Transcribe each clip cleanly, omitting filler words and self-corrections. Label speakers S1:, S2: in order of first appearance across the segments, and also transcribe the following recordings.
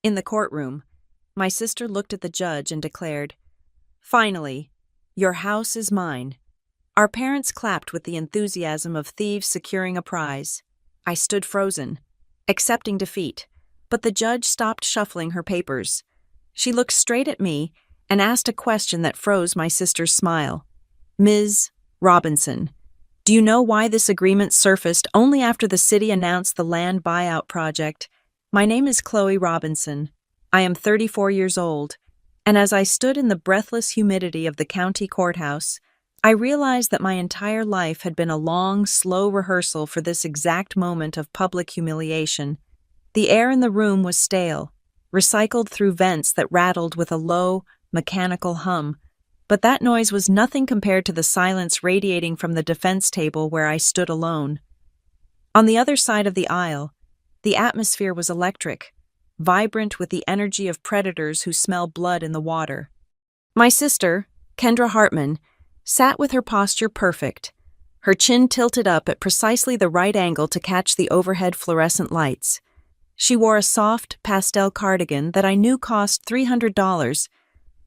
S1: In the courtroom, my sister looked at the judge and declared, "Finally, your house is mine." Our parents clapped with the enthusiasm of thieves securing a prize. I stood frozen, accepting defeat, but the judge stopped shuffling her papers. She looked straight at me and asked a question that froze my sister's smile. "Ms. Robinson, do you know why this agreement surfaced only after the city announced the land buyout project? My name is Chloe Robinson. I am 34 years old, and as I stood in the breathless humidity of the county courthouse, I realized that my entire life had been a long, slow rehearsal for this exact moment of public humiliation. The air in the room was stale, recycled through vents that rattled with a low, mechanical hum, but that noise was nothing compared to the silence radiating from the defense table where I stood alone. On the other side of the aisle, the atmosphere was electric, vibrant with the energy of predators who smell blood in the water. My sister, Kendra Hartman, sat with her posture perfect, her chin tilted up at precisely the right angle to catch the overhead fluorescent lights. She wore a soft, pastel cardigan that I knew cost $300,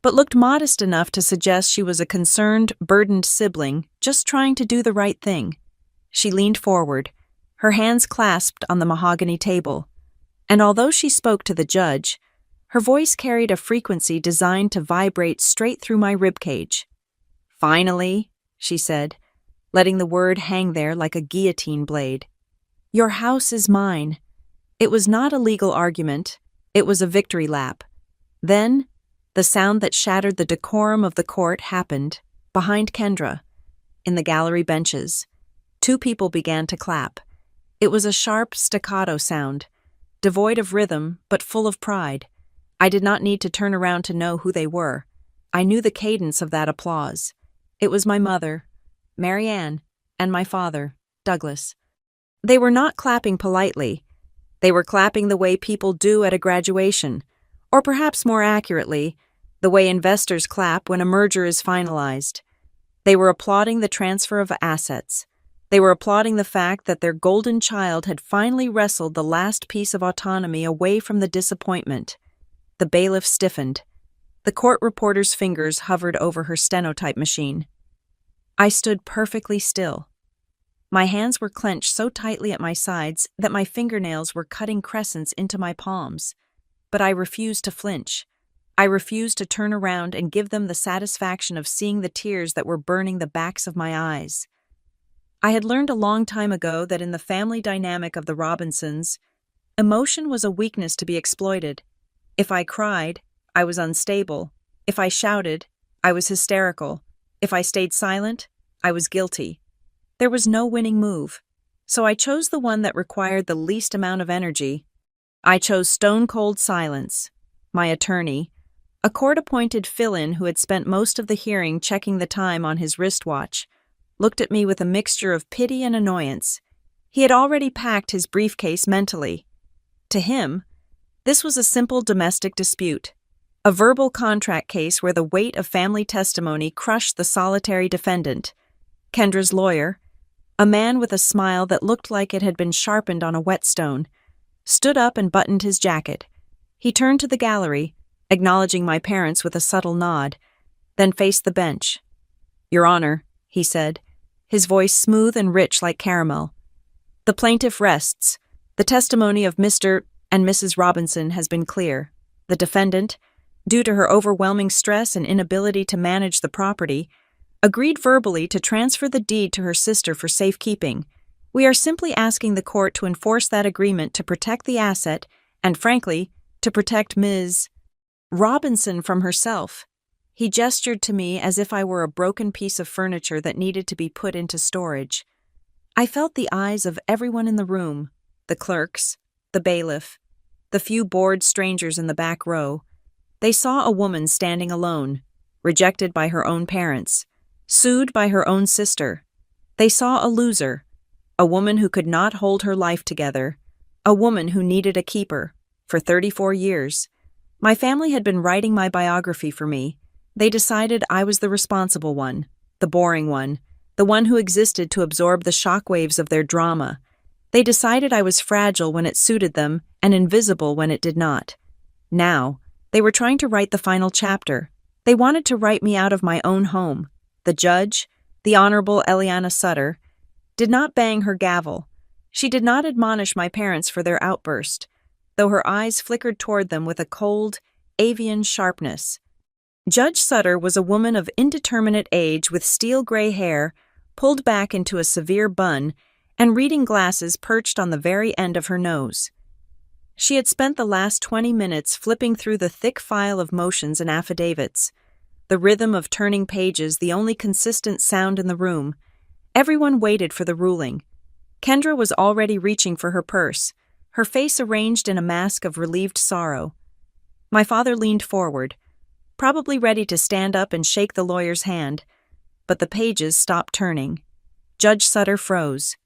S1: but looked modest enough to suggest she was a concerned, burdened sibling just trying to do the right thing. She leaned forward, her hands clasped on the mahogany table, and although she spoke to the judge, her voice carried a frequency designed to vibrate straight through my ribcage. "Finally," she said, letting the word hang there like a guillotine blade. "Your house is mine." It was not a legal argument, it was a victory lap. Then, the sound that shattered the decorum of the court happened, behind Kendra, in the gallery benches. Two people began to clap. It was a sharp, staccato sound, devoid of rhythm but full of pride. I did not need to turn around to know who they were. I knew the cadence of that applause. It was my mother, Mary Ann, and my father, Douglas. They were not clapping politely. They were clapping the way people do at a graduation, or perhaps more accurately, the way investors clap when a merger is finalized. They were applauding the transfer of assets. They were applauding the fact that their golden child had finally wrestled the last piece of autonomy away from the disappointment. The bailiff stiffened. The court reporter's fingers hovered over her stenotype machine. I stood perfectly still. My hands were clenched so tightly at my sides that my fingernails were cutting crescents into my palms. But I refused to flinch. I refused to turn around and give them the satisfaction of seeing the tears that were burning the backs of my eyes. I had learned a long time ago that in the family dynamic of the Robinsons, emotion was a weakness to be exploited. If I cried, I was unstable. If I shouted, I was hysterical. If I stayed silent, I was guilty. There was no winning move, so I chose the one that required the least amount of energy. I chose stone-cold silence. My attorney, a court-appointed fill-in who had spent most of the hearing checking the time on his wristwatch, looked at me with a mixture of pity and annoyance. He had already packed his briefcase mentally. To him, this was a simple domestic dispute, a verbal contract case where the weight of family testimony crushed the solitary defendant. Kendra's lawyer, a man with a smile that looked like it had been sharpened on a whetstone, stood up and buttoned his jacket. He turned to the gallery, acknowledging my parents with a subtle nod, then faced the bench. "Your Honor," he said, his voice smooth and rich like caramel. "The plaintiff rests. The testimony of Mr. and Mrs. Robinson has been clear. The defendant, due to her overwhelming stress and inability to manage the property, agreed verbally to transfer the deed to her sister for safekeeping. We are simply asking the court to enforce that agreement to protect the asset and, frankly, to protect Ms. Robinson from herself." He gestured to me as if I were a broken piece of furniture that needed to be put into storage. I felt the eyes of everyone in the room, the clerks, the bailiff, the few bored strangers in the back row. They saw a woman standing alone, rejected by her own parents, sued by her own sister. They saw a loser, a woman who could not hold her life together, a woman who needed a keeper. For 34 years, my family had been writing my biography for me. They decided I was the responsible one, the boring one, the one who existed to absorb the shockwaves of their drama. They decided I was fragile when it suited them and invisible when it did not. Now, they were trying to write the final chapter. They wanted to write me out of my own home. The judge, the Honorable Eliana Sutter, did not bang her gavel. She did not admonish my parents for their outburst, though her eyes flickered toward them with a cold, avian sharpness. Judge Sutter was a woman of indeterminate age with steel-gray hair pulled back into a severe bun and reading glasses perched on the very end of her nose. She had spent the last 20 minutes flipping through the thick file of motions and affidavits, the rhythm of turning pages the only consistent sound in the room. Everyone waited for the ruling. Kendra was already reaching for her purse, her face arranged in a mask of relieved sorrow. My father leaned forward, probably ready to stand up and shake the lawyer's hand, but the pages stopped turning. Judge Sutter froze.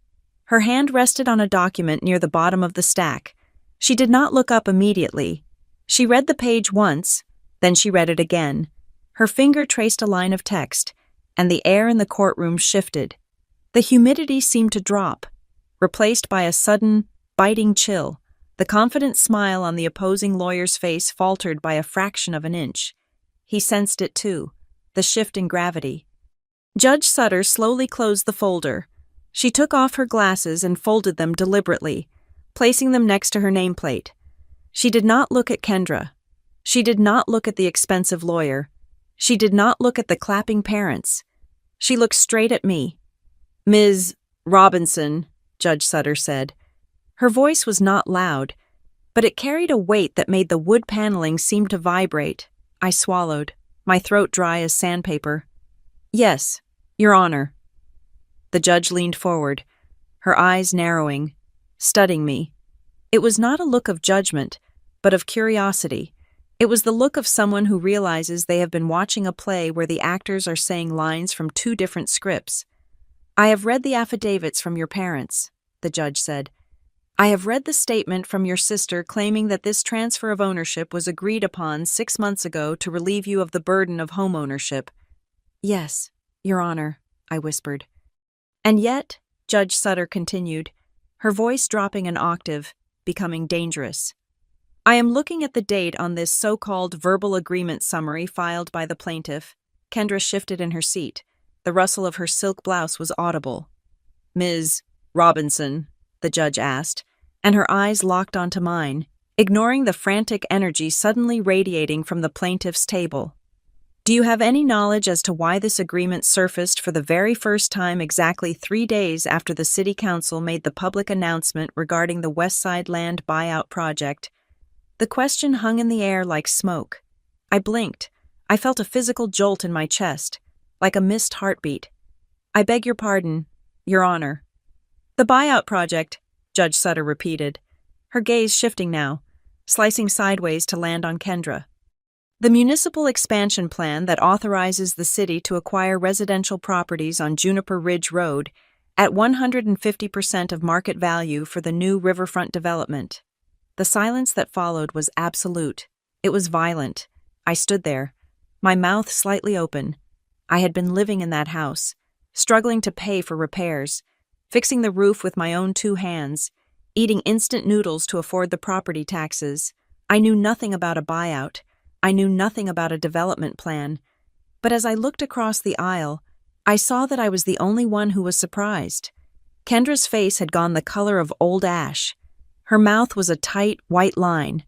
S1: Her hand rested on a document near the bottom of the stack. She did not look up immediately. She read the page once, then she read it again. Her finger traced a line of text, and the air in the courtroom shifted. The humidity seemed to drop, replaced by a sudden, biting chill. The confident smile on the opposing lawyer's face faltered by a fraction of an inch. He sensed it too, the shift in gravity. Judge Sutter slowly closed the folder. She took off her glasses and folded them deliberately, placing them next to her nameplate. She did not look at Kendra. She did not look at the expensive lawyer. She did not look at the clapping parents. She looked straight at me. "Ms. Robinson," Judge Sutter said. Her voice was not loud, but it carried a weight that made the wood paneling seem to vibrate. I swallowed, my throat dry as sandpaper. "Yes, Your Honor." The judge leaned forward, her eyes narrowing, studying me. It was not a look of judgment, but of curiosity. It was the look of someone who realizes they have been watching a play where the actors are saying lines from two different scripts. "I have read the affidavits from your parents," the judge said. "I have read the statement from your sister claiming that this transfer of ownership was agreed upon 6 months ago to relieve you of the burden of home ownership." "Yes, Your Honor," I whispered. "And yet," Judge Sutter continued, her voice dropping an octave, becoming dangerous, "I am looking at the date on this so-called verbal agreement summary filed by the plaintiff." Kendra shifted in her seat. The rustle of her silk blouse was audible. "Ms. Robinson?" the judge asked, and her eyes locked onto mine, ignoring the frantic energy suddenly radiating from the plaintiff's table. "Do you have any knowledge as to why this agreement surfaced for the very first time exactly 3 days after the City Council made the public announcement regarding the West Side land buyout project?" The question hung in the air like smoke. I blinked. I felt a physical jolt in my chest, like a missed heartbeat. "I beg your pardon, Your Honor." "The buyout project," Judge Sutter repeated, her gaze shifting now, slicing sideways to land on Kendra. "The municipal expansion plan that authorizes the city to acquire residential properties on Juniper Ridge Road at 150% of market value for the new riverfront development." The silence that followed was absolute. It was violent. I stood there, my mouth slightly open. I had been living in that house, struggling to pay for repairs, fixing the roof with my own 2 hands, eating instant noodles to afford the property taxes. I knew nothing about a buyout. I knew nothing about a development plan. But as I looked across the aisle, I saw that I was the only one who was surprised. Kendra's face had gone the color of old ash. Her mouth was a tight, white line.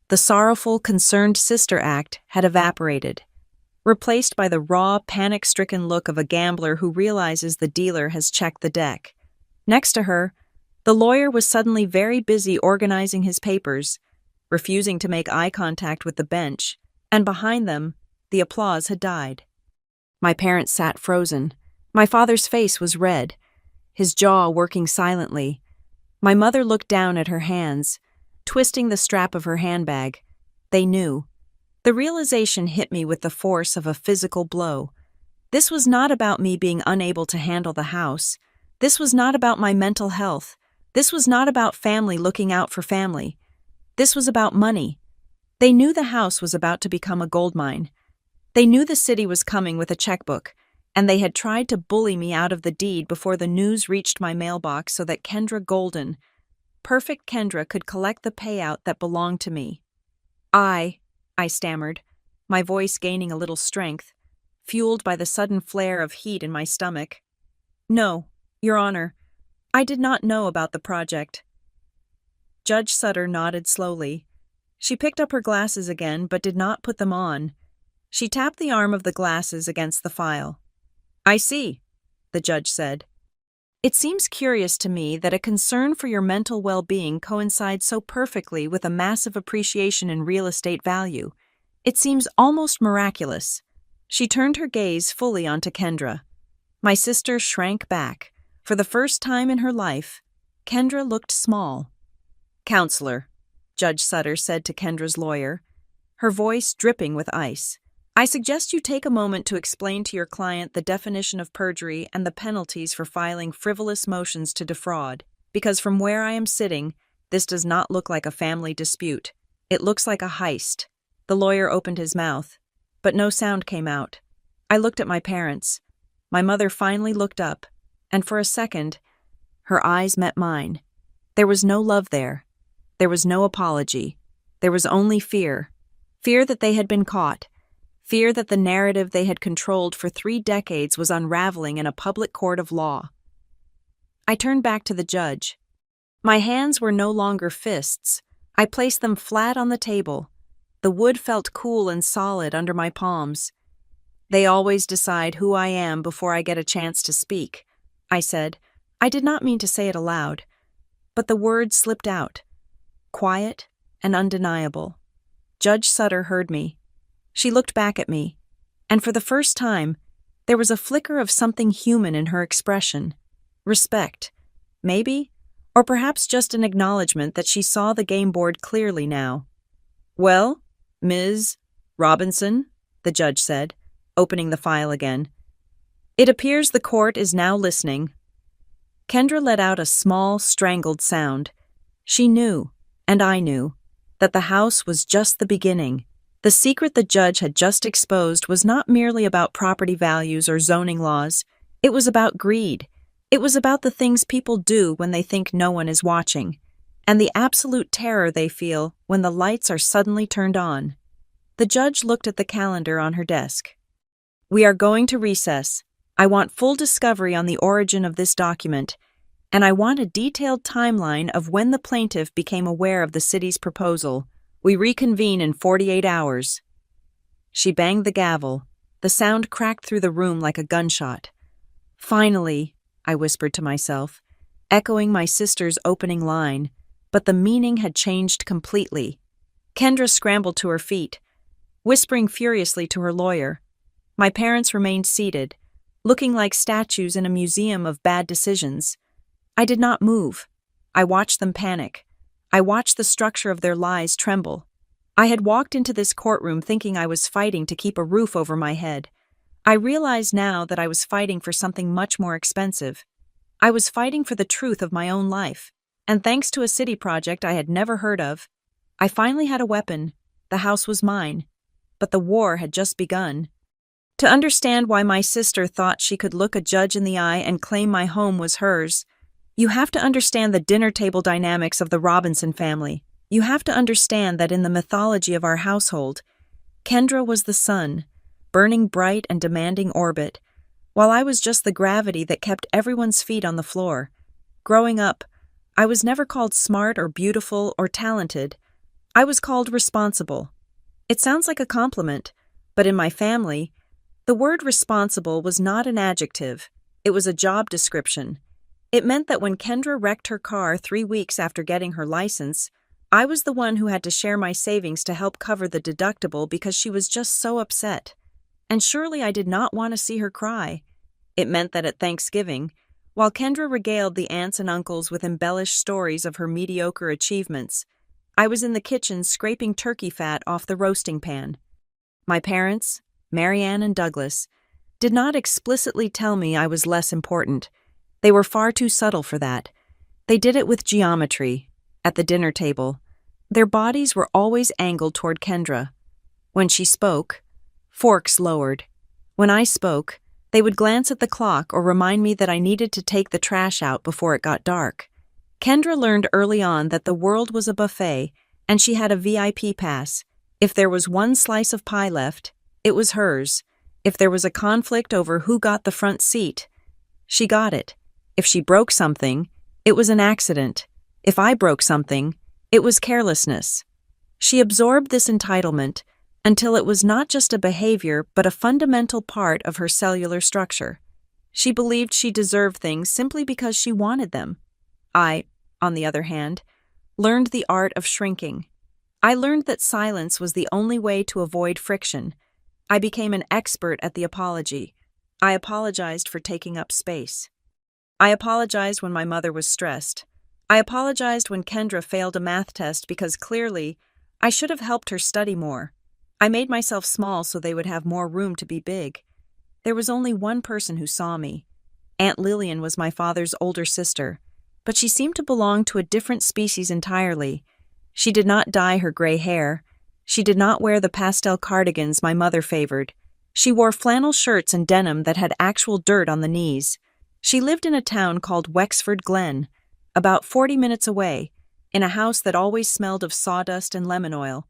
S1: The sorrowful, concerned sister act had evaporated, replaced by the raw, panic-stricken look of a gambler who realizes the dealer has checked the deck. Next to her, the lawyer was suddenly very busy organizing his papers, refusing to make eye contact with the bench, and behind them, the applause had died. My parents sat frozen. My father's face was red, his jaw working silently. My mother looked down at her hands, twisting the strap of her handbag. They knew. The realization hit me with the force of a physical blow. This was not about me being unable to handle the house. This was not about my mental health. This was not about family looking out for family. This was about money. They knew the house was about to become a gold mine. They knew the city was coming with a checkbook, and they had tried to bully me out of the deed before the news reached my mailbox so that Kendra Golden, perfect Kendra, could collect the payout that belonged to me. I, I stammered, my voice gaining a little strength, fueled by the sudden flare of heat in my stomach. No, Your Honor, I did not know about the project. Judge Sutter nodded slowly. She picked up her glasses again but did not put them on. She tapped the arm of the glasses against the file. I see, the judge said. It seems curious to me that a concern for your mental well-being coincides so perfectly with a massive appreciation in real estate value. It seems almost miraculous. She turned her gaze fully onto Kendra. My sister shrank back. For the first time in her life, Kendra looked small. Counselor, Judge Sutter said to Kendra's lawyer, her voice dripping with ice. I suggest you take a moment to explain to your client the definition of perjury and the penalties for filing frivolous motions to defraud, because from where I am sitting, this does not look like a family dispute. It looks like a heist. The lawyer opened his mouth, but no sound came out. I looked at my parents. My mother finally looked up, and for a second, her eyes met mine. There was no love there. There was no apology. There was only fear. Fear that they had been caught. Fear that the narrative they had controlled for 3 decades was unraveling in a public court of law. I turned back to the judge. My hands were no longer fists. I placed them flat on the table. The wood felt cool and solid under my palms. They always decide who I am before I get a chance to speak, I said. I did not mean to say it aloud, but the words slipped out, quiet and undeniable. Judge Sutter heard me. She looked back at me, and for the first time, there was a flicker of something human in her expression. Respect, maybe, or perhaps just an acknowledgement that she saw the game board clearly now. Well, Ms. Robinson, the judge said, opening the file again. It appears the court is now listening. Kendra let out a small, strangled sound. She knew, and I knew, that the house was just the beginning. The secret the judge had just exposed was not merely about property values or zoning laws. It was about greed. It was about the things people do when they think no one is watching, and the absolute terror they feel when the lights are suddenly turned on. The judge looked at the calendar on her desk. We are going to recess. I want full discovery on the origin of this document, and I want a detailed timeline of when the plaintiff became aware of the city's proposal. We reconvene in 48 hours. She banged the gavel. The sound cracked through the room like a gunshot. Finally, I whispered to myself, echoing my sister's opening line, but the meaning had changed completely. Kendra scrambled to her feet, whispering furiously to her lawyer. My parents remained seated, looking like statues in a museum of bad decisions. I did not move. I watched them panic. I watched the structure of their lies tremble. I had walked into this courtroom thinking I was fighting to keep a roof over my head. I realized now that I was fighting for something much more expensive. I was fighting for the truth of my own life, and thanks to a city project I had never heard of, I finally had a weapon. The house was mine, but the war had just begun. To understand why my sister thought she could look a judge in the eye and claim my home was hers, you have to understand the dinner table dynamics of the Robinson family. You have to understand that in the mythology of our household, Kendra was the sun, burning bright and demanding orbit, while I was just the gravity that kept everyone's feet on the floor. Growing up, I was never called smart or beautiful or talented. I was called responsible. It sounds like a compliment, but in my family, the word responsible was not an adjective. It was a job description. It meant that when Kendra wrecked her car 3 weeks after getting her license, I was the one who had to share my savings to help cover the deductible because she was just so upset. And surely I did not want to see her cry. It meant that at Thanksgiving, while Kendra regaled the aunts and uncles with embellished stories of her mediocre achievements, I was in the kitchen scraping turkey fat off the roasting pan. My parents, Marianne and Douglas, did not explicitly tell me I was less important. They were far too subtle for that. They did it with geometry. At the dinner table, their bodies were always angled toward Kendra. When she spoke, forks lowered. When I spoke, they would glance at the clock or remind me that I needed to take the trash out before it got dark. Kendra learned early on that the world was a buffet, and she had a VIP pass. If there was one slice of pie left, it was hers. If there was a conflict over who got the front seat, she got it. If she broke something, it was an accident. If I broke something, it was carelessness. She absorbed this entitlement until it was not just a behavior but a fundamental part of her cellular structure. She believed she deserved things simply because she wanted them. I, on the other hand, learned the art of shrinking. I learned that silence was the only way to avoid friction. I became an expert at the apology. I apologized for taking up space. I apologized when my mother was stressed. I apologized when Kendra failed a math test because clearly I should have helped her study more. I made myself small so they would have more room to be big. There was only one person who saw me. Aunt Lillian was my father's older sister, but she seemed to belong to a different species entirely. She did not dye her gray hair. She did not wear the pastel cardigans my mother favored. She wore flannel shirts and denim that had actual dirt on the knees. She lived in a town called Wexford Glen, about 40 minutes away, in a house that always smelled of sawdust and lemon oil.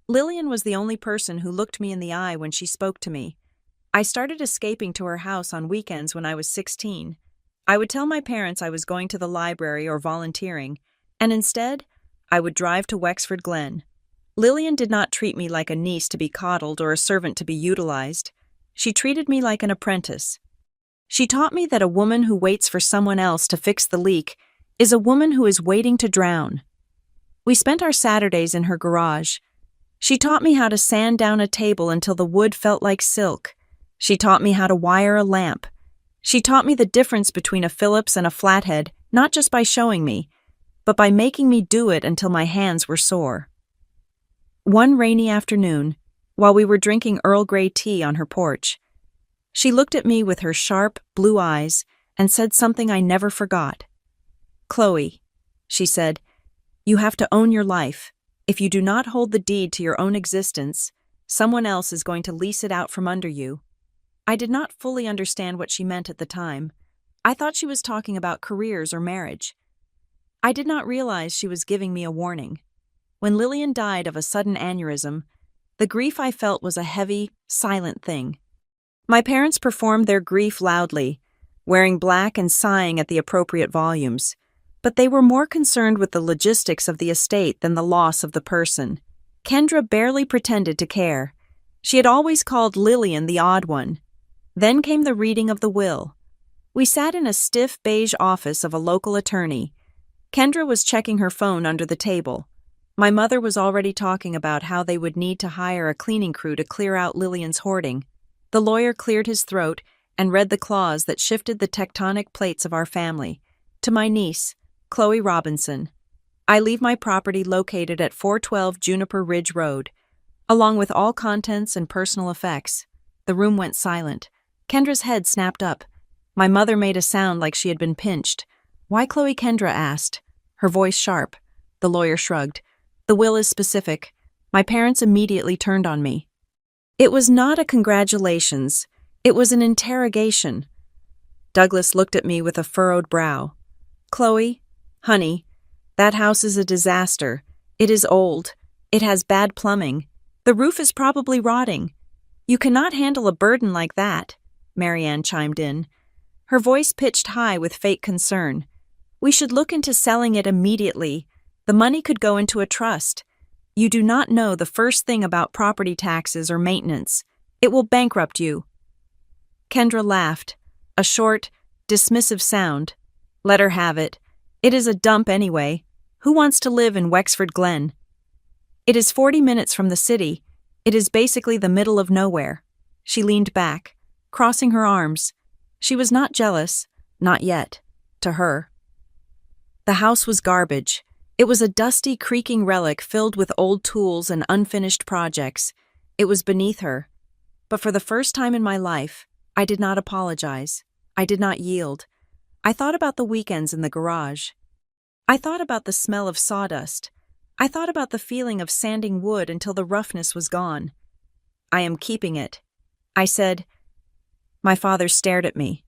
S1: Lillian was the only person who looked me in the eye when she spoke to me. I started escaping to her house on weekends when I was 16. I would tell my parents I was going to the library or volunteering, and instead, I would drive to Wexford Glen. Lillian did not treat me like a niece to be coddled or a servant to be utilized. She treated me like an apprentice. She taught me that a woman who waits for someone else to fix the leak is a woman who is waiting to drown. We spent our Saturdays in her garage. She taught me how to sand down a table until the wood felt like silk. She taught me how to wire a lamp. She taught me the difference between a Phillips and a flathead, not just by showing me, but by making me do it until my hands were sore. One rainy afternoon, while we were drinking Earl Grey tea on her porch, she looked at me with her sharp, blue eyes and said something I never forgot. "Chloe," she said, "you have to own your life. If you do not hold the deed to your own existence, someone else is going to lease it out from under you." I did not fully understand what she meant at the time. I thought she was talking about careers or marriage. I did not realize she was giving me a warning. When Lillian died of a sudden aneurysm, the grief I felt was a heavy, silent thing. My parents performed their grief loudly, wearing black and sighing at the appropriate volumes, but they were more concerned with the logistics of the estate than the loss of the person. Kendra barely pretended to care. She had always called Lillian the odd one. Then came the reading of the will. We sat in a stiff beige office of a local attorney. Kendra was checking her phone under the table. My mother was already talking about how they would need to hire a cleaning crew to clear out Lillian's hoarding. The lawyer cleared his throat and read the clause that shifted the tectonic plates of our family. To my niece, Chloe Robinson, I leave my property located at 412 Juniper Ridge Road, along with all contents and personal effects. The room went silent. Kendra's head snapped up. My mother made a sound like she had been pinched. "Why, Chloe?" Kendra asked, her voice sharp. The lawyer shrugged. "The will is specific." My parents immediately turned on me. It was not a congratulations. It was an interrogation. Douglas looked at me with a furrowed brow. "Chloe, honey, that house is a disaster. It is old. It has bad plumbing. The roof is probably rotting. You cannot handle a burden like that," Marianne chimed in, her voice pitched high with fake concern. "We should look into selling it immediately. The money could go into a trust. You do not know the first thing about property taxes or maintenance. It will bankrupt you." Kendra laughed, a short, dismissive sound. "Let her have it. It is a dump anyway. Who wants to live in Wexford Glen? It is 40 minutes from the city. It is basically the middle of nowhere." She leaned back, crossing her arms. She was not jealous, not yet, to her. The house was garbage. It was a dusty, creaking relic filled with old tools and unfinished projects. It was beneath her. But for the first time in my life, I did not apologize. I did not yield. I thought about the weekends in the garage. I thought about the smell of sawdust. I thought about the feeling of sanding wood until the roughness was gone. "I am keeping it," I said. My father stared at me.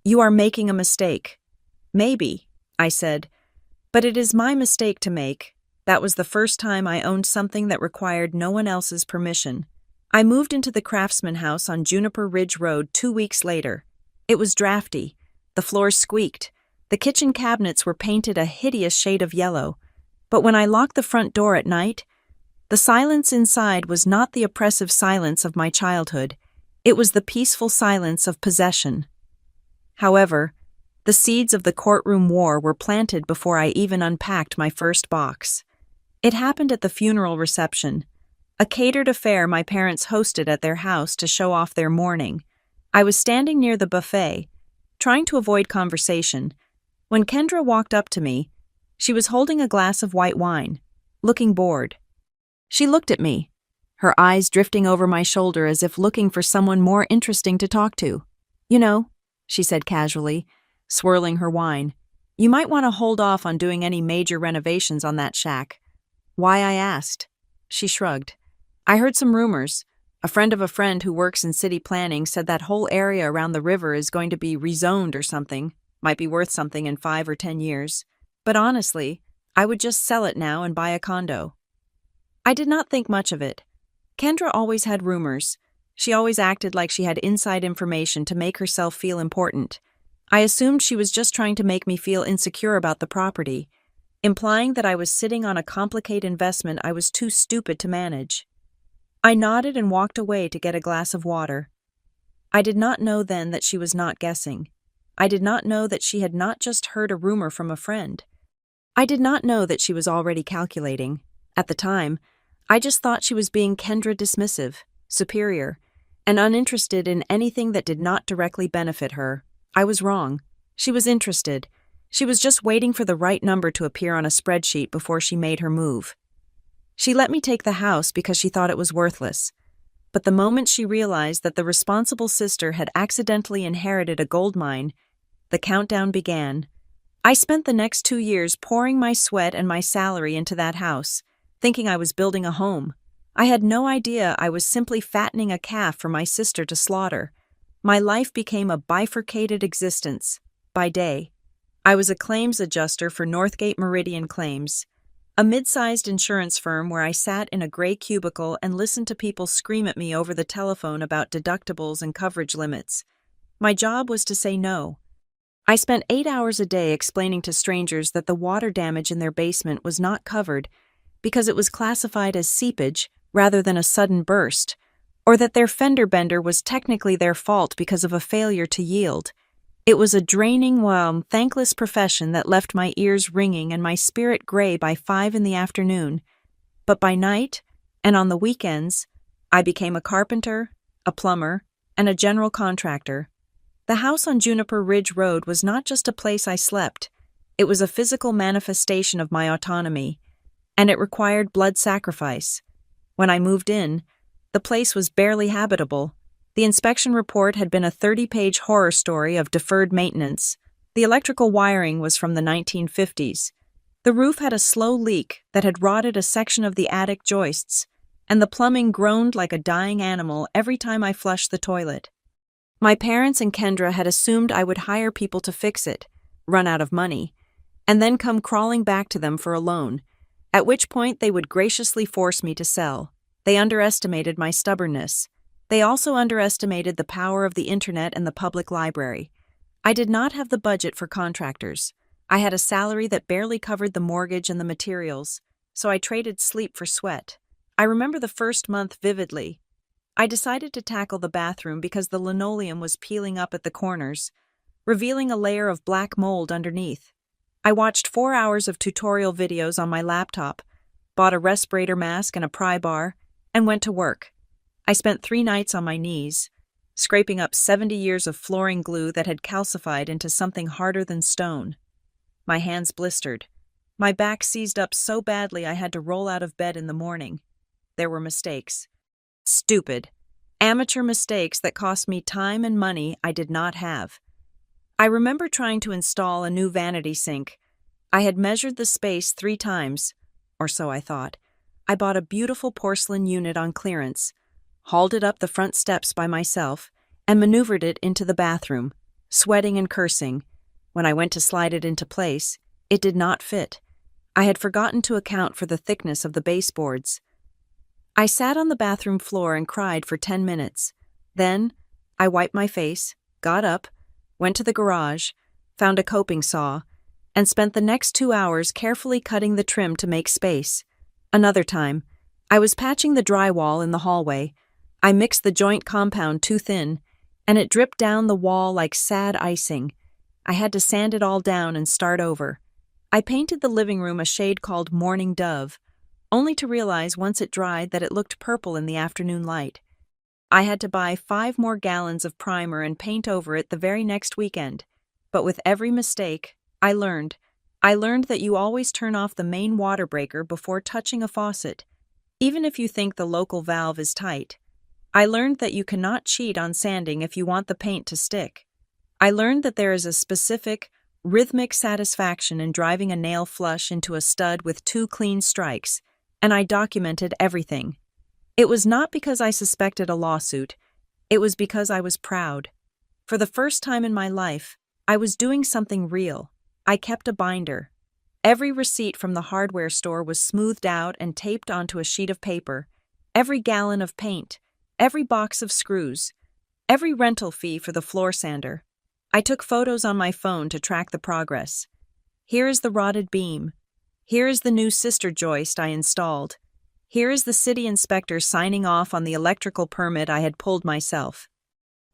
S1: "You are making a mistake." "Maybe," I said, "but it is my mistake to make. That was the first time I owned something that required no one else's permission. I moved into the Craftsman house on Juniper Ridge Road 2 weeks later. It was drafty. The floors squeaked. The kitchen cabinets were painted a hideous shade of yellow. But when I locked the front door at night, the silence inside was not the oppressive silence of my childhood. It was the peaceful silence of possession. However, the seeds of the courtroom war were planted before I even unpacked my first box. It happened at the funeral reception, a catered affair my parents hosted at their house to show off their mourning. I was standing near the buffet, trying to avoid conversation, when Kendra walked up to me. She was holding a glass of white wine, looking bored. She looked at me, her eyes drifting over my shoulder as if looking for someone more interesting to talk to. "You know," she said casually, swirling her wine, "you might want to hold off on doing any major renovations on that shack." Why, I asked. She shrugged. "I heard some rumors. A friend of a friend who works in city planning said that whole area around the river is going to be rezoned or something. Might be worth something in 5 or 10 years. But honestly, I would just sell it now and buy a condo." I did not think much of it. Kendra always had rumors. She always acted like she had inside information to make herself feel important. I assumed she was just trying to make me feel insecure about the property, implying that I was sitting on a complicated investment I was too stupid to manage. I nodded and walked away to get a glass of water. I did not know then that she was not guessing. I did not know that she had not just heard a rumor from a friend. I did not know that she was already calculating. At the time, I just thought she was being Kendra dismissive, superior, and uninterested in anything that did not directly benefit her. I was wrong. She was interested. She was just waiting for the right number to appear on a spreadsheet before she made her move. She let me take the house because she thought it was worthless. But the moment she realized that the responsible sister had accidentally inherited a gold mine, the countdown began. I spent the next 2 years pouring my sweat and my salary into that house, thinking I was building a home. I had no idea I was simply fattening a calf for my sister to slaughter. My life became a bifurcated existence. By day, I was a claims adjuster for Northgate Meridian Claims, a mid-sized insurance firm where I sat in a gray cubicle and listened to people scream at me over the telephone about deductibles and coverage limits. My job was to say no. I spent 8 hours a day explaining to strangers that the water damage in their basement was not covered because it was classified as seepage rather than a sudden burst, or that their fender bender was technically their fault because of a failure to yield. It was a draining, thankless profession that left my ears ringing and my spirit gray by 5 in the afternoon. But by night, and on the weekends, I became a carpenter, a plumber, and a general contractor. The house on Juniper Ridge Road was not just a place I slept. It was a physical manifestation of my autonomy, and it required blood sacrifice. When I moved in, the place was barely habitable. The inspection report had been a 30-page horror story of deferred maintenance. The electrical wiring was from the 1950s. The roof had a slow leak that had rotted a section of the attic joists, and the plumbing groaned like a dying animal every time I flushed the toilet. My parents and Kendra had assumed I would hire people to fix it, run out of money, and then come crawling back to them for a loan, at which point they would graciously force me to sell. They underestimated my stubbornness. They also underestimated the power of the internet and the public library. I did not have the budget for contractors. I had a salary that barely covered the mortgage and the materials, so I traded sleep for sweat. I remember the first month vividly. I decided to tackle the bathroom because the linoleum was peeling up at the corners, revealing a layer of black mold underneath. I watched 4 hours of tutorial videos on my laptop, bought a respirator mask and a pry bar, and went to work. I spent 3 nights on my knees, scraping up 70 years of flooring glue that had calcified into something harder than stone. My hands blistered. My back seized up so badly I had to roll out of bed in the morning. There were mistakes. Stupid, amateur mistakes that cost me time and money I did not have. I remember trying to install a new vanity sink. I had measured the space 3 times, or so I thought. I bought a beautiful porcelain unit on clearance, hauled it up the front steps by myself, and maneuvered it into the bathroom, sweating and cursing. When I went to slide it into place, it did not fit. I had forgotten to account for the thickness of the baseboards. I sat on the bathroom floor and cried for 10 minutes. Then, I wiped my face, got up, went to the garage, found a coping saw, and spent the next 2 hours carefully cutting the trim to make space. Another time, I was patching the drywall in the hallway. I mixed the joint compound too thin, and it dripped down the wall like sad icing. I had to sand it all down and start over. I painted the living room a shade called Morning Dove, only to realize once it dried that it looked purple in the afternoon light. I had to buy 5 more gallons of primer and paint over it the very next weekend. But with every mistake, I learned that you always turn off the main water breaker before touching a faucet, even if you think the local valve is tight. I learned that you cannot cheat on sanding if you want the paint to stick. I learned that there is a specific, rhythmic satisfaction in driving a nail flush into a stud with 2 clean strikes, and I documented everything. It was not because I suspected a lawsuit. It was because I was proud. For the first time in my life, I was doing something real. I kept a binder. Every receipt from the hardware store was smoothed out and taped onto a sheet of paper. Every gallon of paint, every box of screws, every rental fee for the floor sander. I took photos on my phone to track the progress. Here is the rotted beam. Here is the new sister joist I installed. Here is the city inspector signing off on the electrical permit I had pulled myself.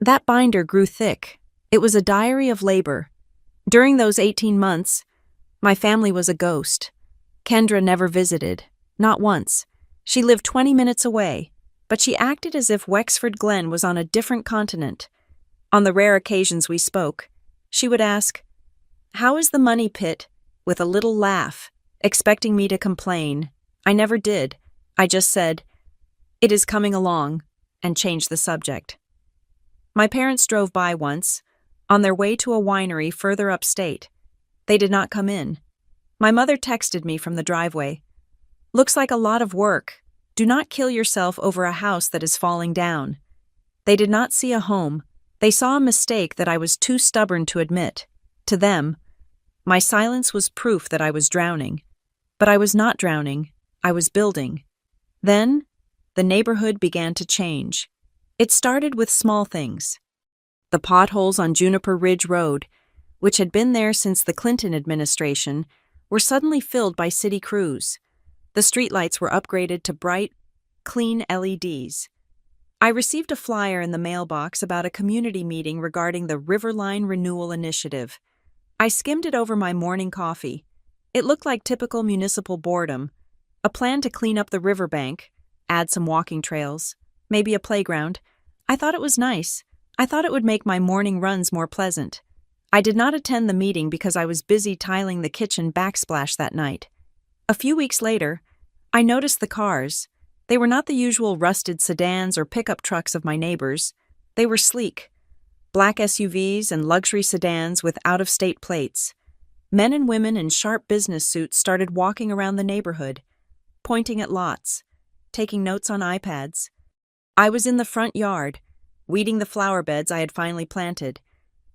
S1: That binder grew thick. It was a diary of labor. During those 18 months, my family was a ghost. Kendra never visited, not once. She lived 20 minutes away, but she acted as if Wexford Glen was on a different continent. On the rare occasions we spoke, she would ask, "How is the money pit?" with a little laugh, expecting me to complain. I never did. I just said, "It is coming along," and changed the subject. My parents drove by once, on their way to a winery further upstate. They did not come in. My mother texted me from the driveway. "Looks like a lot of work. Do not kill yourself over a house that is falling down." They did not see a home. They saw a mistake that I was too stubborn to admit. To them, my silence was proof that I was drowning. But I was not drowning. I was building. Then, the neighborhood began to change. It started with small things. The potholes on Juniper Ridge Road, which had been there since the Clinton administration, were suddenly filled by city crews. The streetlights were upgraded to bright, clean LEDs. I received a flyer in the mailbox about a community meeting regarding the Riverline Renewal Initiative. I skimmed it over my morning coffee. It looked like typical municipal boredom. A plan to clean up the riverbank, add some walking trails, maybe a playground. I thought it was nice. I thought it would make my morning runs more pleasant. I did not attend the meeting because I was busy tiling the kitchen backsplash that night. A few weeks later, I noticed the cars. They were not the usual rusted sedans or pickup trucks of my neighbors. They were sleek. Black SUVs and luxury sedans with out-of-state plates. Men and women in sharp business suits started walking around the neighborhood, pointing at lots, taking notes on iPads. I was in the front yard, weeding the flower beds I had finally planted,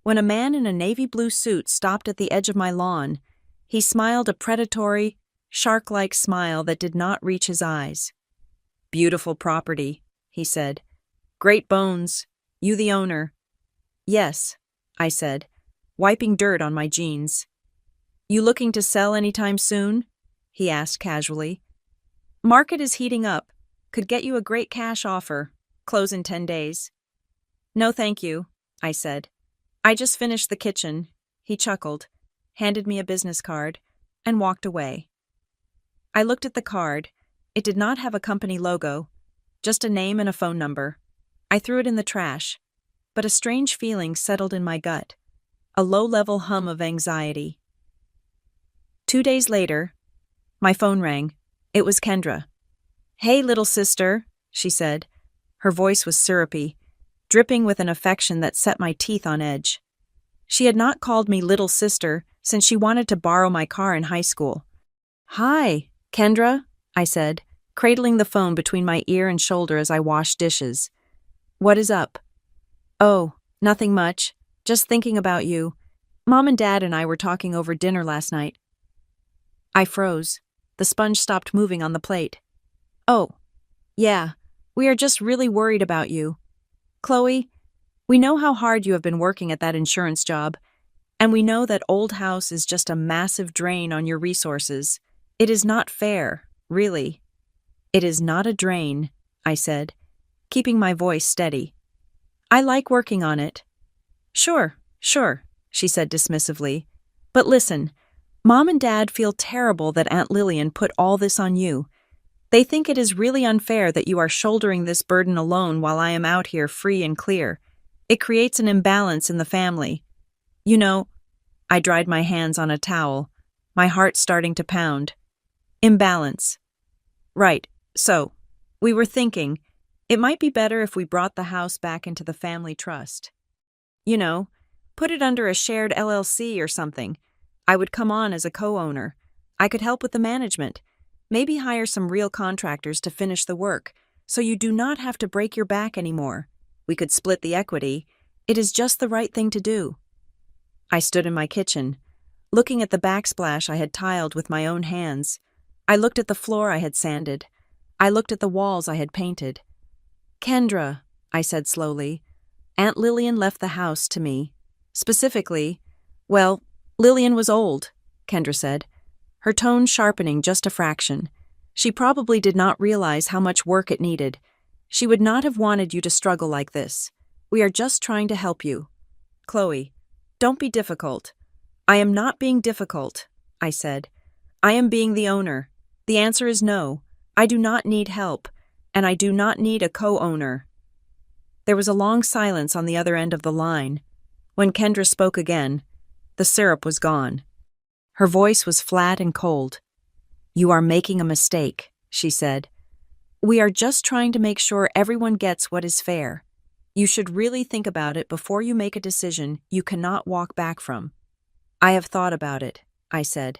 S1: when a man in a navy blue suit stopped at the edge of my lawn. He smiled a predatory, shark-like smile that did not reach his eyes. "Beautiful property," he said. "Great bones. You the owner?" "Yes," I said, wiping dirt on my jeans. "You looking to sell anytime soon?" he asked casually. "Market is heating up. Could get you a great cash offer. Close in 10 days. "No, thank you," I said. "I just finished the kitchen." He chuckled, handed me a business card, and walked away. I looked at the card. It did not have a company logo, just a name and a phone number. I threw it in the trash, but a strange feeling settled in my gut, a low-level hum of anxiety. 2 days later, my phone rang. It was Kendra. "Hey, little sister," she said. Her voice was syrupy, dripping with an affection that set my teeth on edge. She had not called me little sister since she wanted to borrow my car in high school. "Hi, Kendra," I said, cradling the phone between my ear and shoulder as I washed dishes. "What is up?" "Oh, nothing much. Just thinking about you. Mom and Dad and I were talking over dinner last night." I froze. The sponge stopped moving on the plate. Oh, yeah, we are just really worried about you. Chloe, we know how hard you have been working at that insurance job, and we know that Old House is just a massive drain on your resources. It is not fair, really. It is not a drain, I said, keeping my voice steady. I like working on it. Sure, she said dismissively. But listen, Mom and Dad feel terrible that Aunt Lillian put all this on you. They think it is really unfair that you are shouldering this burden alone while I am out here free and clear. It creates an imbalance in the family. You know, I dried my hands on a towel, my heart starting to pound. Imbalance. Right, so, we were thinking, it might be better if we brought the house back into the family trust. You know, put it under a shared LLC or something. I would come on as a co-owner. I could help with the management. Maybe hire some real contractors to finish the work, so you do not have to break your back anymore. We could split the equity. It is just the right thing to do. I stood in my kitchen, looking at the backsplash I had tiled with my own hands. I looked at the floor I had sanded. I looked at the walls I had painted. Kendra, I said slowly, Aunt Lillian left the house to me. Specifically, well, Lillian was old, Kendra said, her tone sharpening just a fraction. She probably did not realize how much work it needed. She would not have wanted you to struggle like this. We are just trying to help you. Chloe, don't be difficult. I am not being difficult, I said. I am being the owner. The answer is no. I do not need help, and I do not need a co-owner. There was a long silence on the other end of the line. When Kendra spoke again, the syrup was gone. Her voice was flat and cold. You are making a mistake, she said. We are just trying to make sure everyone gets what is fair. You should really think about it before you make a decision you cannot walk back from. I have thought about it, I said.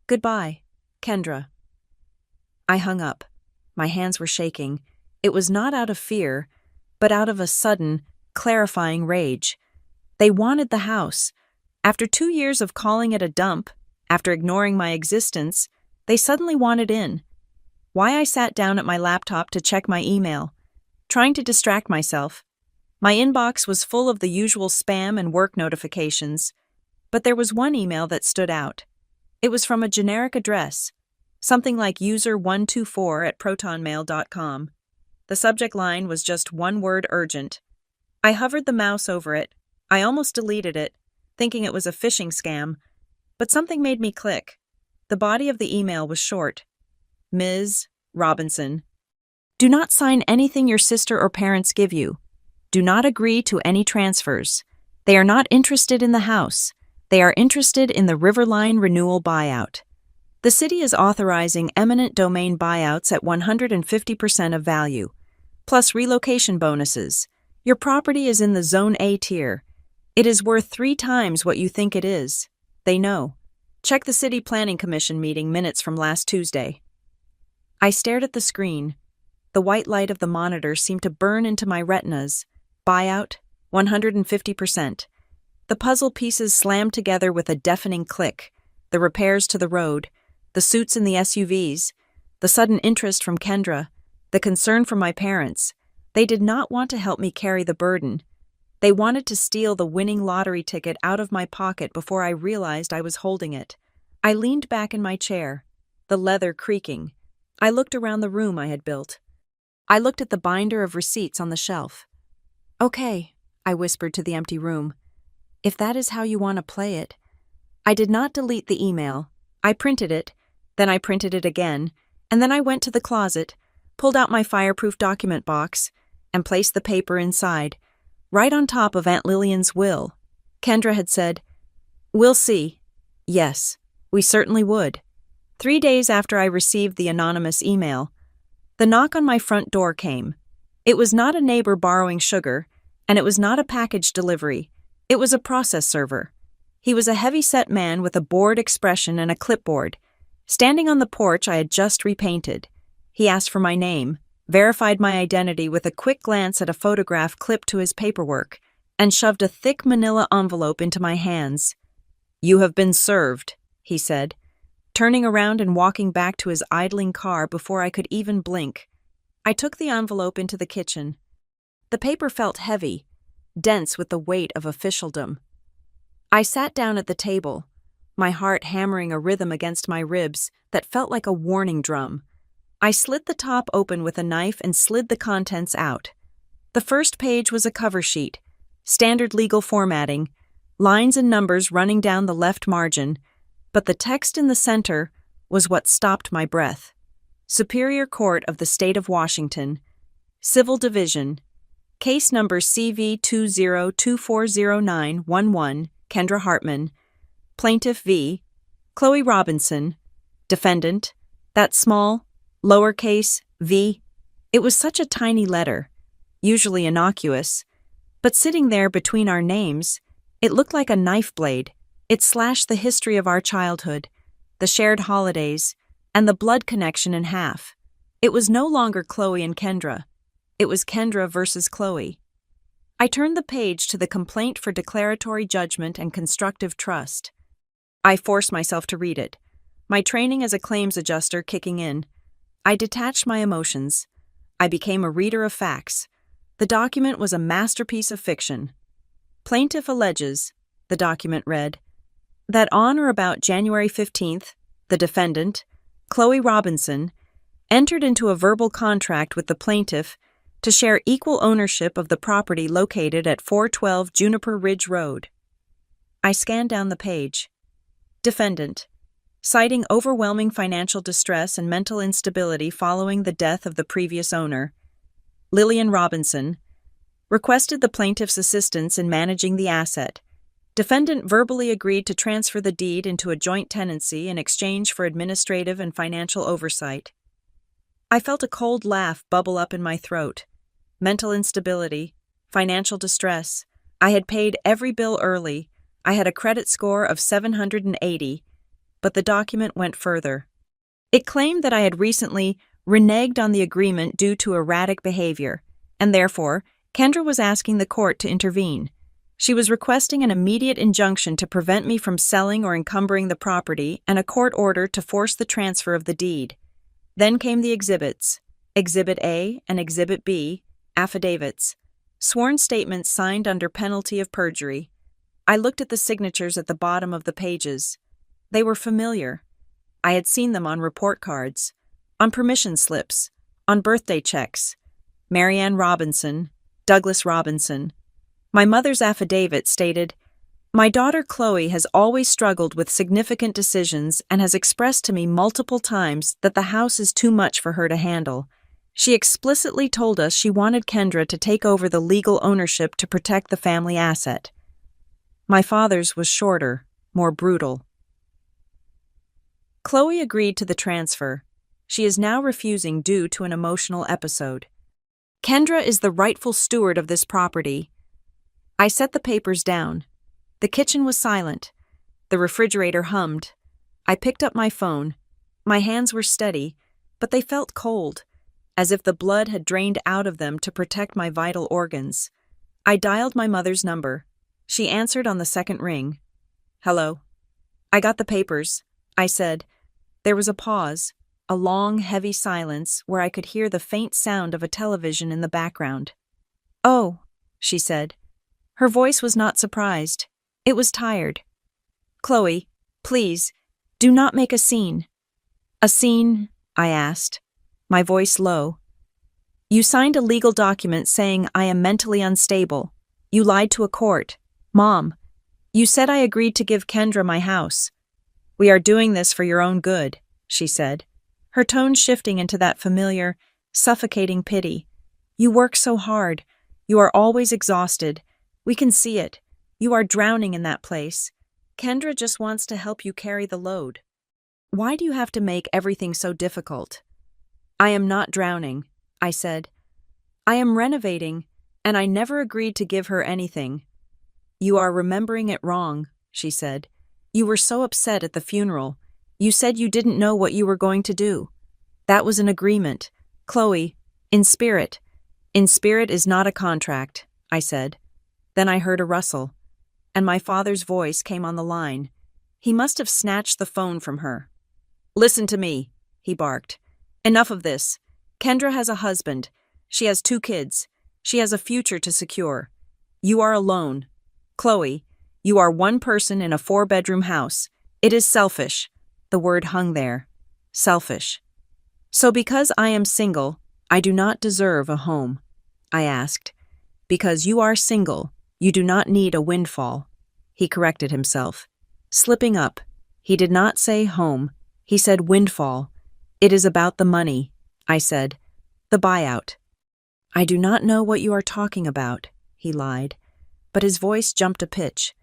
S1: Goodbye, Kendra. I hung up. My hands were shaking. It was not out of fear, but out of a sudden, clarifying rage. They wanted the house. After 2 years of calling it a dump, after ignoring my existence, they suddenly wanted in. Why I sat down at my laptop to check my email, trying to distract myself. My inbox was full of the usual spam and work notifications, but there was one email that stood out. It was from a generic address, something like user124@protonmail.com. The subject line was just one word urgent. I hovered the mouse over it. I almost deleted it, thinking it was a phishing scam, but something made me click. The body of the email was short. Ms. Robinson. Do not sign anything your sister or parents give you. Do not agree to any transfers. They are not interested in the house. They are interested in the Riverline renewal buyout. The city is authorizing eminent domain buyouts at 150% of value, plus relocation bonuses. Your property is in the Zone A tier. It is worth 3 times what you think it is. They know. Check the City Planning Commission meeting minutes from last Tuesday. I stared at the screen. The white light of the monitor seemed to burn into my retinas. Buyout, 150%. The puzzle pieces slammed together with a deafening click. The repairs to the road, the suits in the SUVs, the sudden interest from Kendra, the concern from my parents. They did not want to help me carry the burden. They wanted to steal the winning lottery ticket out of my pocket before I realized I was holding it. I leaned back in my chair, the leather creaking. I looked around the room I had built. I looked at the binder of receipts on the shelf. Okay, I whispered to the empty room. If that is how you want to play it. I did not delete the email. I printed it, then I printed it again, and then I went to the closet, pulled out my fireproof document box, and placed the paper inside, right on top of Aunt Lillian's will. Kendra had said, "We'll see." Yes, we certainly would. 3 days after I received the anonymous email, the knock on my front door came. It was not a neighbor borrowing sugar, and it was not a package delivery. It was a process server. He was a heavy-set man with a bored expression and a clipboard. Standing on the porch I had just repainted. He asked for my name, verified my identity with a quick glance at a photograph clipped to his paperwork, and shoved a thick manila envelope into my hands. "You have been served," he said. turning around and walking back to his idling car before I could even blink. I took the envelope into the kitchen. The paper felt heavy, dense with the weight of officialdom. I sat down at the table, my heart hammering a rhythm against my ribs that felt like a warning drum. I slit the top open with a knife and slid the contents out. The first page was a cover sheet, standard legal formatting, lines and numbers running down the left margin, but the text in the center was what stopped my breath. Superior Court of the State of Washington, Civil Division, Case number CV20240911, Kendra Hartman, Plaintiff v. Chloe Robinson, Defendant, that small, lowercase v. It was such a tiny letter, usually innocuous, but sitting there between our names, it looked like a knife blade. It slashed the history of our childhood, the shared holidays, and the blood connection in half. It was no longer Chloe and Kendra. It was Kendra versus Chloe. I turned the page to the complaint for declaratory judgment and constructive trust. I forced myself to read it, my training as a claims adjuster kicking in. I detached my emotions. I became a reader of facts. The document was a masterpiece of fiction. Plaintiff alleges, the document read, that on or about January 15th, the defendant, Chloe Robinson, entered into a verbal contract with the plaintiff to share equal ownership of the property located at 412 Juniper Ridge Road. I scanned down the page. Defendant, citing overwhelming financial distress and mental instability following the death of the previous owner, Lillian Robinson, requested the plaintiff's assistance in managing the asset. Defendant verbally agreed to transfer the deed into a joint tenancy in exchange for administrative and financial oversight. I felt a cold laugh bubble up in my throat. Mental instability, financial distress. I had paid every bill early. I had a credit score of 780, but the document went further. It claimed that I had recently reneged on the agreement due to erratic behavior, and therefore, Kendra was asking the court to intervene. She was requesting an immediate injunction to prevent me from selling or encumbering the property and a court order to force the transfer of the deed. Then came the exhibits, Exhibit A and Exhibit B, affidavits, sworn statements signed under penalty of perjury. I looked at the signatures at the bottom of the pages. They were familiar. I had seen them on report cards, on permission slips, on birthday checks. Marianne Robinson, Douglas Robinson. My mother's affidavit stated, "My daughter Chloe has always struggled with significant decisions and has expressed to me multiple times that the house is too much for her to handle. She explicitly told us she wanted Kendra to take over the legal ownership to protect the family asset." My father's was shorter, more brutal. Chloe agreed to the transfer. She is now refusing due to an emotional episode. Kendra is the rightful steward of this property. I set the papers down. The kitchen was silent. The refrigerator hummed. I picked up my phone. My hands were steady, but they felt cold, as if the blood had drained out of them to protect my vital organs. I dialed my mother's number. She answered on the second ring. "Hello." "I got the papers," I said. There was a pause, a long, heavy silence where I could hear the faint sound of a television in the background. "Oh," she said. Her voice was not surprised. It was tired. "Chloe, please, do not make a scene." "A scene?" I asked, my voice low. "You signed a legal document saying I am mentally unstable. You lied to a court. Mom, you said I agreed to give Kendra my house." "We are doing this for your own good," she said, her tone shifting into that familiar, suffocating pity. "You work so hard. You are always exhausted. We can see it. You are drowning in that place. Kendra just wants to help you carry the load. Why do you have to make everything so difficult?" "I am not drowning," I said. "I am renovating, and I never agreed to give her anything." "You are remembering it wrong," she said. "You were so upset at the funeral. You said you didn't know what you were going to do. That was an agreement. Chloe, in spirit. In spirit is not a contract," I said. Then I heard a rustle, and my father's voice came on the line. He must have snatched the phone from her. Listen to me, he barked. Enough of this. Kendra has a husband. She has 2 kids. She has a future to secure. You are alone. Chloe, you are one person in a 4-bedroom house. It is selfish. The word hung there. Selfish. So because I am single, I do not deserve a home? I asked. Because you are single, you do not need a windfall. He corrected himself. Slipping up. He did not say home. He said windfall. It is about the money, I said. The buyout. I do not know what you are talking about, he lied, but his voice jumped a pitch.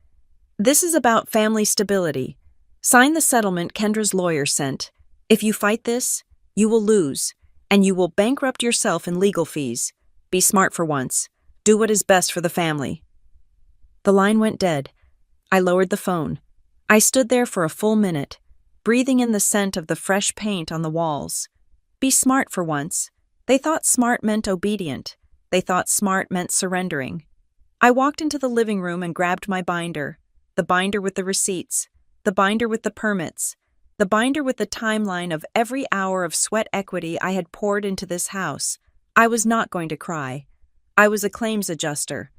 S1: This is about family stability. Sign the settlement Kendra's lawyer sent. If you fight this, you will lose, and you will bankrupt yourself in legal fees. Be smart for once. Do what is best for the family. The line went dead. I lowered the phone. I stood there for a full minute, breathing in the scent of the fresh paint on the walls. Be smart for once. They thought smart meant obedient. They thought smart meant surrendering. I walked into the living room and grabbed my binder. The binder with the receipts. The binder with the permits. The binder with the timeline of every hour of sweat equity I had poured into this house. I was not going to cry. I was a claims adjuster.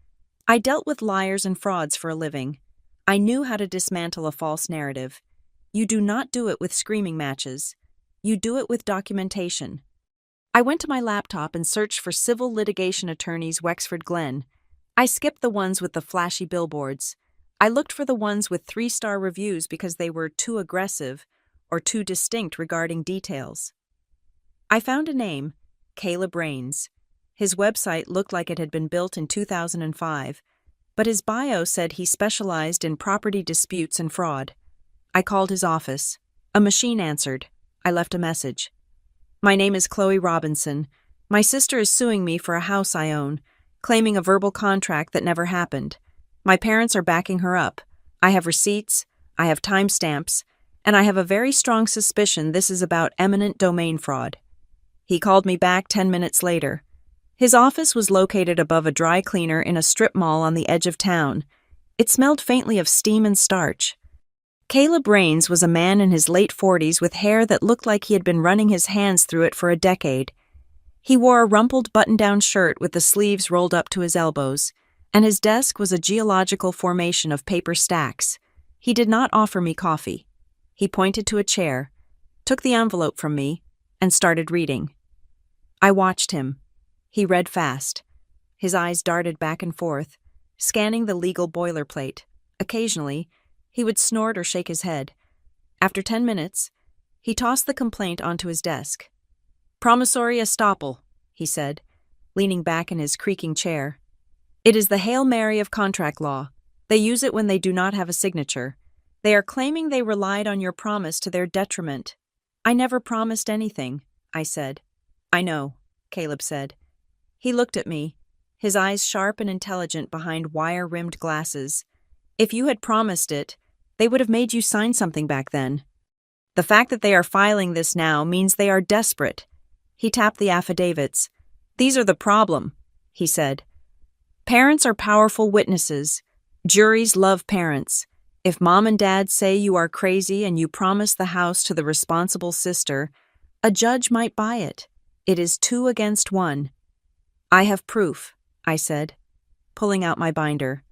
S1: I dealt with liars and frauds for a living. I knew how to dismantle a false narrative. You do not do it with screaming matches. You do it with documentation. I went to my laptop and searched for civil litigation attorneys Wexford Glen. I skipped the ones with the flashy billboards. I looked for the ones with 3-star reviews because they were too aggressive or too distinct regarding details. I found a name, Caleb Rains. His website looked like it had been built in 2005, but his bio said he specialized in property disputes and fraud. I called his office. A machine answered. I left a message. My name is Chloe Robinson. My sister is suing me for a house I own, claiming a verbal contract that never happened. My parents are backing her up. I have receipts, I have timestamps, and I have a very strong suspicion this is about eminent domain fraud. He called me back 10 minutes later. His office was located above a dry cleaner in a strip mall on the edge of town. It smelled faintly of steam and starch. Caleb Rains was a man in his late 40s with hair that looked like he had been running his hands through it for a decade. He wore a rumpled button-down shirt with the sleeves rolled up to his elbows, and his desk was a geological formation of paper stacks. He did not offer me coffee. He pointed to a chair, took the envelope from me, and started reading. I watched him. He read fast. His eyes darted back and forth, scanning the legal boilerplate. Occasionally, he would snort or shake his head. After 10 minutes, he tossed the complaint onto his desk. Promissory estoppel, he said, leaning back in his creaking chair. It is the Hail Mary of contract law. They use it when they do not have a signature. They are claiming they relied on your promise to their detriment. I never promised anything, I said. I know, Caleb said. He looked at me, his eyes sharp and intelligent behind wire-rimmed glasses. If you had promised it, they would have made you sign something back then. The fact that they are filing this now means they are desperate. He tapped the affidavits. These are the problem, he said. Parents are powerful witnesses. Juries love parents. If mom and dad say you are crazy and you promise the house to the responsible sister, a judge might buy it. It is 2 against 1. I have proof, I said, pulling out my binder.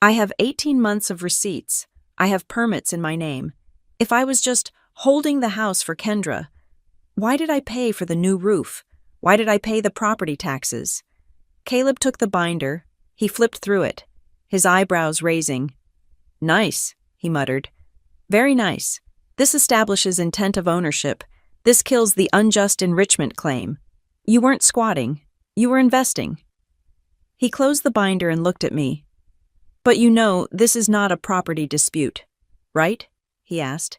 S1: I have 18 months of receipts. I have permits in my name. If I was just holding the house for Kendra, why did I pay for the new roof? Why did I pay the property taxes? Caleb took the binder. He flipped through it, his eyebrows raising. Nice, he muttered. Very nice. This establishes intent of ownership. This kills the unjust enrichment claim. You weren't squatting. You were investing. He closed the binder and looked at me. But you know, this is not a property dispute, right? He asked.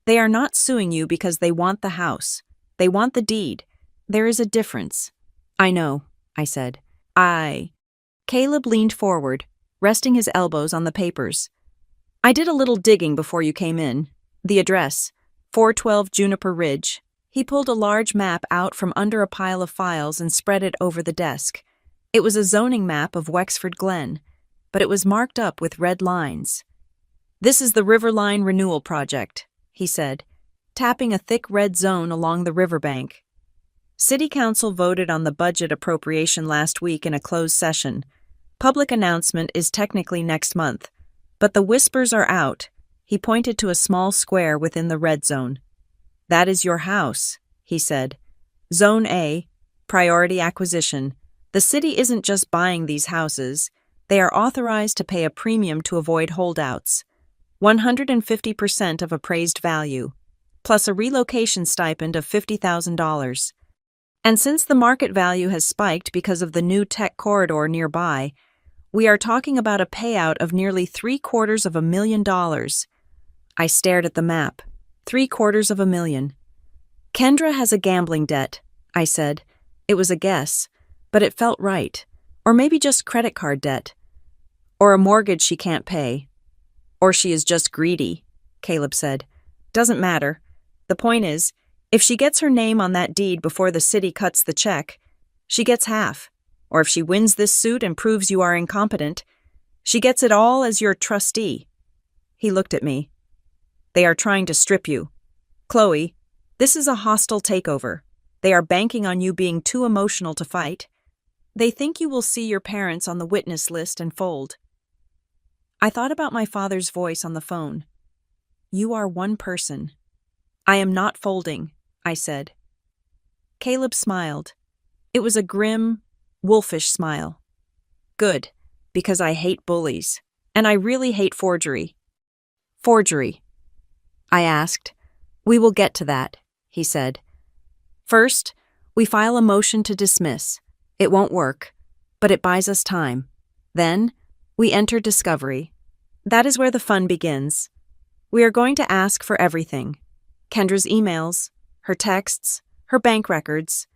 S1: They are not suing you because they want the house. They want the deed. There is a difference. I know, I said. Caleb leaned forward, resting his elbows on the papers. I did a little digging before you came in. The address, 412 Juniper Ridge. He pulled a large map out from under a pile of files and spread it over the desk. It was a zoning map of Wexford Glen, but it was marked up with red lines. This is the Riverline Renewal Project, he said. tapping a thick red zone along the riverbank. City Council voted on the budget appropriation last week in a closed session. Public announcement is technically next month, but the whispers are out. He pointed to a small square within the red zone. That is your house, he said. Zone A, priority acquisition. The city isn't just buying these houses. They are authorized to pay a premium to avoid holdouts. 150% of appraised value, plus a relocation stipend of $50,000. And since the market value has spiked because of the new tech corridor nearby, we are talking about a payout of nearly $750,000. I stared at the map. $750,000. Kendra has a gambling debt, I said. It was a guess, but it felt right. Or maybe just credit card debt. Or a mortgage she can't pay. Or she is just greedy, Caleb said. Doesn't matter. The point is, if she gets her name on that deed before the city cuts the check, she gets half. Or if she wins this suit and proves you are incompetent, she gets it all as your trustee. He looked at me. They are trying to strip you. Chloe, this is a hostile takeover. They are banking on you being too emotional to fight. They think you will see your parents on the witness list and fold. I thought about my father's voice on the phone. You are one person. I am not folding, I said. Caleb smiled. It was a grim, wolfish smile. Good, because I hate bullies, and I really hate forgery. Forgery, I asked. We will get to that, he said. First, we file a motion to dismiss. It won't work, but it buys us time. Then, we enter discovery. That is where the fun begins. We are going to ask for everything. Kendra's emails, her texts, her bank records.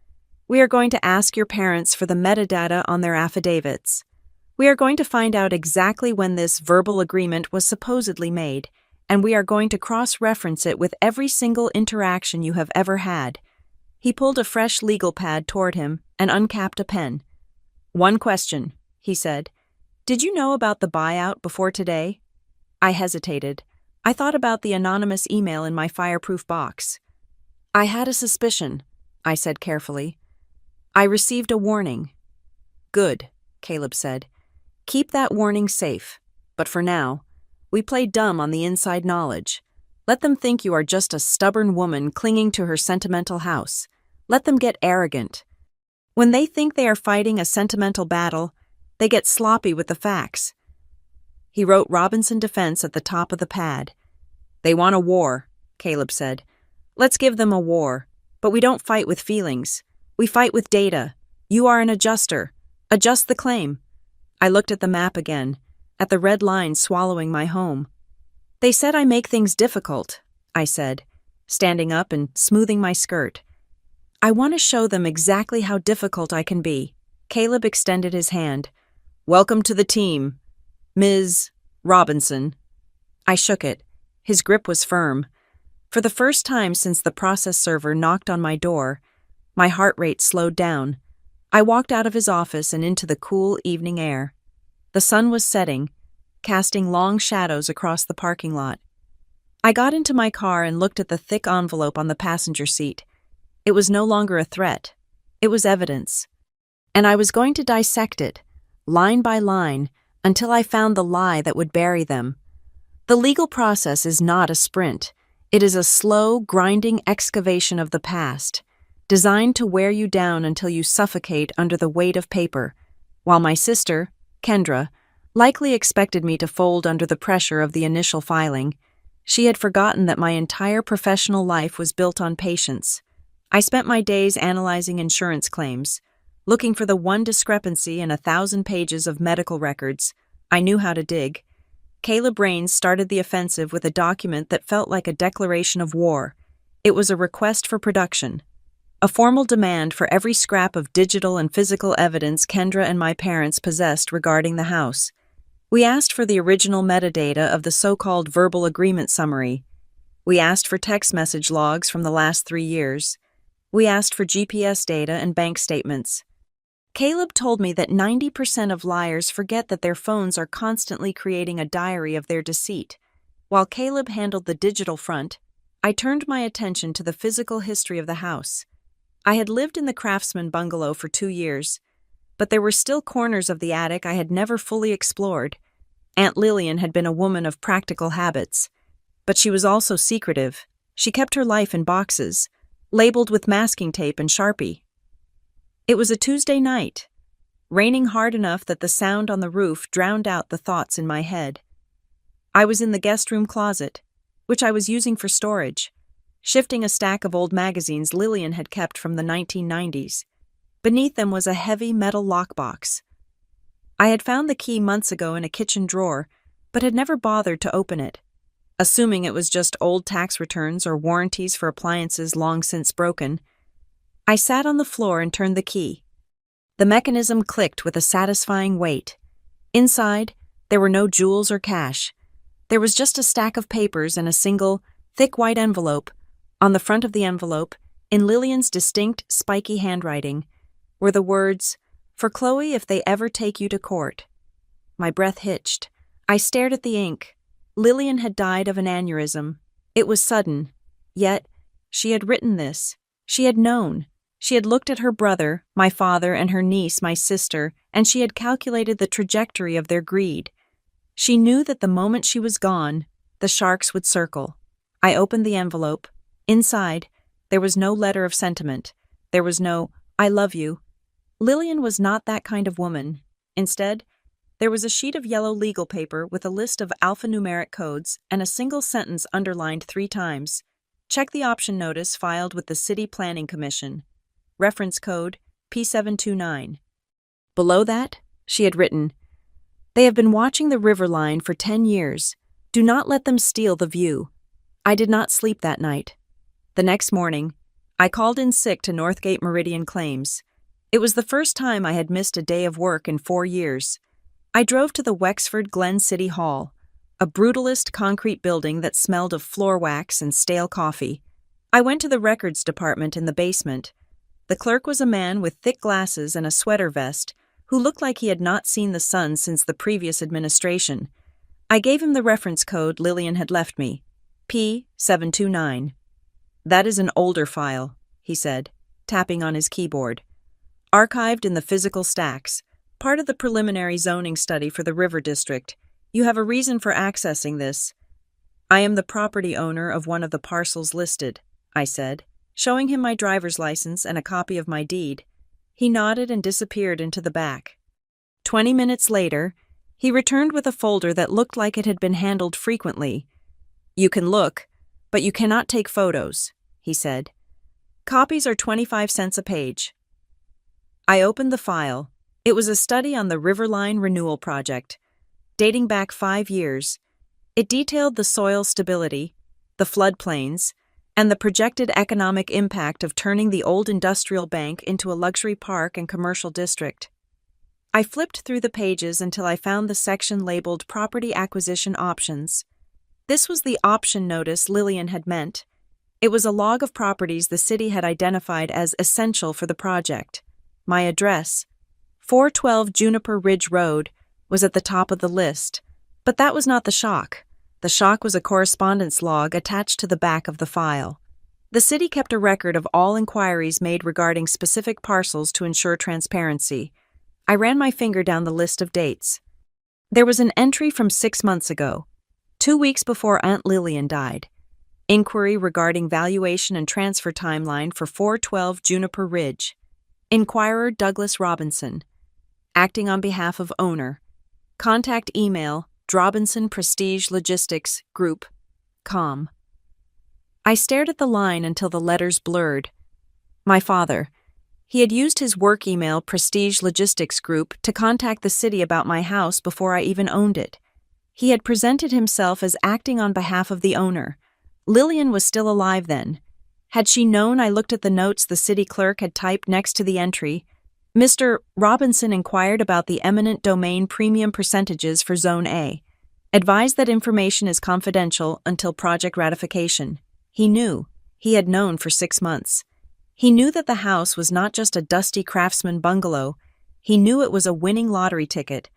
S1: We are going to ask your parents for the metadata on their affidavits. We are going to find out exactly when this verbal agreement was supposedly made, and we are going to cross-reference it with every single interaction you have ever had. He pulled a fresh legal pad toward him and uncapped a pen. One question, he said. Did you know about the buyout before today? I hesitated. I thought about the anonymous email in my fireproof box. I had a suspicion, I said carefully. I received a warning. Good, Caleb said. Keep that warning safe. But for now, we play dumb on the inside knowledge. Let them think you are just a stubborn woman clinging to her sentimental house. Let them get arrogant. When they think they are fighting a sentimental battle, they get sloppy with the facts. He wrote Robinson Defense at the top of the pad. They want a war, Caleb said. Let's give them a war. But we don't fight with feelings. We fight with data. You are an adjuster. Adjust the claim. I looked at the map again, at the red line swallowing my home. They said I make things difficult, I said, standing up and smoothing my skirt. I want to show them exactly how difficult I can be. Caleb extended his hand. Welcome to the team, Ms. Robinson. I shook it. His grip was firm. For the first time since the process server knocked on my door, my heart rate slowed down. I walked out of his office and into the cool evening air. The sun was setting, casting long shadows across the parking lot. I got into my car and looked at the thick envelope on the passenger seat. It was no longer a threat. It was evidence. And I was going to dissect it, line by line, until I found the lie that would bury them. The legal process is not a sprint. It is a slow, grinding excavation of the past, designed to wear you down until you suffocate under the weight of paper, while my sister, Kendra, likely expected me to fold under the pressure of the initial filing. She had forgotten that my entire professional life was built on patience. I spent my days analyzing insurance claims, looking for the one discrepancy in 1,000 pages of medical records. I knew how to dig. Caleb Rains started the offensive with a document that felt like a declaration of war. It was a request for production, a formal demand for every scrap of digital and physical evidence Kendra and my parents possessed regarding the house. We asked for the original metadata of the so-called verbal agreement summary. We asked for text message logs from the last 3 years. We asked for GPS data and bank statements. Caleb told me that 90% of liars forget that their phones are constantly creating a diary of their deceit. While Caleb handled the digital front, I turned my attention to the physical history of the house. I had lived in the craftsman bungalow for 2 years, but there were still corners of the attic I had never fully explored. Aunt Lillian had been a woman of practical habits, but she was also secretive. She kept her life in boxes, labeled with masking tape and Sharpie. It was a Tuesday night, raining hard enough that the sound on the roof drowned out the thoughts in my head. I was in the guest room closet, which I was using for storage, shifting a stack of old magazines Lillian had kept from the 1990s. Beneath them was a heavy metal lockbox. I had found the key months ago in a kitchen drawer, but had never bothered to open it, assuming it was just old tax returns or warranties for appliances long since broken. I sat on the floor and turned the key. The mechanism clicked with a satisfying weight. Inside, there were no jewels or cash. There was just a stack of papers and a single, thick white envelope. On the front of the envelope, in Lillian's distinct, spiky handwriting, were the words, "For Chloe if they ever take you to court." My breath hitched. I stared at the ink. Lillian had died of an aneurysm. It was sudden. Yet, she had written this. She had known. She had looked at her brother, my father, and her niece, my sister, and she had calculated the trajectory of their greed. She knew that the moment she was gone, the sharks would circle. I opened the envelope. Inside, there was no letter of sentiment. There was no, "I love you." Lillian was not that kind of woman. Instead, there was a sheet of yellow legal paper with a list of alphanumeric codes and a single sentence underlined 3 times. Check the option notice filed with the City Planning Commission. Reference code P729. Below that, she had written, "They have been watching the river line for 10 years. Do not let them steal the view." I did not sleep that night. The next morning, I called in sick to Northgate Meridian Claims. It was the first time I had missed a day of work in 4 years. I drove to the Wexford Glen City Hall, a brutalist concrete building that smelled of floor wax and stale coffee. I went to the records department in the basement. The clerk was a man with thick glasses and a sweater vest who looked like he had not seen the sun since the previous administration. I gave him the reference code Lillian had left me, P729. "That is an older file," he said, tapping on his keyboard. "Archived in the physical stacks, part of the preliminary zoning study for the River District. You have a reason for accessing this." "I am the property owner of one of the parcels listed," I said, showing him my driver's license and a copy of my deed. He nodded and disappeared into the back. 20 minutes later, he returned with a folder that looked like it had been handled frequently. "You can look, but you cannot take photos," he said. "Copies are 25 cents a page." I opened the file. It was a study on the Riverline Renewal Project, dating back 5 years. It detailed the soil stability, the floodplains, and the projected economic impact of turning the old industrial bank into a luxury park and commercial district. I flipped through the pages until I found the section labeled Property Acquisition Options. This was the option notice Lillian had meant. It was a log of properties the city had identified as essential for the project. My address, 412 Juniper Ridge Road, was at the top of the list. But that was not the shock. The shock was a correspondence log attached to the back of the file. The city kept a record of all inquiries made regarding specific parcels to ensure transparency. I ran my finger down the list of dates. There was an entry from 6 months ago, 2 weeks before Aunt Lillian died. Inquiry regarding valuation and transfer timeline for 412 Juniper Ridge. Inquirer Douglas Robinson. Acting on behalf of owner. Contact email Drobinson Prestige Logistics Group, com. I stared at the line until the letters blurred. My father. He had used his work email Prestige Logistics Group to contact the city about my house before I even owned it. He had presented himself as acting on behalf of the owner. Lillian was still alive then. Had she known I looked at the notes the city clerk had typed next to the entry, Mr. Robinson inquired about the eminent domain premium percentages for Zone A. Advised that information is confidential until project ratification. He knew. He had known for 6 months. He knew that the house was not just a dusty craftsman bungalow. He knew it was a winning lottery ticket.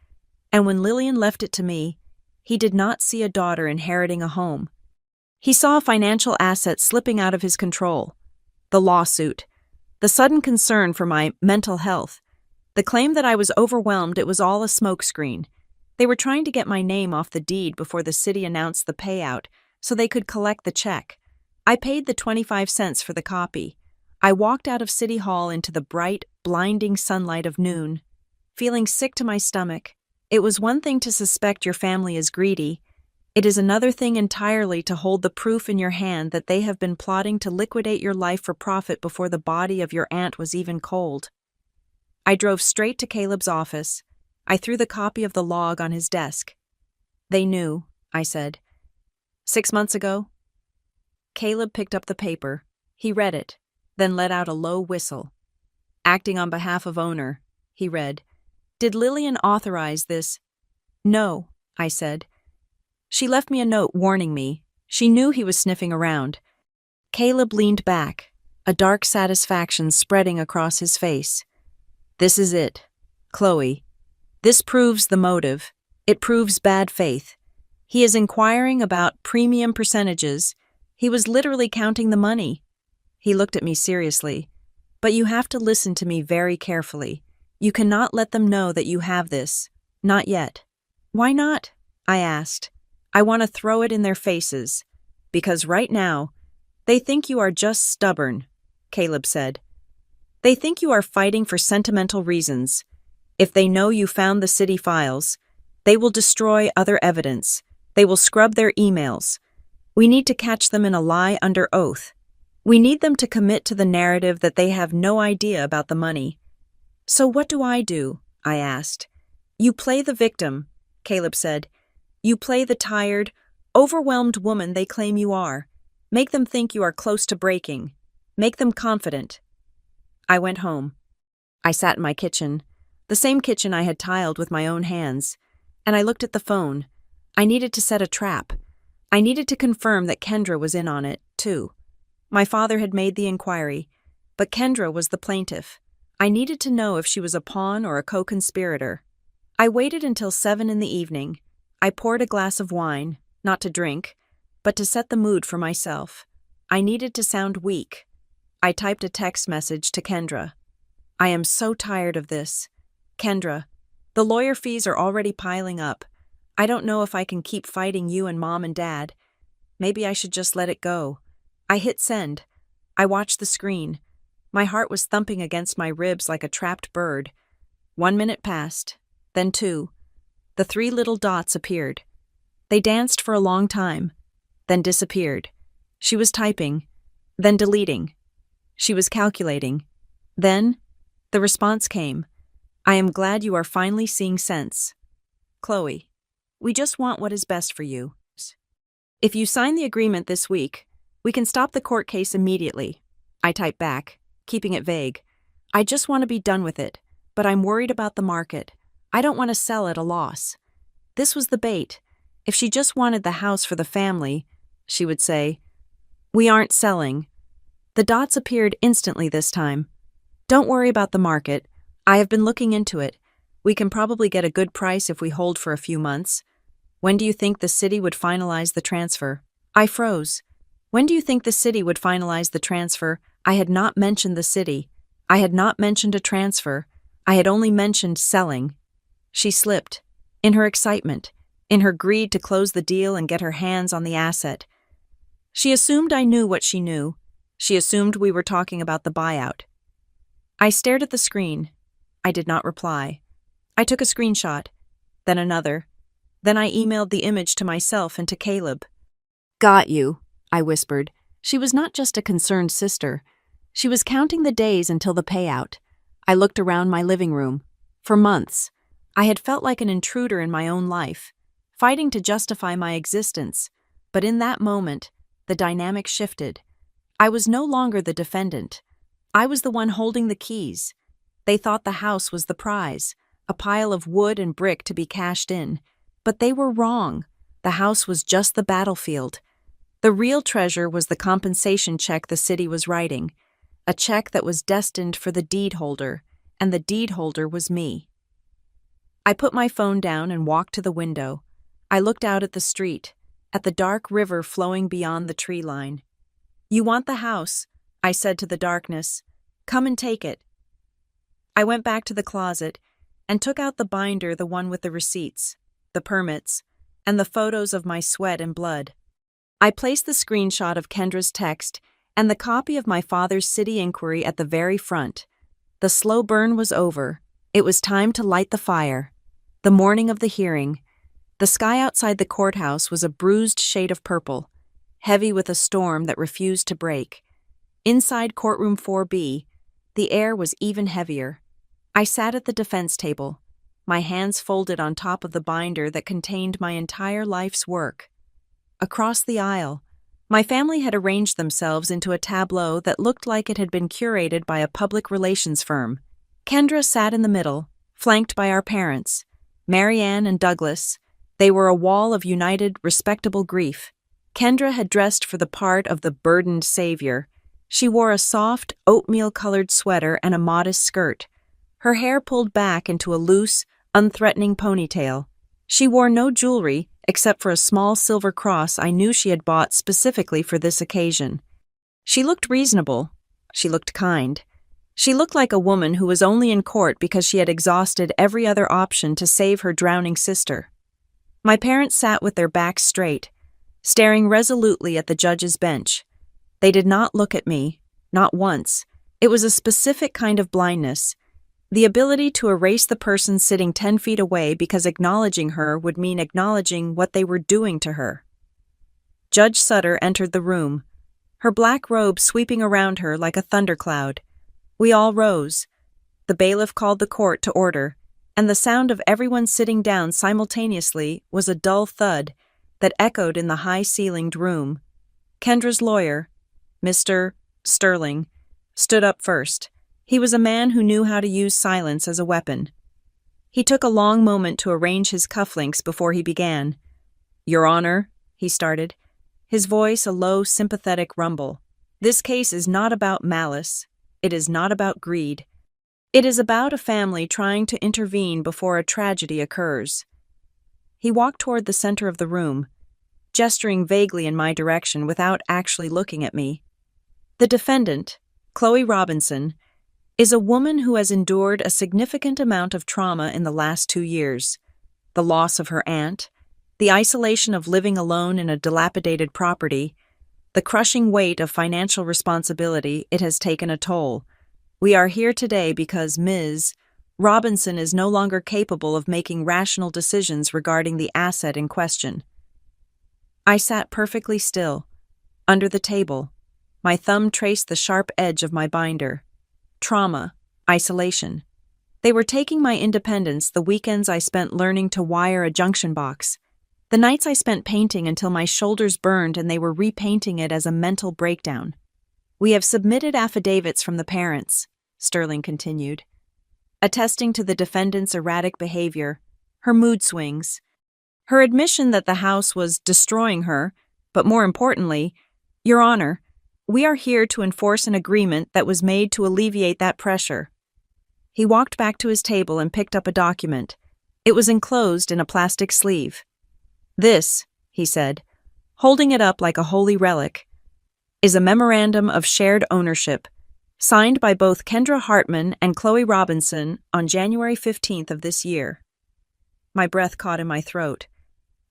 S1: And when Lillian left it to me, he did not see a daughter inheriting a home. He saw a financial asset slipping out of his control. The lawsuit. The sudden concern for my mental health. The claim that I was overwhelmed, it was all a smokescreen. They were trying to get my name off the deed before the city announced the payout so they could collect the check. I paid the 25 cents for the copy. I walked out of City Hall into the bright, blinding sunlight of noon, feeling sick to my stomach. It was one thing to suspect your family is greedy. It is another thing entirely to hold the proof in your hand that they have been plotting to liquidate your life for profit before the body of your aunt was even cold. I drove straight to Caleb's office. I threw the copy of the log on his desk. "They knew," I said. "6 months ago?" Caleb picked up the paper. He read it, then let out a low whistle. "Acting on behalf of owner," he read. "Did Lillian authorize this?" "No," I said. "She left me a note warning me. She knew he was sniffing around." Caleb leaned back, a dark satisfaction spreading across his face. "This is it, Chloe. This proves the motive. It proves bad faith. He is inquiring about premium percentages. He was literally counting the money." He looked at me seriously. "But you have to listen to me very carefully. You cannot let them know that you have this. Not yet." "Why not?" I asked. "I want to throw it in their faces. Because right now, they think you are just stubborn," Caleb said. "They think you are fighting for sentimental reasons. If they know you found the city files, they will destroy other evidence. They will scrub their emails. We need to catch them in a lie under oath. We need them to commit to the narrative that they have no idea about the money." "So what do?" I asked. "You play the victim," Caleb said. "You play the tired, overwhelmed woman they claim you are. Make them think you are close to breaking. Make them confident." I went home. I sat in my kitchen, the same kitchen I had tiled with my own hands, and I looked at the phone. I needed to set a trap. I needed to confirm that Kendra was in on it, too. My father had made the inquiry, but Kendra was the plaintiff. I needed to know if she was a pawn or a co-conspirator. I waited until 7 in the evening. I poured a glass of wine, not to drink, but to set the mood for myself. I needed to sound weak. I typed a text message to Kendra. "I am so tired of this. Kendra, the lawyer fees are already piling up. I don't know if I can keep fighting you and Mom and Dad. Maybe I should just let it go." I hit send. I watched the screen. My heart was thumping against my ribs like a trapped bird. 1 minute passed, then 2. The 3 little dots appeared. They danced for a long time, then disappeared. She was typing, then deleting. She was calculating. Then, the response came. "I am glad you are finally seeing sense. Chloe, we just want what is best for you. If you sign the agreement this week, we can stop the court case immediately." I typed back, keeping it vague. "I just want to be done with it, but I'm worried about the market. I don't want to sell at a loss." This was the bait. If she just wanted the house for the family, she would say, "We aren't selling." The dots appeared instantly this time. "Don't worry about the market. I have been looking into it. We can probably get a good price if we hold for a few months. When do you think the city would finalize the transfer?" I froze. When do you think the city would finalize the transfer? I had not mentioned the city. I had not mentioned a transfer. I had only mentioned selling. She slipped. In her excitement, in her greed to close the deal and get her hands on the asset. She assumed I knew what she knew. She assumed we were talking about the buyout. I stared at the screen. I did not reply. I took a screenshot, then another. Then I emailed the image to myself and to Caleb. "Got you," I whispered. She was not just a concerned sister. She was counting the days until the payout. I looked around my living room. For months, I had felt like an intruder in my own life, fighting to justify my existence. But in that moment, the dynamic shifted. I was no longer the defendant. I was the one holding the keys. They thought the house was the prize, a pile of wood and brick to be cashed in. But they were wrong. The house was just the battlefield. The real treasure was the compensation check the city was writing, a check that was destined for the deed holder, and the deed holder was me. I put my phone down and walked to the window. I looked out at the street. at the dark river flowing beyond the tree line. "You want the house," I said to the darkness. "Come and take it." I went back to the closet and took out the binder, the one with the receipts, the permits, and the photos of my sweat and blood. I placed the screenshot of Kendra's text and the copy of my father's city inquiry at the very front. The slow burn was over. It was time to light the fire. The morning of the hearing. The sky outside the courthouse was a bruised shade of purple, heavy with a storm that refused to break. Inside courtroom 4B, the air was even heavier. I sat at the defense table, my hands folded on top of the binder that contained my entire life's work. Across the aisle, my family had arranged themselves into a tableau that looked like it had been curated by a public relations firm. Kendra sat in the middle, flanked by our parents, Marianne and Douglas. They were a wall of united, respectable grief. Kendra had dressed for the part of the burdened savior. She wore a soft, oatmeal-colored sweater and a modest skirt, her hair pulled back into a loose, unthreatening ponytail. She wore no jewelry except for a small silver cross I knew she had bought specifically for this occasion. She looked reasonable. She looked kind. She looked like a woman who was only in court because she had exhausted every other option to save her drowning sister. My parents sat with their backs straight, staring resolutely at the judge's bench. They did not look at me, not once. It was a specific kind of blindness, the ability to erase the person sitting 10 feet away because acknowledging her would mean acknowledging what they were doing to her. Judge Sutter entered the room, her black robe sweeping around her like a thundercloud. We all rose. The bailiff called the court to order, and the sound of everyone sitting down simultaneously was a dull thud that echoed in the high-ceilinged room. Kendra's lawyer, Mr. Sterling, stood up first. He was a man who knew how to use silence as a weapon. He took a long moment to arrange his cufflinks before he began. "Your Honor," he started, his voice a low, sympathetic rumble. "This case is not about malice. It is not about greed. It is about a family trying to intervene before a tragedy occurs." He walked toward the center of the room, gesturing vaguely in my direction without actually looking at me. "The defendant, Chloe Robinson, is a woman who has endured a significant amount of trauma in the last 2 years. The loss of her aunt, the isolation of living alone in a dilapidated property, the crushing weight of financial responsibility, it has taken a toll. We are here today because Ms. Robinson is no longer capable of making rational decisions regarding the asset in question." I sat perfectly still, under the table. My thumb traced the sharp edge of my binder. Trauma, isolation. They were taking my independence, the weekends I spent learning to wire a junction box, the nights I spent painting until my shoulders burned and they were repainting it as a mental breakdown. "We have submitted affidavits from the parents," Sterling continued, attesting to the defendant's erratic behavior, her mood swings, her admission that the house was destroying her, but more importantly, "Your Honor, we are here to enforce an agreement that was made to alleviate that pressure." He walked back to his table and picked up a document. It was enclosed in a plastic sleeve. "This," he said, holding it up like a holy relic, "is a memorandum of shared ownership, signed by both Kendra Hartman and Chloe Robinson on January 15th of this year." My breath caught in my throat.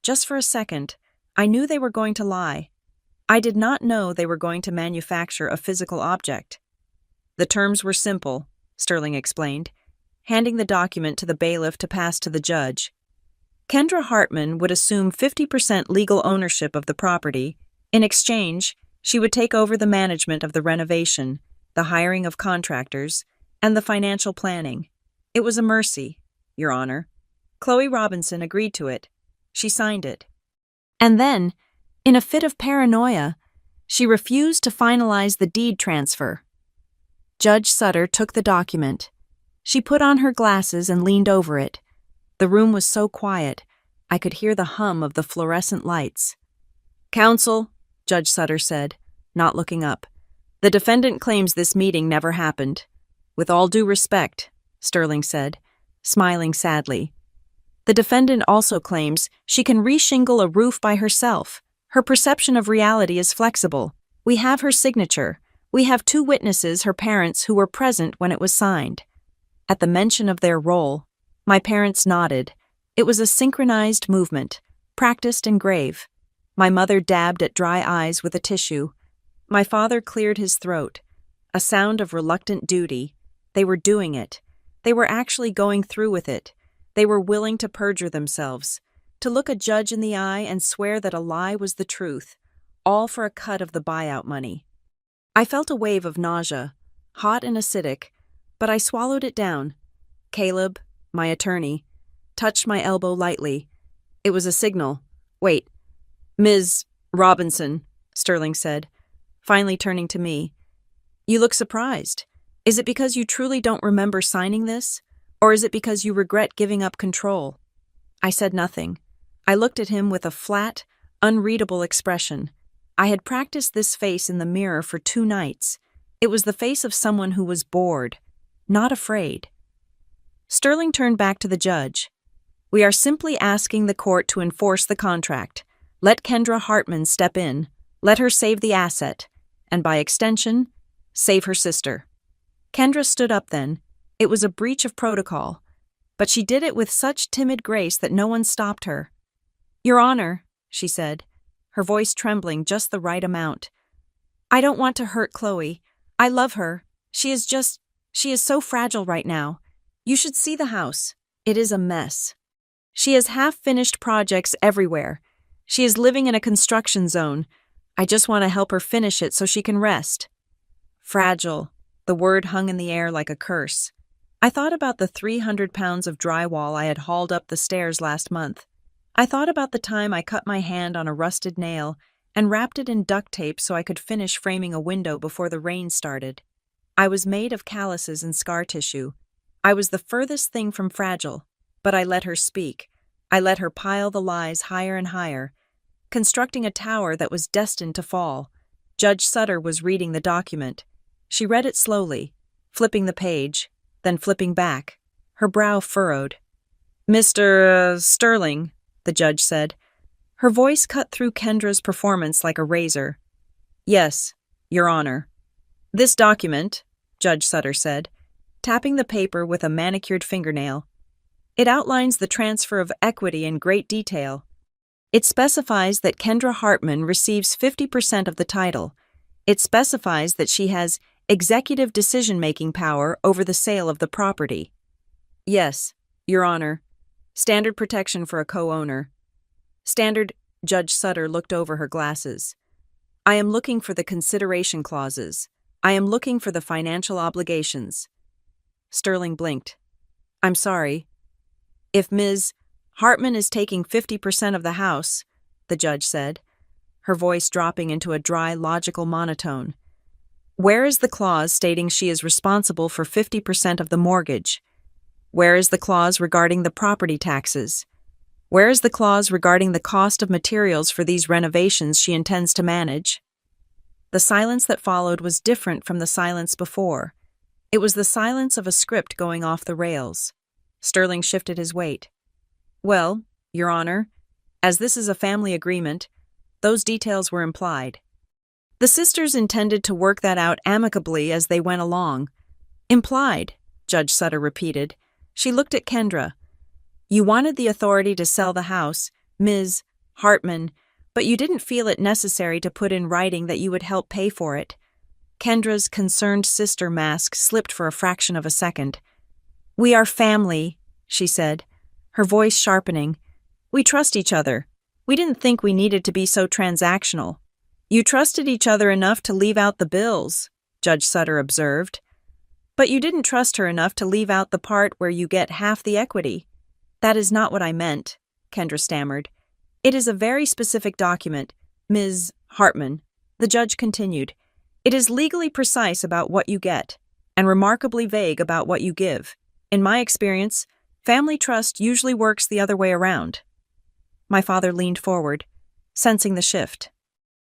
S1: Just for a second, I knew they were going to lie. I did not know they were going to manufacture a physical object. "The terms were simple," Sterling explained, handing the document to the bailiff to pass to the judge. Kendra Hartman would assume 50% legal ownership of the property. In exchange, she would take over the management of the renovation, the hiring of contractors, and the financial planning. It was a mercy, Your Honor. Chloe Robinson agreed to it. She signed it. And then, in a fit of paranoia, she refused to finalize the deed transfer. Judge Sutter took the document. She put on her glasses and leaned over it. The room was so quiet, I could hear the hum of the fluorescent lights. "Counsel," Judge Sutter said, not looking up, "the defendant claims this meeting never happened." "With all due respect," Sterling said, smiling sadly. "The defendant also claims she can reshingle a roof by herself, Her perception of reality is flexible. We have her signature. We have 2 witnesses, her parents, who were present when it was signed. At the mention of their role, my parents nodded. It was a synchronized movement, practiced and grave. My mother dabbed at dry eyes with a tissue. My father cleared his throat. A sound of reluctant duty. They were doing it. They were actually going through with it. They were willing to perjure themselves, to look a judge in the eye and swear that a lie was the truth, all for a cut of the buyout money. I felt a wave of nausea, hot and acidic, but I swallowed it down. Caleb, my attorney, touched my elbow lightly. It was a signal. "Wait, Ms. Robinson," Sterling said, finally turning to me. "You look surprised. Is it because you truly don't remember signing this? Or is it because you regret giving up control?" I said nothing. I looked at him with a flat, unreadable expression. I had practiced this face in the mirror for 2 nights. It was the face of someone who was bored, not afraid. Sterling turned back to the judge. "We are simply asking the court to enforce the contract. Let Kendra Hartman step in. Let her save the asset. And by extension, save her sister." Kendra stood up then. It was a breach of protocol. But she did it with such timid grace that no one stopped her. "Your Honor," she said, her voice trembling just the right amount. "I don't want to hurt Chloe. I love her. She is so fragile right now. You should see the house. It is a mess. She has half-finished projects everywhere. She is living in a construction zone. I just want to help her finish it so she can rest." Fragile. The word hung in the air like a curse. I thought about the 300 pounds of drywall I had hauled up the stairs last month. I thought about the time I cut my hand on a rusted nail and wrapped it in duct tape so I could finish framing a window before the rain started. I was made of calluses and scar tissue. I was the furthest thing from fragile, but I let her speak. I let her pile the lies higher and higher, constructing a tower that was destined to fall. Judge Sutter was reading the document. She read it slowly, flipping the page, then flipping back, her brow furrowed. "Mr. Sterling," the judge said. Her voice cut through Kendra's performance like a razor. "Yes, Your Honor." "This document," Judge Sutter said, tapping the paper with a manicured fingernail. "It outlines the transfer of equity in great detail. It specifies that Kendra Hartman receives 50% of the title. It specifies that she has executive decision-making power over the sale of the property." "Yes, Your Honor. Standard protection for a co-owner." "Standard," Judge Sutter looked over her glasses. "I am looking for the consideration clauses. I am looking for the financial obligations." Sterling blinked. "I'm sorry. If Ms. Hartman is taking 50% of the house," the judge said, her voice dropping into a dry, logical monotone, "where is the clause stating she is responsible for 50% of the mortgage? Where is the clause regarding the property taxes? Where is the clause regarding the cost of materials for these renovations she intends to manage?" The silence that followed was different from the silence before. It was the silence of a script going off the rails. Sterling shifted his weight. "Well, Your Honor, as this is a family agreement, those details were implied. The sisters intended to work that out amicably as they went along." "Implied," Judge Sutter repeated. She looked at Kendra. "You wanted the authority to sell the house, Ms. Hartman, but you didn't feel it necessary to put in writing that you would help pay for it." Kendra's concerned sister mask slipped for a fraction of a second. "We are family," she said, her voice sharpening. "We trust each other. We didn't think we needed to be so transactional." "You trusted each other enough to leave out the bills," Judge Sutter observed. "But you didn't trust her enough to leave out the part where you get half the equity." "That is not what I meant," Kendra stammered. "It is a very specific document, Ms. Hartman," the judge continued. "It is legally precise about what you get, and remarkably vague about what you give. In my experience, family trust usually works the other way around." My father leaned forward, sensing the shift.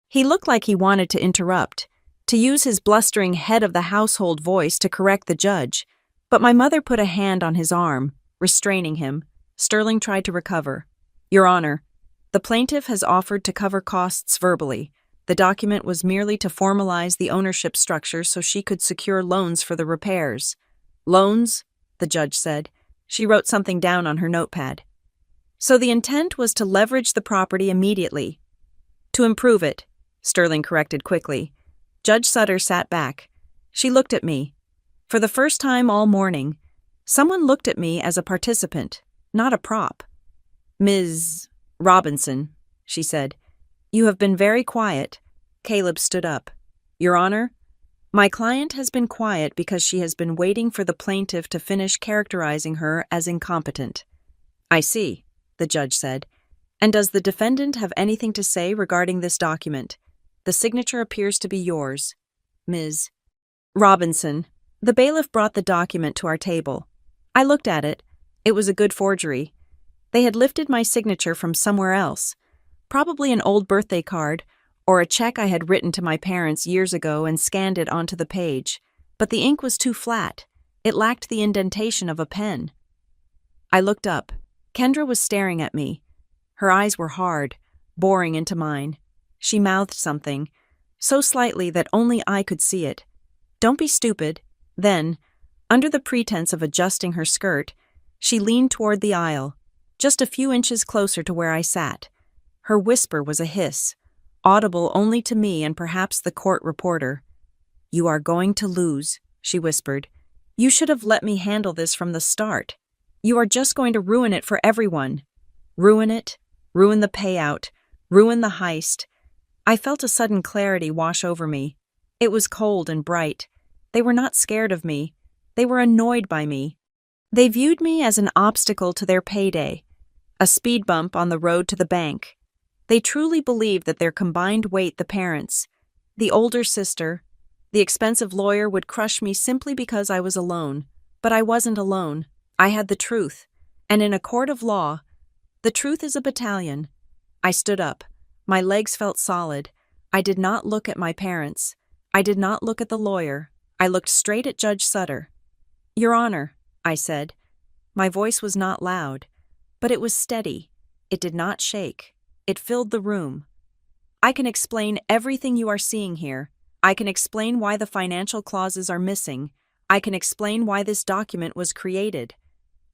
S1: He looked like he wanted to interrupt, to use his blustering head of the household voice to correct the judge, but my mother put a hand on his arm, restraining him. Sterling tried to recover. "Your Honor, The plaintiff has offered to cover costs verbally. The document was merely to formalize the ownership structure so she could secure loans for the repairs. Loans? The judge said. She wrote something down on her notepad. So the intent was to leverage the property immediately. To improve it, Sterling corrected quickly. Judge Sutter sat back. She looked at me. For the first time all morning, someone looked at me as a participant, not a prop. Ms. Robinson, she said, you have been very quiet. Caleb stood up. Your Honor, my client has been quiet because she has been waiting for the plaintiff to finish characterizing her as incompetent. I see, the judge said. And does the defendant have anything to say regarding this document? The signature appears to be yours, Ms. Robinson. The bailiff brought the document to our table. I looked at it. It was a good forgery. They had lifted my signature from somewhere else, probably an old birthday card or a check I had written to my parents years ago and scanned it onto the page, but the ink was too flat. It lacked the indentation of a pen. I looked up. Kendra was staring at me. Her eyes were hard, boring into mine. She mouthed something, so slightly that only I could see it. Don't be stupid. Then, under the pretense of adjusting her skirt, she leaned toward the aisle, just a few inches closer to where I sat. Her whisper was a hiss, audible only to me and perhaps the court reporter. You are going to lose, she whispered. You should have let me handle this from the start. You are just going to ruin it for everyone. Ruin it, ruin the payout, ruin the heist. I felt a sudden clarity wash over me. It was cold and bright. They were not scared of me. They were annoyed by me. They viewed me as an obstacle to their payday, a speed bump on the road to the bank. They truly believed that their combined weight, the parents, the older sister, the expensive lawyer would crush me simply because I was alone. But I wasn't alone. I had the truth. And in a court of law, the truth is a battalion. I stood up. My legs felt solid. I did not look at my parents. I did not look at the lawyer. I looked straight at Judge Sutter. Your Honor, I said. My voice was not loud, but it was steady. It did not shake. It filled the room. I can explain everything you are seeing here. I can explain why the financial clauses are missing. I can explain why this document was created.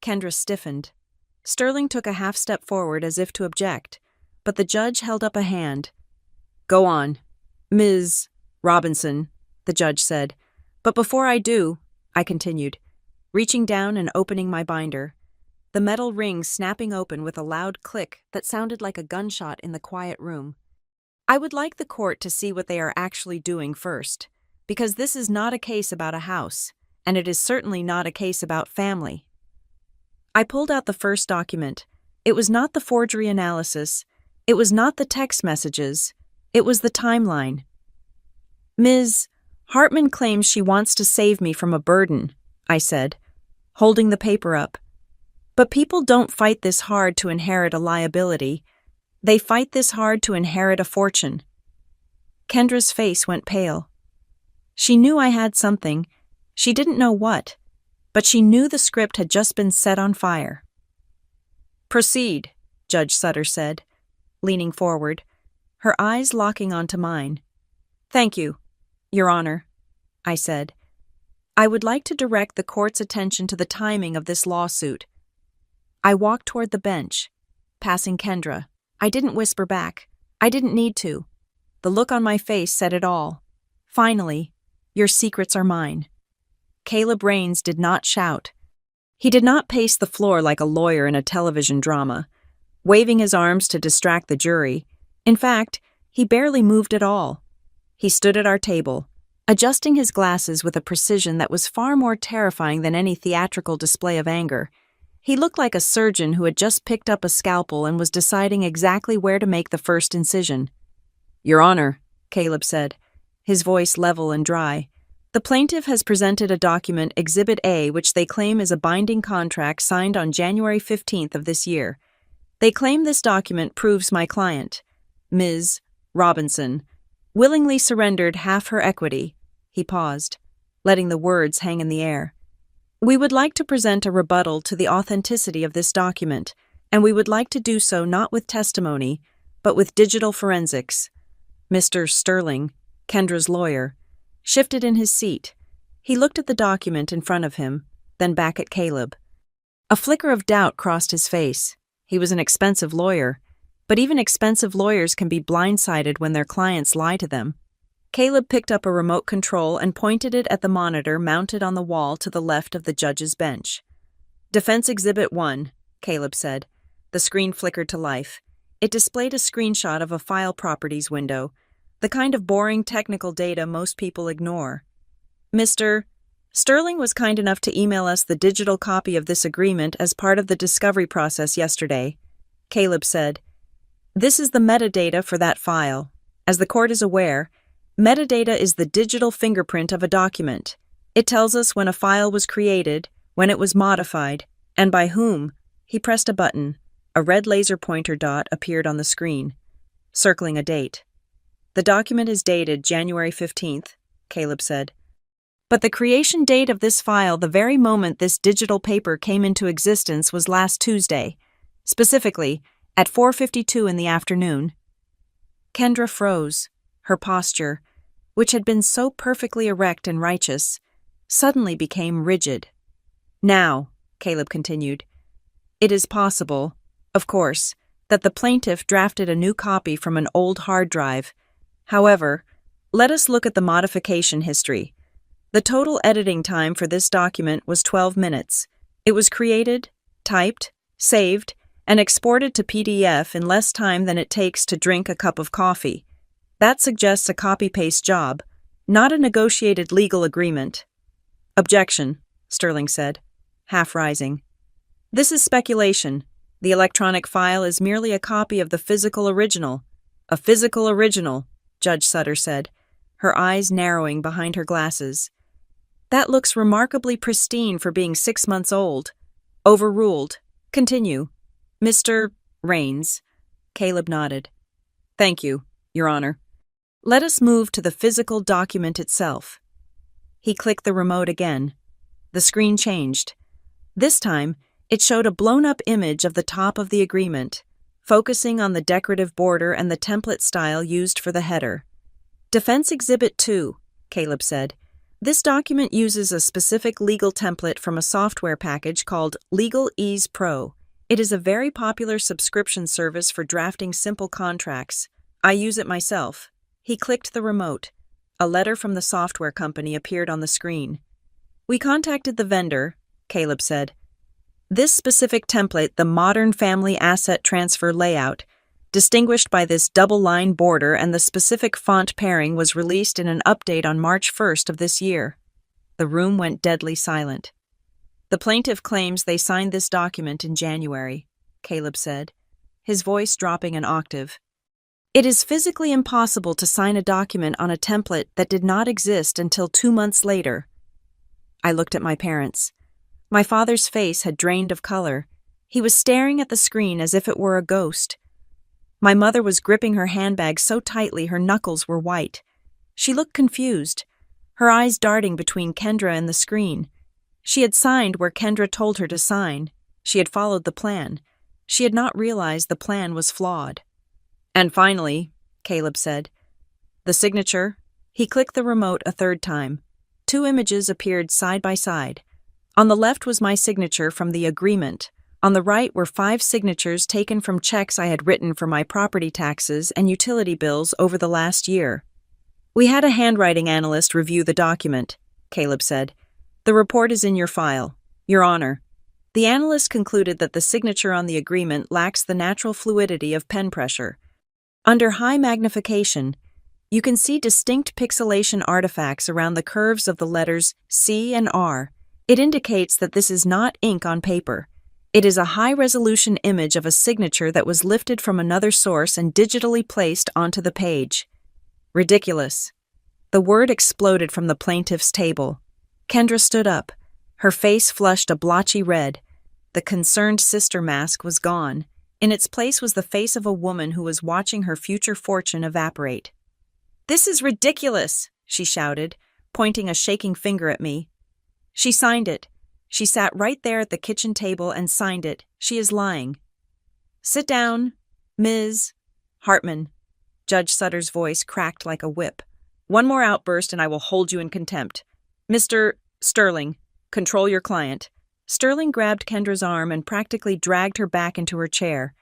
S1: Kendra stiffened. Sterling took a half step forward as if to object, but the judge held up a hand. Go on, Ms. Robinson, the judge said. But before I do, I continued, reaching down and opening my binder, the metal ring snapping open with a loud click that sounded like a gunshot in the quiet room. I would like the court to see what they are actually doing first, because this is not a case about a house, and it is certainly not a case about family. I pulled out the first document. It was not the forgery analysis. It was not the text messages. It was the timeline. Ms. Hartman claims she wants to save me from a burden, I said, holding the paper up. But people don't fight this hard to inherit a liability. They fight this hard to inherit a fortune. Kendra's face went pale. She knew I had something. She didn't know what, but she knew the script had just been set on fire. Proceed, Judge Sutter said, leaning forward, her eyes locking onto mine. Thank you, Your Honor, I said. I would like to direct the court's attention to the timing of this lawsuit. I walked toward the bench, passing Kendra. I didn't whisper back. I didn't need to. The look on my face said it all. Finally, your secrets are mine. Caleb Raines did not shout. He did not pace the floor like a lawyer in a television drama, waving his arms to distract the jury. In fact, he barely moved at all. He stood at our table, adjusting his glasses with a precision that was far more terrifying than any theatrical display of anger. He looked like a surgeon who had just picked up a scalpel and was deciding exactly where to make the first incision. Your Honor, Caleb said, his voice level and dry. The plaintiff has presented a document, Exhibit A, which they claim is a binding contract signed on January 15th of this year. They claim this document proves my client, Ms. Robinson, willingly surrendered half her equity. He paused, letting the words hang in the air. We would like to present a rebuttal to the authenticity of this document, and we would like to do so not with testimony, but with digital forensics. Mr. Sterling, Kendra's lawyer, shifted in his seat. He looked at the document in front of him, then back at Caleb. A flicker of doubt crossed his face. He was an expensive lawyer, but even expensive lawyers can be blindsided when their clients lie to them. Caleb picked up a remote control and pointed it at the monitor mounted on the wall to the left of the judge's bench. Defense Exhibit 1, Caleb said. The screen flickered to life. It displayed a screenshot of a file properties window, the kind of boring technical data most people ignore. Mr. Sterling was kind enough to email us the digital copy of this agreement as part of the discovery process yesterday, Caleb said. This is the metadata for that file. As the court is aware, metadata is the digital fingerprint of a document. It tells us when a file was created, when it was modified, and by whom. He pressed a button. A red laser pointer dot appeared on the screen, circling a date. The document is dated January 15th, Caleb said. But the creation date of this file, the very moment this digital paper came into existence, was last Tuesday, specifically at 4:52 in the afternoon. Kendra froze. Her posture, which had been so perfectly erect and righteous, suddenly became rigid. Now, Caleb continued, it is possible, of course, that the plaintiff drafted a new copy from an old hard drive. However, let us look at the modification history. The total editing time for this document was 12 minutes. It was created, typed, saved, and exported to PDF in less time than it takes to drink a cup of coffee. That suggests a copy-paste job, not a negotiated legal agreement. Objection, Sterling said, half rising. This is speculation. The electronic file is merely a copy of the physical original. A physical original, Judge Sutter said, her eyes narrowing behind her glasses. That looks remarkably pristine for being 6 months old. Overruled. Continue. Mr. Raines. Caleb nodded. Thank you, Your Honor. Let us move to the physical document itself. He clicked the remote again. The screen changed. This time, it showed a blown-up image of the top of the agreement, focusing on the decorative border and the template style used for the header. Defense Exhibit 2, Caleb said. This document uses a specific legal template from a software package called Legal Ease Pro. It is a very popular subscription service for drafting simple contracts. I use it myself. He clicked the remote. A letter from the software company appeared on the screen. We contacted the vendor, Caleb said. This specific template, the modern family asset transfer layout, distinguished by this double-line border and the specific font pairing, was released in an update on March 1st of this year. The room went deadly silent. The plaintiff claims they signed this document in January, Caleb said, his voice dropping an octave. It is physically impossible to sign a document on a template that did not exist until 2 months later. I looked at my parents. My father's face had drained of color. He was staring at the screen as if it were a ghost. My mother was gripping her handbag so tightly her knuckles were white. She looked confused, her eyes darting between Kendra and the screen. She had signed where Kendra told her to sign. She had followed the plan. She had not realized the plan was flawed. And finally, Caleb said, the signature. He clicked the remote a third time. 2 images appeared side by side. On the left was my signature from the agreement. On the right were 5 signatures taken from checks I had written for my property taxes and utility bills over the last year. We had a handwriting analyst review the document, Caleb said. The report is in your file, Your Honor. The analyst concluded that the signature on the agreement lacks the natural fluidity of pen pressure. Under high magnification, you can see distinct pixelation artifacts around the curves of the letters C and R. It indicates that this is not ink on paper. It is a high-resolution image of a signature that was lifted from another source and digitally placed onto the page. Ridiculous. The word exploded from the plaintiff's table. Kendra stood up. Her face flushed a blotchy red. The concerned sister mask was gone. In its place was the face of a woman who was watching her future fortune evaporate. This is ridiculous, she shouted, pointing a shaking finger at me. She signed it. She sat right there at the kitchen table and signed it. She is lying. Sit down, Ms. Hartman. Judge Sutter's voice cracked like a whip. One more outburst and I will hold you in contempt. Mr. Sterling, control your client. Sterling grabbed Kendra's arm and practically dragged her back into her chair.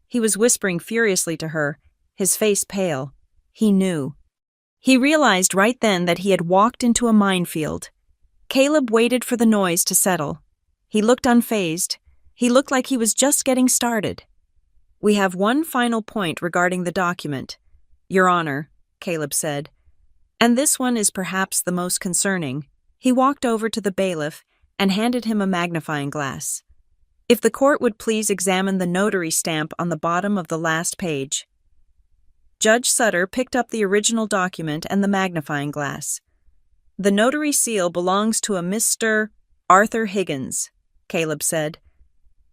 S1: He was whispering furiously to her, his face pale. He knew. He realized right then that he had walked into a minefield. Caleb waited for the noise to settle. He looked unfazed. He looked like he was just getting started. We have one final point regarding the document, Your Honor, Caleb said. And this one is perhaps the most concerning. He walked over to the bailiff and handed him a magnifying glass. If the court would please examine the notary stamp on the bottom of the last page. Judge Sutter picked up the original document and the magnifying glass. The notary seal belongs to a Mr. Arthur Higgins, Caleb said.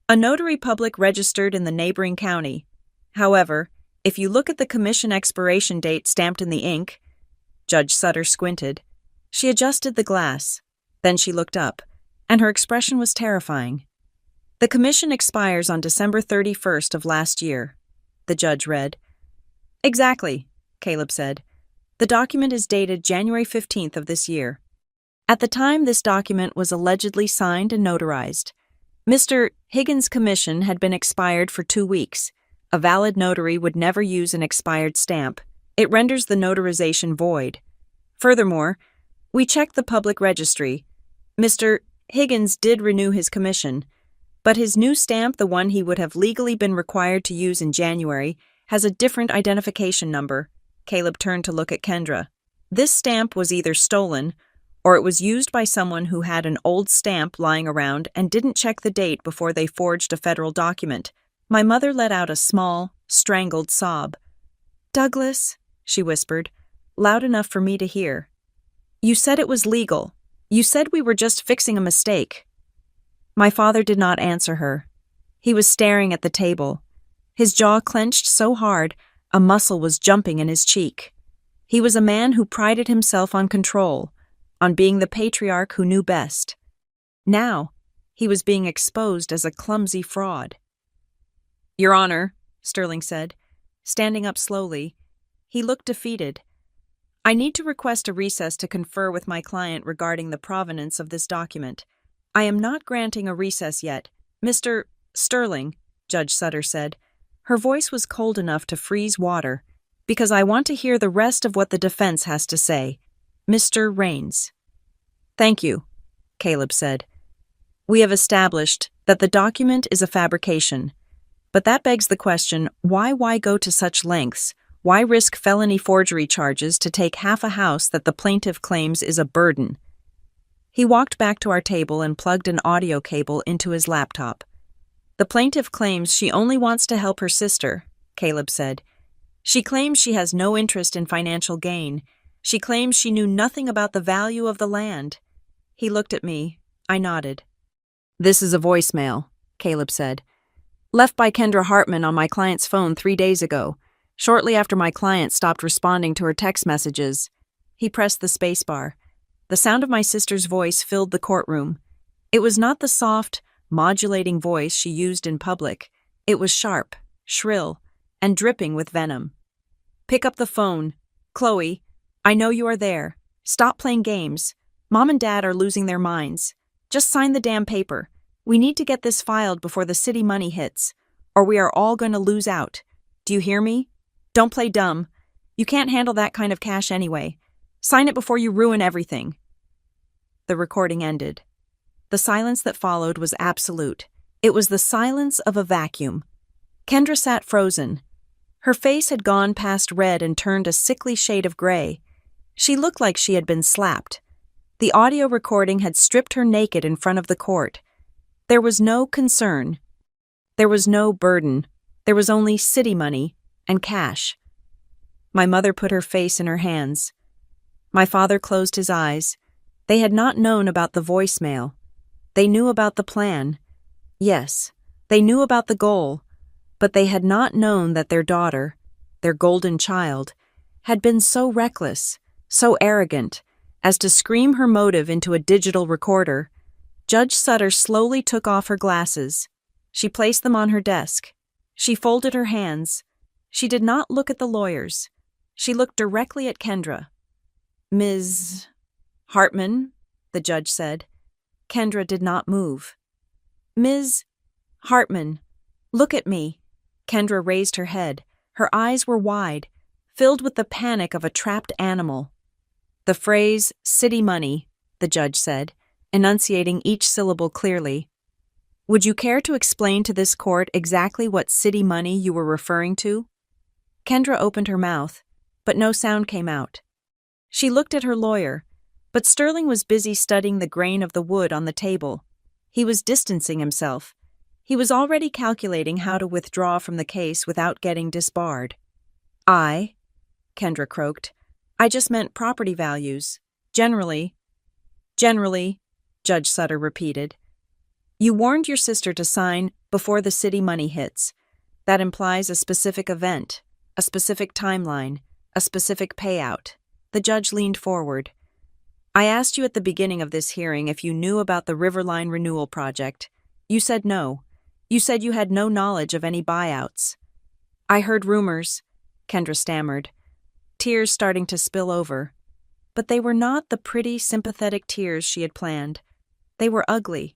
S1: A notary public registered in the neighboring county. However, if you look at the commission expiration date stamped in the ink, Judge Sutter squinted. She adjusted the glass. Then she looked up, and her expression was terrifying. The commission expires on December 31st of last year, the judge read. Exactly, Caleb said. The document is dated January 15th of this year. At the time this document was allegedly signed and notarized, Mr. Higgins' commission had been expired for 2 weeks. A valid notary would never use an expired stamp. It renders the notarization void. Furthermore, we checked the public registry. Mr. Higgins did renew his commission, but his new stamp, the one he would have legally been required to use in January, has a different identification number. Caleb turned to look at Kendra. This stamp was either stolen, or it was used by someone who had an old stamp lying around and didn't check the date before they forged a federal document. My mother let out a small, strangled sob. Douglas, she whispered, loud enough for me to hear. You said it was legal. You said we were just fixing a mistake. My father did not answer her. He was staring at the table. His jaw clenched so hard, a muscle was jumping in his cheek. He was a man who prided himself on control, on being the patriarch who knew best. Now, he was being exposed as a clumsy fraud. Your Honor, Sterling said, standing up slowly. He looked defeated. I need to request a recess to confer with my client regarding the provenance of this document. I am not granting a recess yet. Mr. Sterling, Judge Sutter said. Her voice was cold enough to freeze water, because I want to hear the rest of what the defense has to say. Mr. Raines. Thank you, Caleb said. We have established that the document is a fabrication. But that begs the question, why go to such lengths? Why risk felony forgery charges to take half a house that the plaintiff claims is a burden? He walked back to our table and plugged an audio cable into his laptop. The plaintiff claims she only wants to help her sister, Caleb said. She claims she has no interest in financial gain. She claims she knew nothing about the value of the land. He looked at me. I nodded. This is a voicemail, Caleb said. Left by Kendra Hartman on my client's phone 3 days ago, shortly after my client stopped responding to her text messages. He pressed the spacebar. The sound of my sister's voice filled the courtroom. It was not the soft, modulating voice she used in public. It was sharp, shrill, and dripping with venom. Pick up the phone. Chloe, I know you are there. Stop playing games. Mom and Dad are losing their minds. Just sign the damn paper. We need to get this filed before the city money hits, or we are all going to lose out. Do you hear me? Don't play dumb. You can't handle that kind of cash anyway. Sign it before you ruin everything. The recording ended. The silence that followed was absolute. It was the silence of a vacuum. Kendra sat frozen. Her face had gone past red and turned a sickly shade of gray. She looked like she had been slapped. The audio recording had stripped her naked in front of the court. There was no concern. There was no burden. There was only city money and cash. My mother put her face in her hands. My father closed his eyes. They had not known about the voicemail. They knew about the plan. Yes, they knew about the goal, but they had not known that their daughter, their golden child, had been so reckless, so arrogant, as to scream her motive into a digital recorder. Judge Sutter slowly took off her glasses. She placed them on her desk. She folded her hands. She did not look at the lawyers. She looked directly at Kendra. Ms. Hartman, the judge said. Kendra did not move. Ms. Hartman, look at me. Kendra raised her head. Her eyes were wide, filled with the panic of a trapped animal. The phrase, city money, the judge said, enunciating each syllable clearly. Would you care to explain to this court exactly what city money you were referring to? Kendra opened her mouth, but no sound came out. She looked at her lawyer, but Sterling was busy studying the grain of the wood on the table. He was distancing himself. He was already calculating how to withdraw from the case without getting disbarred. Kendra croaked. I just meant property values. Generally, Judge Sutter repeated. You warned your sister to sign before the city money hits. That implies a specific event, a specific timeline, a specific payout. The judge leaned forward. I asked you at the beginning of this hearing if you knew about the Riverline Renewal Project. You said no. You said you had no knowledge of any buyouts. I heard rumors, Kendra stammered, tears starting to spill over. But they were not the pretty, sympathetic tears she had planned. They were ugly,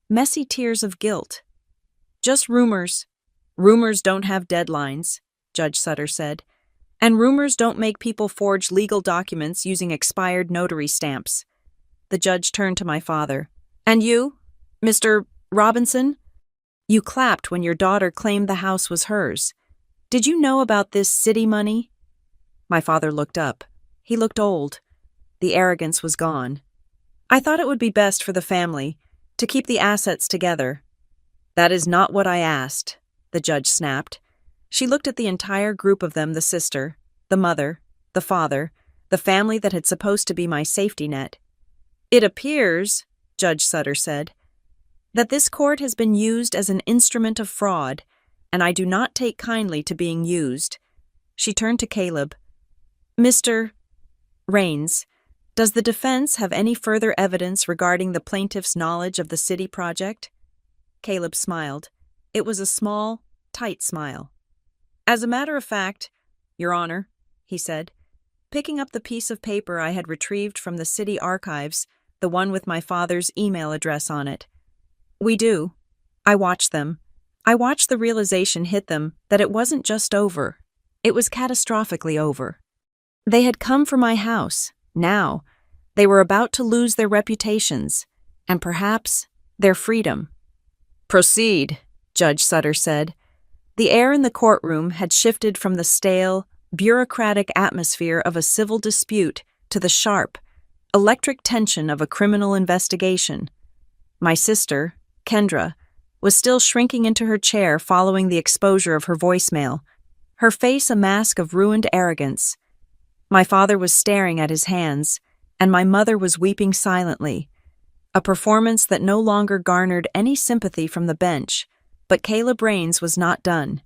S1: messy tears of guilt. Just rumors. Rumors don't have deadlines, Judge Sutter said. And rumors don't make people forge legal documents using expired notary stamps. The judge turned to my father. And you, Mr. Robinson? You clapped when your daughter claimed the house was hers. Did you know about this city money? My father looked up. He looked old. The arrogance was gone. I thought it would be best for the family to keep the assets together. That is not what I asked, the judge snapped. She looked at the entire group of them, the sister, the mother, the father, the family that had supposed to be my safety net. It appears, Judge Sutter said, that this court has been used as an instrument of fraud, and I do not take kindly to being used. She turned to Caleb. Mr. Raines, does the defense have any further evidence regarding the plaintiff's knowledge of the city project? Caleb smiled. It was a small, tight smile. As a matter of fact, Your Honor, he said, picking up the piece of paper I had retrieved from the city archives, the one with my father's email address on it. We do. I watched them. I watched the realization hit them that it wasn't just over. It was catastrophically over. They had come for my house. Now, they were about to lose their reputations, and perhaps their freedom. Proceed, Judge Sutter said. The air in the courtroom had shifted from the stale, bureaucratic atmosphere of a civil dispute to the sharp, electric tension of a criminal investigation. My sister, Kendra, was still shrinking into her chair following the exposure of her voicemail, her face a mask of ruined arrogance. My father was staring at his hands, and my mother was weeping silently, a performance that no longer garnered any sympathy from the bench. But Caleb Raines was not done.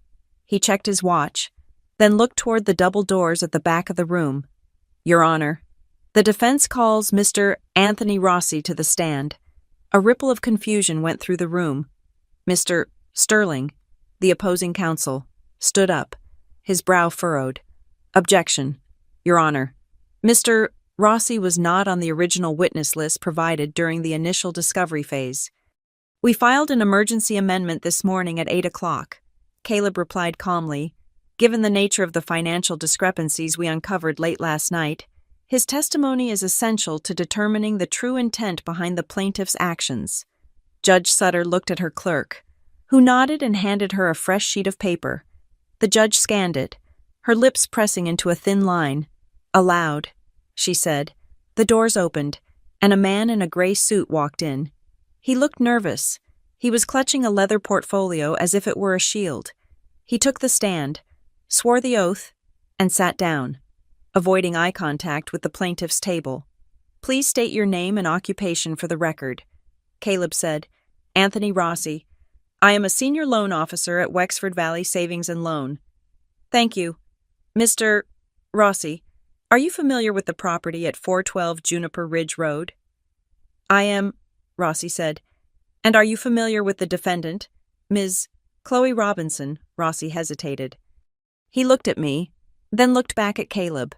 S1: He checked his watch, then looked toward the double doors at the back of the room. Your Honor, the defense calls Mr. Anthony Rossi to the stand. A ripple of confusion went through the room. Mr. Sterling, the opposing counsel, stood up, his brow furrowed. Objection, Your Honor. Mr. Rossi was not on the original witness list provided during the initial discovery phase. We filed an emergency amendment this morning at 8 o'clock, Caleb replied calmly. Given the nature of the financial discrepancies we uncovered late last night, his testimony is essential to determining the true intent behind the plaintiff's actions. Judge Sutter looked at her clerk, who nodded and handed her a fresh sheet of paper. The judge scanned it, her lips pressing into a thin line. Aloud, she said. The doors opened, and a man in a gray suit walked in. He looked nervous. He was clutching a leather portfolio as if it were a shield. He took the stand, swore the oath, and sat down, avoiding eye contact with the plaintiff's table. Please state your name and occupation for the record. Caleb said, Anthony Rossi. I am a senior loan officer at Wexford Valley Savings and Loan. Thank you. Mr. Rossi, are you familiar with the property at 412 Juniper Ridge Road? I am, Rossi said. And are you familiar with the defendant, Ms. Chloe Robinson, Rossi hesitated. He looked at me, then looked back at Caleb.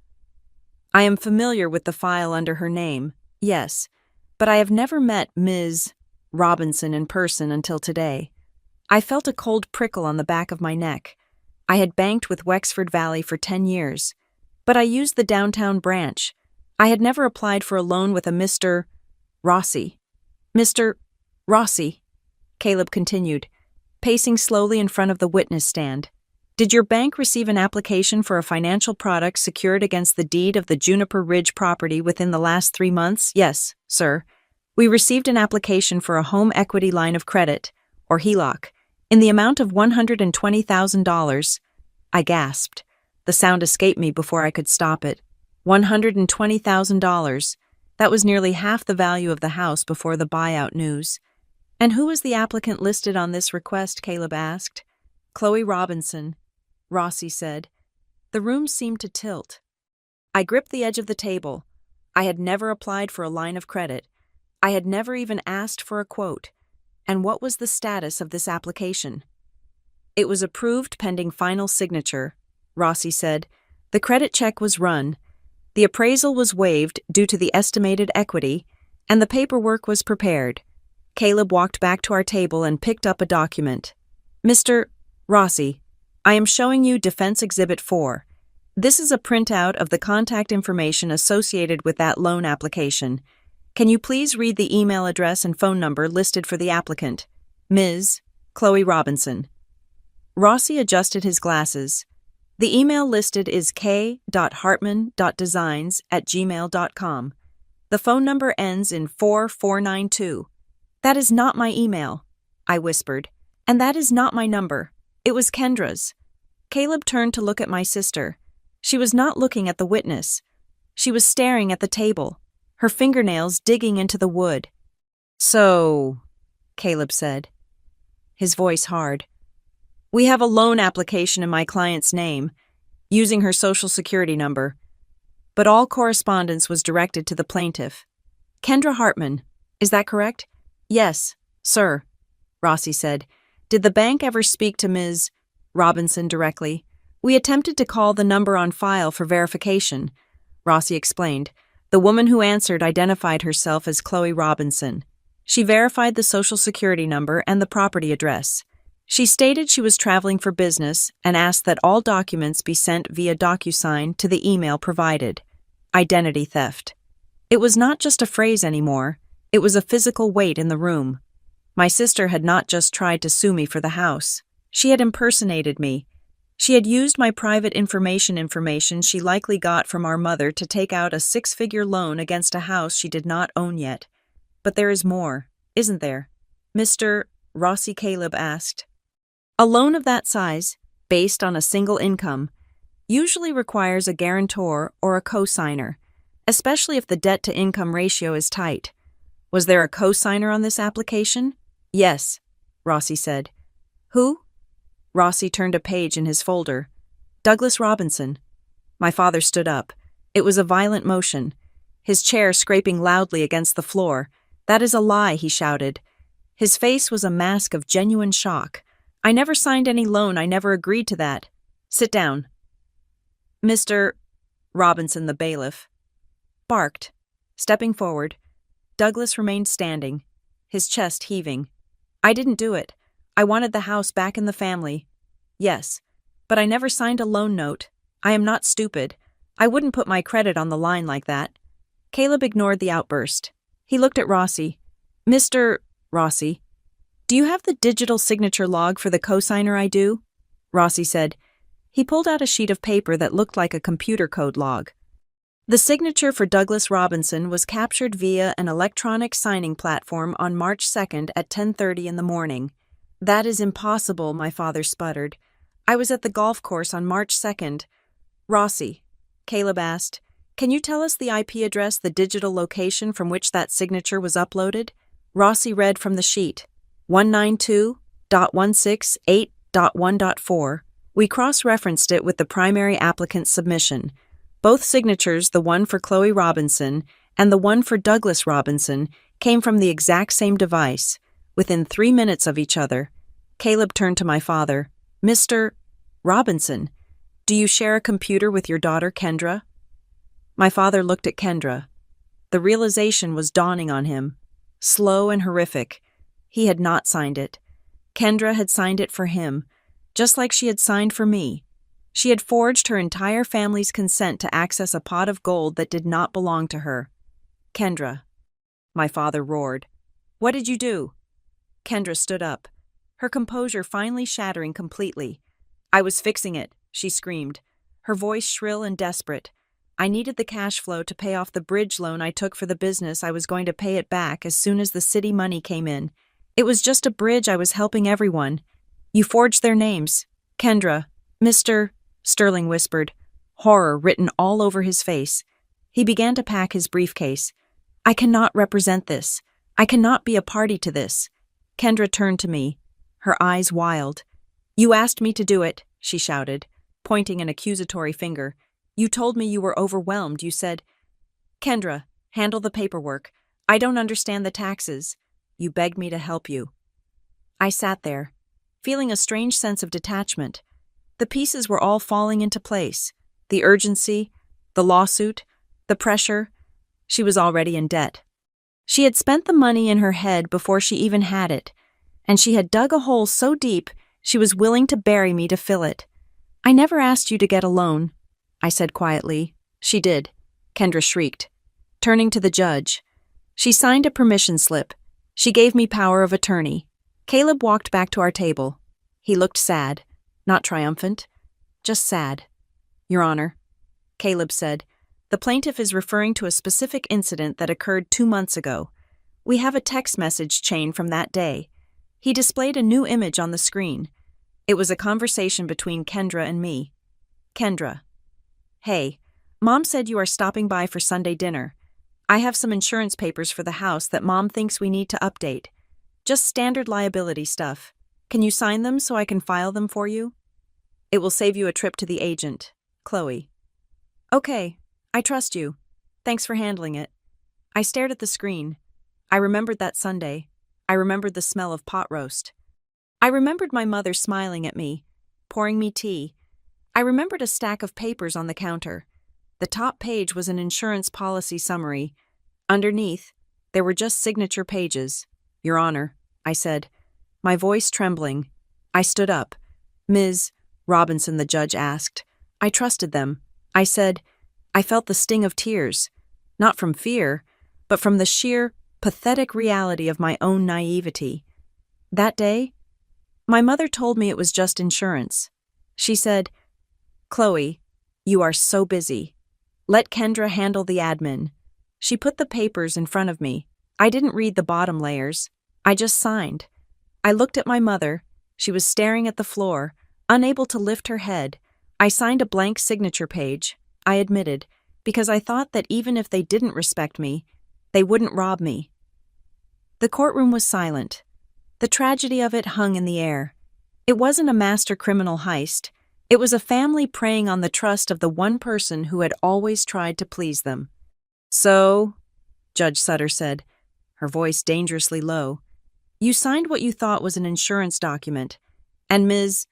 S1: I am familiar with the file under her name, yes, but I have never met Ms. Robinson in person until today. I felt a cold prickle on the back of my neck. I had banked with Wexford Valley for 10 years, but I used the downtown branch. I had never applied for a loan with a Mr. Rossi. Mr. Rossi, Caleb continued, pacing slowly in front of the witness stand. Did your bank receive an application for a financial product secured against the deed of the Juniper Ridge property within the last 3 months? Yes, sir. We received an application for a home equity line of credit, or HELOC, in the amount of $120,000. I gasped. The sound escaped me before I could stop it. $120,000. That was nearly half the value of the house before the buyout news. And who was the applicant listed on this request? Caleb asked. Chloe Robinson, Rossi said. The room seemed to tilt. I gripped the edge of the table. I had never applied for a line of credit. I had never even asked for a quote. And what was the status of this application? It was approved pending final signature, Rossi said. The credit check was run. The appraisal was waived due to the estimated equity, and the paperwork was prepared. Caleb walked back to our table and picked up a document. Mr. Rossi, I am showing you Defense Exhibit 4. This is a printout of the contact information associated with that loan application. Can you please read the email address and phone number listed for the applicant? Ms. Chloe Robinson. Rossi adjusted his glasses. The email listed is k.hartman.designs@gmail.com. The phone number ends in 4492. That is not my email, I whispered, and that is not my number. It was Kendra's. Caleb turned to look at my sister. She was not looking at the witness. She was staring at the table, her fingernails digging into the wood. So, Caleb said, his voice hard. We have a loan application in my client's name, using her social security number, but all correspondence was directed to the plaintiff. Kendra Hartman, is that correct? Yes, sir, Rossi said. Did the bank ever speak to Ms. Robinson directly? We attempted to call the number on file for verification, Rossi explained. The woman who answered identified herself as Chloe Robinson. She verified the social security number and the property address. She stated she was traveling for business and asked that all documents be sent via DocuSign to the email provided. Identity theft. It was not just a phrase anymore. It was a physical weight in the room. My sister had not just tried to sue me for the house. She had impersonated me. She had used my private information she likely got from our mother to take out a 6-figure loan against a house she did not own yet. But there is more, isn't there? Mr. Rossi, Caleb asked. A loan of that size, based on a single income, usually requires a guarantor or a co-signer, especially if the debt-to-income ratio is tight. Was there a co-signer on this application? Yes, Rossi said. Who? Rossi turned a page in his folder. Douglas Robinson. My father stood up. It was a violent motion, his chair scraping loudly against the floor. That is a lie, he shouted. His face was a mask of genuine shock. I never signed any loan. I never agreed to that. Sit down. Mr. Robinson, the bailiff, barked. Stepping forward, Douglas remained standing, his chest heaving. I didn't do it. I wanted the house back in the family. Yes, but I never signed a loan note. I am not stupid. I wouldn't put my credit on the line like that. Caleb ignored the outburst. He looked at Rossi. Mr. Rossi, do you have the digital signature log for the cosigner? I do, Rossi said. He pulled out a sheet of paper that looked like a computer code log. The signature for Douglas Robinson was captured via an electronic signing platform on March 2nd at 10:30 in the morning. That is impossible, my father sputtered. I was at the golf course on March 2nd. Rossi, Caleb asked, can you tell us the IP address, the digital location from which that signature was uploaded? Rossi read from the sheet. 192.168.1.4. We cross-referenced it with the primary applicant's submission. Both signatures, the one for Chloe Robinson and the one for Douglas Robinson, came from the exact same device, within 3 minutes of each other. Caleb turned to my father. Mr. Robinson, do you share a computer with your daughter, Kendra? My father looked at Kendra. The realization was dawning on him. Slow and horrific. He had not signed it. Kendra had signed it for him, just like she had signed for me. She had forged her entire family's consent to access a pot of gold that did not belong to her. Kendra, my father roared. What did you do? Kendra stood up, her composure finally shattering completely. I was fixing it, she screamed, her voice shrill and desperate. I needed the cash flow to pay off the bridge loan I took for the business. I was going to pay it back as soon as the city money came in. It was just a bridge. I was helping everyone. You forged their names. Kendra, Mr. Sterling whispered, horror written all over his face. He began to pack his briefcase. I cannot represent this. I cannot be a party to this. Kendra turned to me, her eyes wild. You asked me to do it, she shouted, pointing an accusatory finger. You told me you were overwhelmed. You said, Kendra, handle the paperwork. I don't understand the taxes. You begged me to help you. I sat there, feeling a strange sense of detachment. The pieces were all falling into place. The urgency, the lawsuit, the pressure. She was already in debt. She had spent the money in her head before she even had it, and she had dug a hole so deep she was willing to bury me to fill it. I never asked you to get a loan, I said quietly. She did, Kendra shrieked, turning to the judge. She signed a permission slip. She gave me power of attorney. Caleb walked back to our table. He looked sad, not triumphant, just sad. Your Honor, Caleb said, the plaintiff is referring to a specific incident that occurred 2 months ago. We have a text message chain from that day. He displayed a new image on the screen. It was a conversation between Kendra and me. Kendra. Hey, Mom said you are stopping by for Sunday dinner. I have some insurance papers for the house that Mom thinks we need to update. Just standard liability stuff. Can you sign them so I can file them for you? It will save you a trip to the agent, Chloe. Okay, I trust you. Thanks for handling it. I stared at the screen. I remembered that Sunday. I remembered the smell of pot roast. I remembered my mother smiling at me, pouring me tea. I remembered a stack of papers on the counter. The top page was an insurance policy summary. Underneath, there were just signature pages. Your Honor, I said, my voice trembling. I stood up. Ms. Robinson, the judge asked. I trusted them. I said, I felt the sting of tears, not from fear, but from the sheer, pathetic reality of my own naivety. That day, my mother told me it was just insurance. She said, Chloe, you are so busy. Let Kendra handle the admin. She put the papers in front of me. I didn't read the bottom layers. I just signed. I looked at my mother. She was staring at the floor, unable to lift her head. I signed a blank signature page, I admitted, because I thought that even if they didn't respect me, they wouldn't rob me. The courtroom was silent. The tragedy of it hung in the air. It wasn't a master criminal heist. It was a family preying on the trust of the one person who had always tried to please them. So, Judge Sutter said, her voice dangerously low, you signed what you thought was an insurance document, and Ms.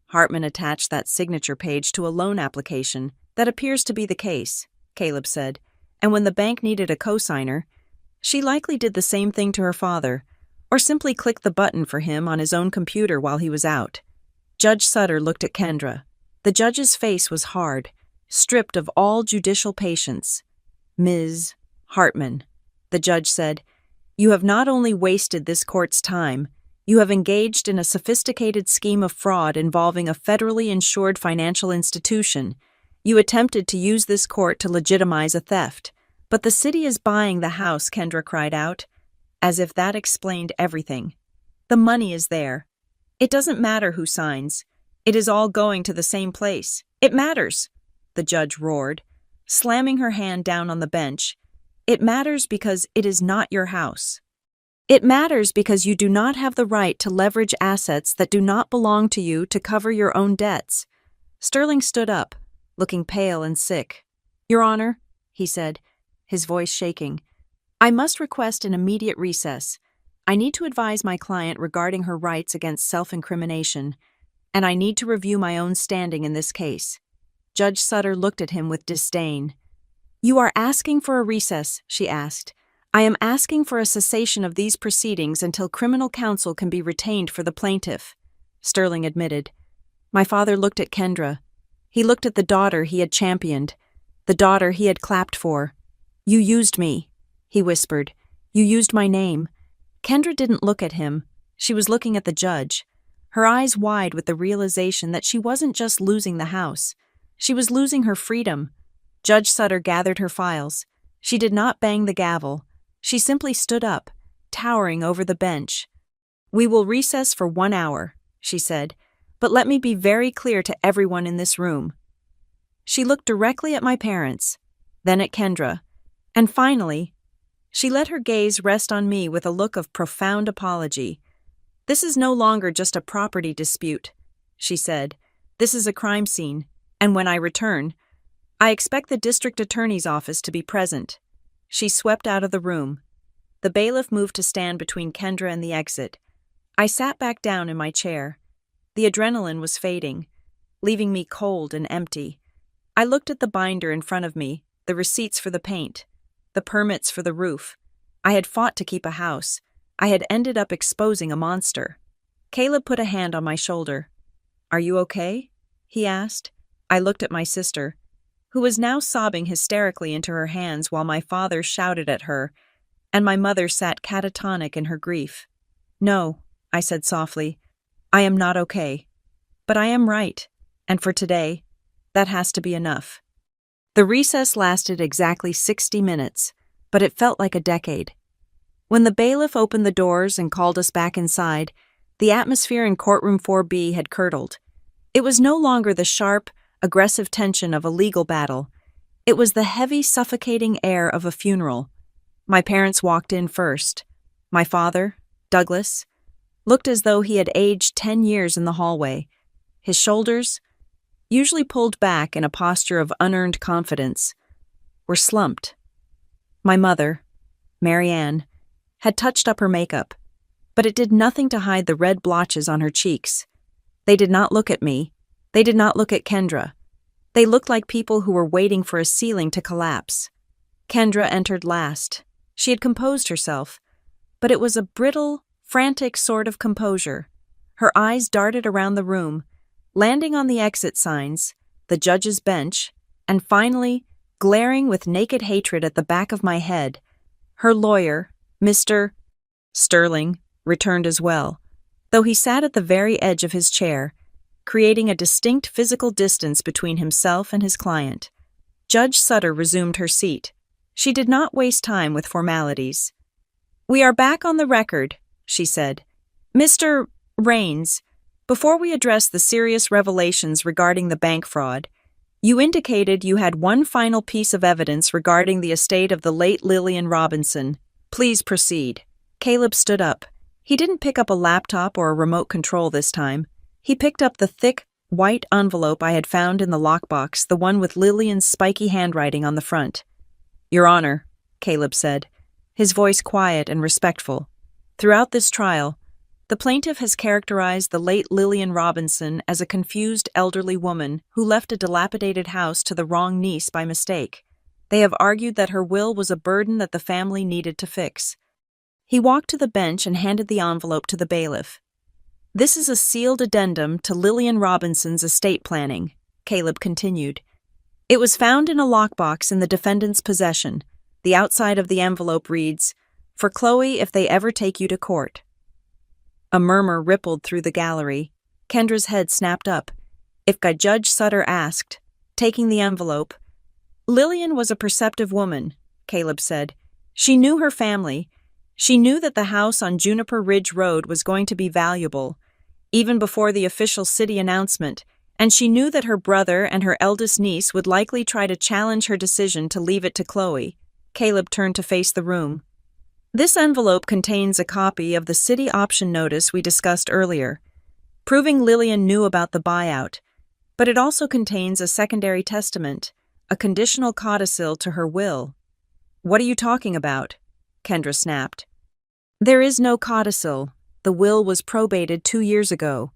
S1: Hartman attached that signature page to a loan application. That appears to be the case, Caleb said, and when the bank needed a cosigner, she likely did the same thing to her father, or simply clicked the button for him on his own computer while he was out. Judge Sutter looked at Kendra. The judge's face was hard, stripped of all judicial patience. Ms. Hartman, the judge said, you have not only wasted this court's time, you have engaged in a sophisticated scheme of fraud involving a federally insured financial institution. You attempted to use this court to legitimize a theft. But the city is buying the house, Kendra cried out, as if that explained everything. The money is there. It doesn't matter who signs. It is all going to the same place. It matters, the judge roared, slamming her hand down on the bench. It matters because it is not your house. It matters because you do not have the right to leverage assets that do not belong to you to cover your own debts. Sterling stood up, looking pale and sick. Your Honor, he said, his voice shaking, I must request an immediate recess. I need to advise my client regarding her rights against self-incrimination. and I need to review my own standing in this case." Judge Sutter looked at him with disdain. "You are asking for a recess," she asked. "I am asking for a cessation of these proceedings until criminal counsel can be retained for the plaintiff," Sterling admitted. My father looked at Kendra. He looked at the daughter he had championed, the daughter he had clapped for. "You used me," he whispered. "You used my name." Kendra didn't look at him. She was looking at the judge, her eyes wide with the realization that she wasn't just losing the house. She was losing her freedom. Judge Sutter gathered her files. She did not bang the gavel. She simply stood up, towering over the bench. "We will recess for 1 hour," she said, "but let me be very clear to everyone in this room." She looked directly at my parents, then at Kendra, and finally, she let her gaze rest on me with a look of profound apology. "This is no longer just a property dispute," she said. "This is a crime scene, and when I return, I expect the district attorney's office to be present." She swept out of the room. The bailiff moved to stand between Kendra and the exit. I sat back down in my chair. The adrenaline was fading, leaving me cold and empty. I looked at the binder in front of me, the receipts for the paint, the permits for the roof. I had fought to keep a house. I had ended up exposing a monster. Caleb put a hand on my shoulder. "Are you okay?" he asked. I looked at my sister, who was now sobbing hysterically into her hands while my father shouted at her, and my mother sat catatonic in her grief. "No," I said softly, "I am not okay. But I am right, and for today, that has to be enough." The recess lasted exactly 60 minutes, but it felt like a decade. When the bailiff opened the doors and called us back inside, the atmosphere in courtroom 4B had curdled. It was no longer the sharp, aggressive tension of a legal battle. It was the heavy, suffocating air of a funeral. My parents walked in first. My father, Douglas, looked as though he had aged 10 years in the hallway. His shoulders, usually pulled back in a posture of unearned confidence, were slumped. My mother, Marianne, had touched up her makeup, but it did nothing to hide the red blotches on her cheeks. They did not look at me. They did not look at Kendra. They looked like people who were waiting for a ceiling to collapse. Kendra entered last. She had composed herself, but it was a brittle, frantic sort of composure. Her eyes darted around the room, landing on the exit signs, the judge's bench, and finally, glaring with naked hatred at the back of my head. Her lawyer, Mr. Sterling, returned as well, though he sat at the very edge of his chair, creating a distinct physical distance between himself and his client. Judge Sutter resumed her seat. She did not waste time with formalities. "We are back on the record," she said. "Mr. Raines, before we address the serious revelations regarding the bank fraud, you indicated you had one final piece of evidence regarding the estate of the late Lillian Robinson. Please proceed." Caleb stood up. He didn't pick up a laptop or a remote control this time. He picked up the thick, white envelope I had found in the lockbox, the one with Lillian's spiky handwriting on the front. "Your Honor," Caleb said, his voice quiet and respectful. "Throughout this trial, the plaintiff has characterized the late Lillian Robinson as a confused elderly woman who left a dilapidated house to the wrong niece by mistake. They have argued that her will was a burden that the family needed to fix." He walked to the bench and handed the envelope to the bailiff. "This is a sealed addendum to Lillian Robinson's estate planning," Caleb continued. "It was found in a lockbox in the defendant's possession. The outside of the envelope reads, 'For Chloe if they ever take you to court.'" A murmur rippled through the gallery. Kendra's head snapped up. If Judge Sutter asked, taking the envelope. "Lillian was a perceptive woman," Caleb said. "She knew her family. She knew that the house on Juniper Ridge Road was going to be valuable, even before the official city announcement, and she knew that her brother and her eldest niece would likely try to challenge her decision to leave it to Chloe." Caleb turned to face the room. "This envelope contains a copy of the city option notice we discussed earlier, proving Lillian knew about the buyout, but it also contains a secondary testament, a conditional codicil to her will." "What are you talking about?" Kendra snapped. "There is no codicil. The will was probated 2 years ago."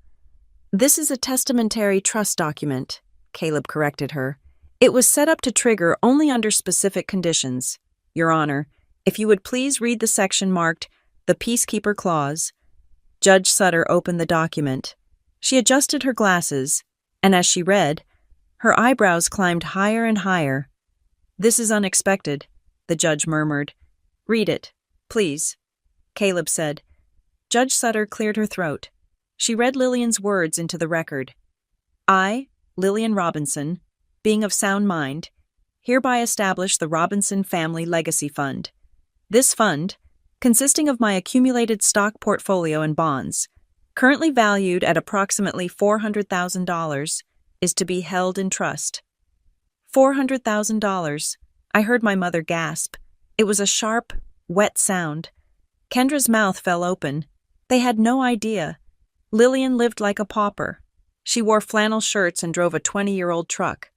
S1: This is a testamentary trust document, Caleb corrected her. It was set up to trigger only under specific conditions. Your Honor, if you would please read the section marked the Peacekeeper Clause. Judge Sutter opened the document. She adjusted her glasses, and as she read, her eyebrows climbed higher and higher. This is unexpected, the judge murmured. Read it, please, Caleb said. Judge Sutter cleared her throat. She read Lillian's words into the record. I, Lillian Robinson, being of sound mind, hereby establish the Robinson Family Legacy Fund. This fund, consisting of my accumulated stock portfolio and bonds, currently valued at approximately $400,000, is to be held in trust. $400,000. I heard my mother gasp. It was a sharp, wet sound. Kendra's mouth fell open. They had no idea. Lillian lived like a pauper. She wore flannel shirts and drove a 20-year-old truck.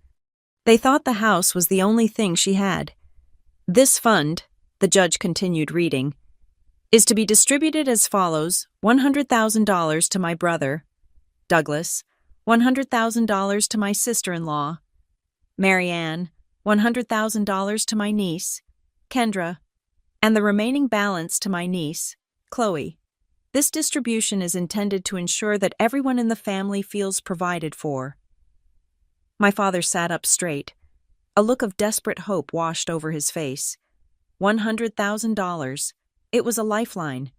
S1: They thought the house was the only thing she had. This fund, the judge continued reading, is to be distributed as follows: $100,000 to my brother, Douglas, $100,000 to my sister-in-law, Mary Ann, $100,000 to my niece, Kendra, and the remaining balance to my niece, Chloe. This distribution is intended to ensure that everyone in the family feels provided for. My father sat up straight. A look of desperate hope washed over his face. $100,000. It was a lifeline.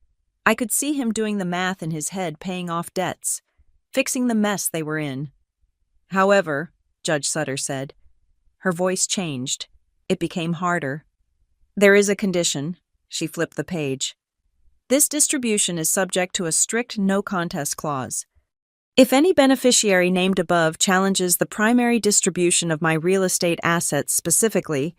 S1: I could see him doing the math in his head, paying off debts, fixing the mess they were in. However, Judge Sutter said. Her voice changed. It became harder. There is a condition. She flipped the page. This distribution is subject to a strict no-contest clause. If any beneficiary named above challenges the primary distribution of my real estate assets, specifically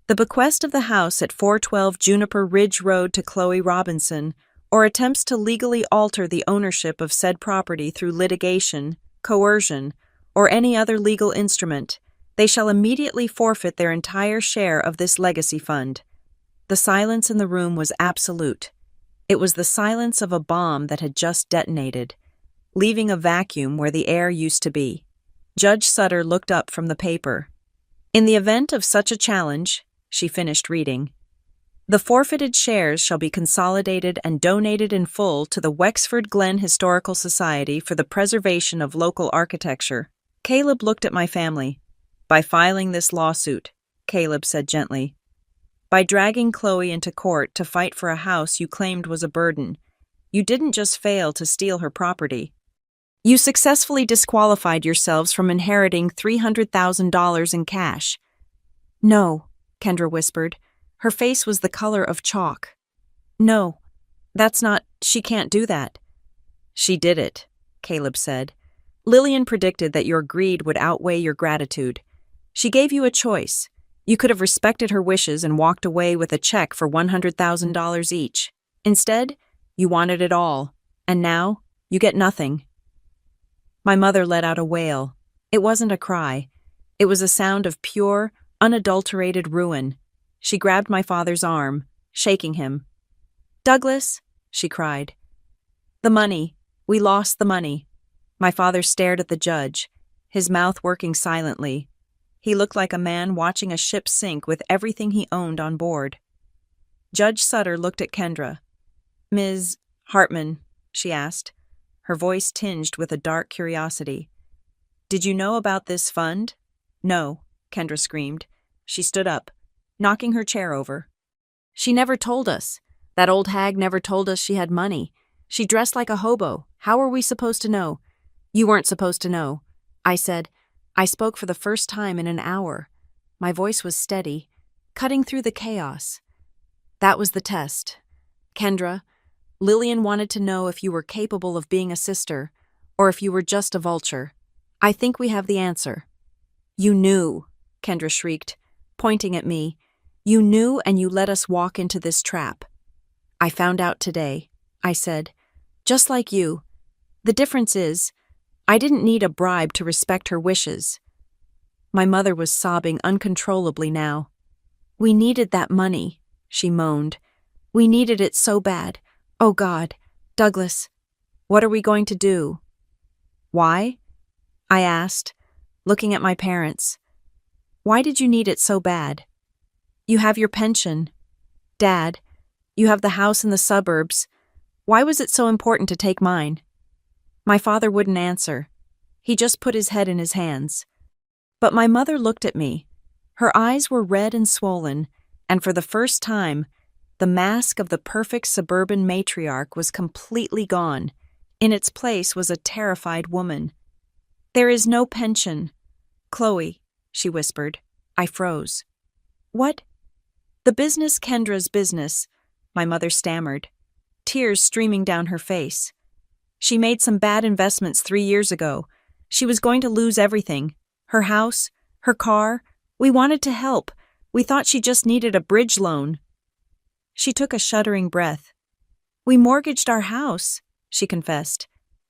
S1: the bequest of the house at 412 Juniper Ridge Road to Chloe Robinson, or attempts to legally alter the ownership of said property through litigation, coercion, or any other legal instrument, they shall immediately forfeit their entire share of this legacy fund. The silence in the room was absolute. It was the silence of a bomb that had just detonated, leaving a vacuum where the air used to be. Judge Sutter looked up from the paper. In the event of such a challenge, she finished reading, the forfeited shares shall be consolidated and donated in full to the Wexford Glen Historical Society for the preservation of local architecture. Caleb looked at my family. By filing this lawsuit, Caleb said gently. By dragging Chloe into court to fight for a house you claimed was a burden, you didn't just fail to steal her property. You successfully disqualified yourselves from inheriting $300,000 in cash. No, Kendra whispered. Her face was the color of chalk. No, she can't do that. She did it, Caleb said. Lillian predicted that your greed would outweigh your gratitude. She gave you a choice. You could have respected her wishes and walked away with a check for $100,000 each. Instead, you wanted it all, and now you get nothing. My mother let out a wail. It wasn't a cry. It was a sound of pure, unadulterated ruin. She grabbed my father's arm, shaking him. Douglas, she cried. The money. We lost the money. My father stared at the judge, his mouth working silently. He looked like a man watching a ship sink with everything he owned on board. Judge Sutter looked at Kendra. Ms. Hartman, she asked, her voice tinged with a dark curiosity. Did you know about this fund? No, Kendra screamed. She stood up, knocking her chair over. She never told us. That old hag never told us she had money. She dressed like a hobo. How were we supposed to know? You weren't supposed to know, I said. I spoke for the first time in an hour. My voice was steady, cutting through the chaos. That was the test. Kendra, Lillian wanted to know if you were capable of being a sister, or if you were just a vulture. I think we have the answer. You knew, Kendra shrieked, pointing at me. You knew and you let us walk into this trap. I found out today, I said. Just like you. The difference is, I didn't need a bribe to respect her wishes. My mother was sobbing uncontrollably now. We needed that money, she moaned. We needed it so bad. Oh God, Douglas, what are we going to do? Why? I asked, looking at my parents. Why did you need it so bad? You have your pension. Dad, you have the house in the suburbs. Why was it so important to take mine? My father wouldn't answer. He just put his head in his hands. But my mother looked at me. Her eyes were red and swollen, and for the first time, the mask of the perfect suburban matriarch was completely gone. In its place was a terrified woman. There is no pension. Chloe, she whispered. I froze. What? The business Kendra's business, my mother stammered, tears streaming down her face. She made some bad investments 3 years ago. She was going to lose everything. Her house, her car. We wanted to help. We thought she just needed a bridge loan. She took a shuddering breath. We mortgaged our house, she confessed.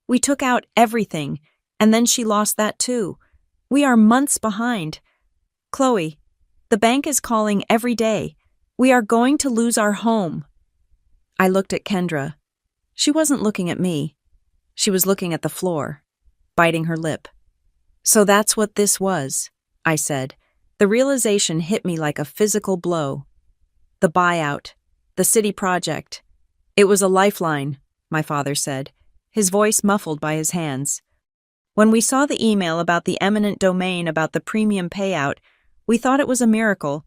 S1: We took out everything, and then she lost that too. We are months behind. Chloe, the bank is calling every day. We are going to lose our home. I looked at Kendra. She wasn't looking at me. She was looking at the floor, biting her lip. So that's what this was, I said. The realization hit me like a physical blow. The buyout, the city project. It was a lifeline, my father said, his voice muffled by his hands. When we saw the email about the eminent domain about the premium payout, we thought it was a miracle.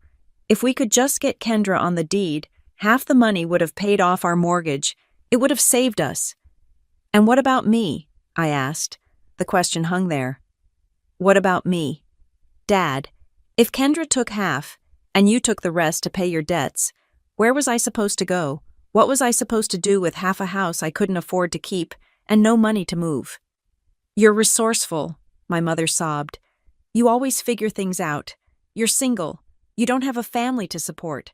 S1: If we could just get Kendra on the deed, half the money would have paid off our mortgage. It would have saved us. And what about me? I asked. The question hung there. What about me? Dad, if Kendra took half, and you took the rest to pay your debts, where was I supposed to go? What was I supposed to do with half a house I couldn't afford to keep and no money to move? You're resourceful, my mother sobbed. You always figure things out. You're single. You don't have a family to support.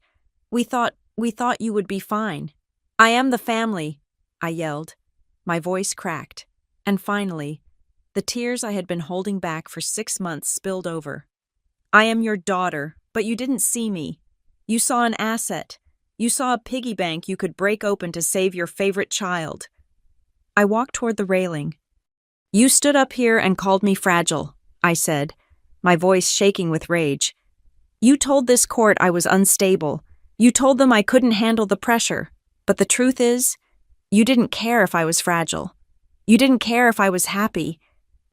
S1: We thought you would be fine. I am the family, I yelled. My voice cracked. And finally, the tears I had been holding back for 6 months spilled over. I am your daughter, but you didn't see me. You saw an asset. You saw a piggy bank you could break open to save your favorite child. I walked toward the railing. You stood up here and called me fragile, I said, my voice shaking with rage. You told this court I was unstable. You told them I couldn't handle the pressure. But the truth is, you didn't care if I was fragile. You didn't care if I was happy.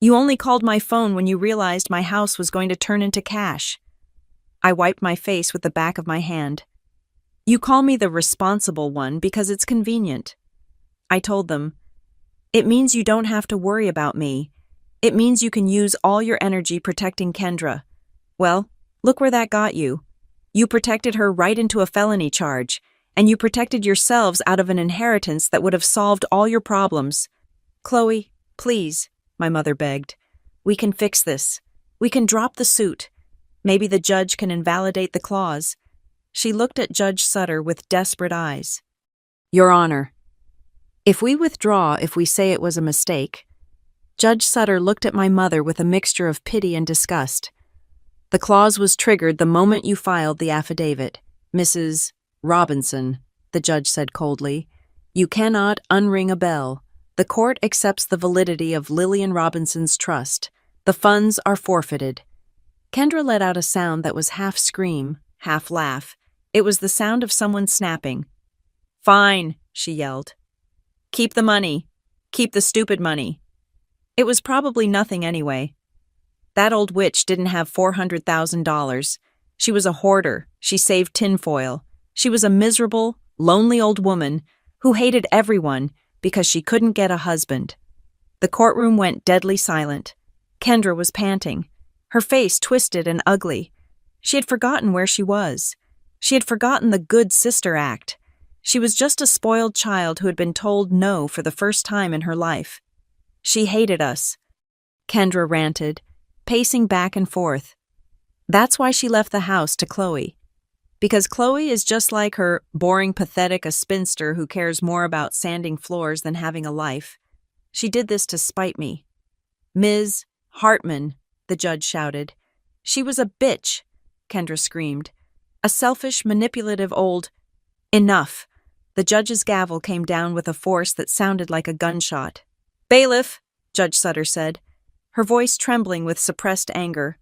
S1: You only called my phone when you realized my house was going to turn into cash. I wiped my face with the back of my hand. You call me the responsible one because it's convenient. I told them, it means you don't have to worry about me. It means you can use all your energy protecting Kendra. Well, look where that got you. You protected her right into a felony charge, and you protected yourselves out of an inheritance that would have solved all your problems. Chloe, please, my mother begged. We can fix this. We can drop the suit. Maybe the judge can invalidate the clause. She looked at Judge Sutter with desperate eyes. Your Honor, if we withdraw if we say it was a mistake. Judge Sutter looked at my mother with a mixture of pity and disgust. The clause was triggered the moment you filed the affidavit. Mrs. Robinson, the judge said coldly, you cannot unring a bell. The court accepts the validity of Lillian Robinson's trust. The funds are forfeited. Kendra let out a sound that was half scream, half laugh. It was the sound of someone snapping. Fine, she yelled. Keep the money. Keep the stupid money. It was probably nothing anyway. That old witch didn't have $400,000. She was a hoarder. She saved tinfoil. She was a miserable, lonely old woman who hated everyone because she couldn't get a husband. The courtroom went deadly silent. Kendra was panting, her face twisted and ugly. She had forgotten where she was. She had forgotten the good sister act. She was just a spoiled child who had been told no for the first time in her life. She hated us. Kendra ranted, pacing back and forth. That's why she left the house to Chloe. Because Chloe is just like her boring, pathetic, a spinster who cares more about sanding floors than having a life. She did this to spite me. Ms. Hartman, the judge shouted. She was a bitch, Kendra screamed. A selfish, manipulative old... Enough. The judge's gavel came down with a force that sounded like a gunshot. Bailiff, Judge Sutter said, her voice trembling with suppressed anger.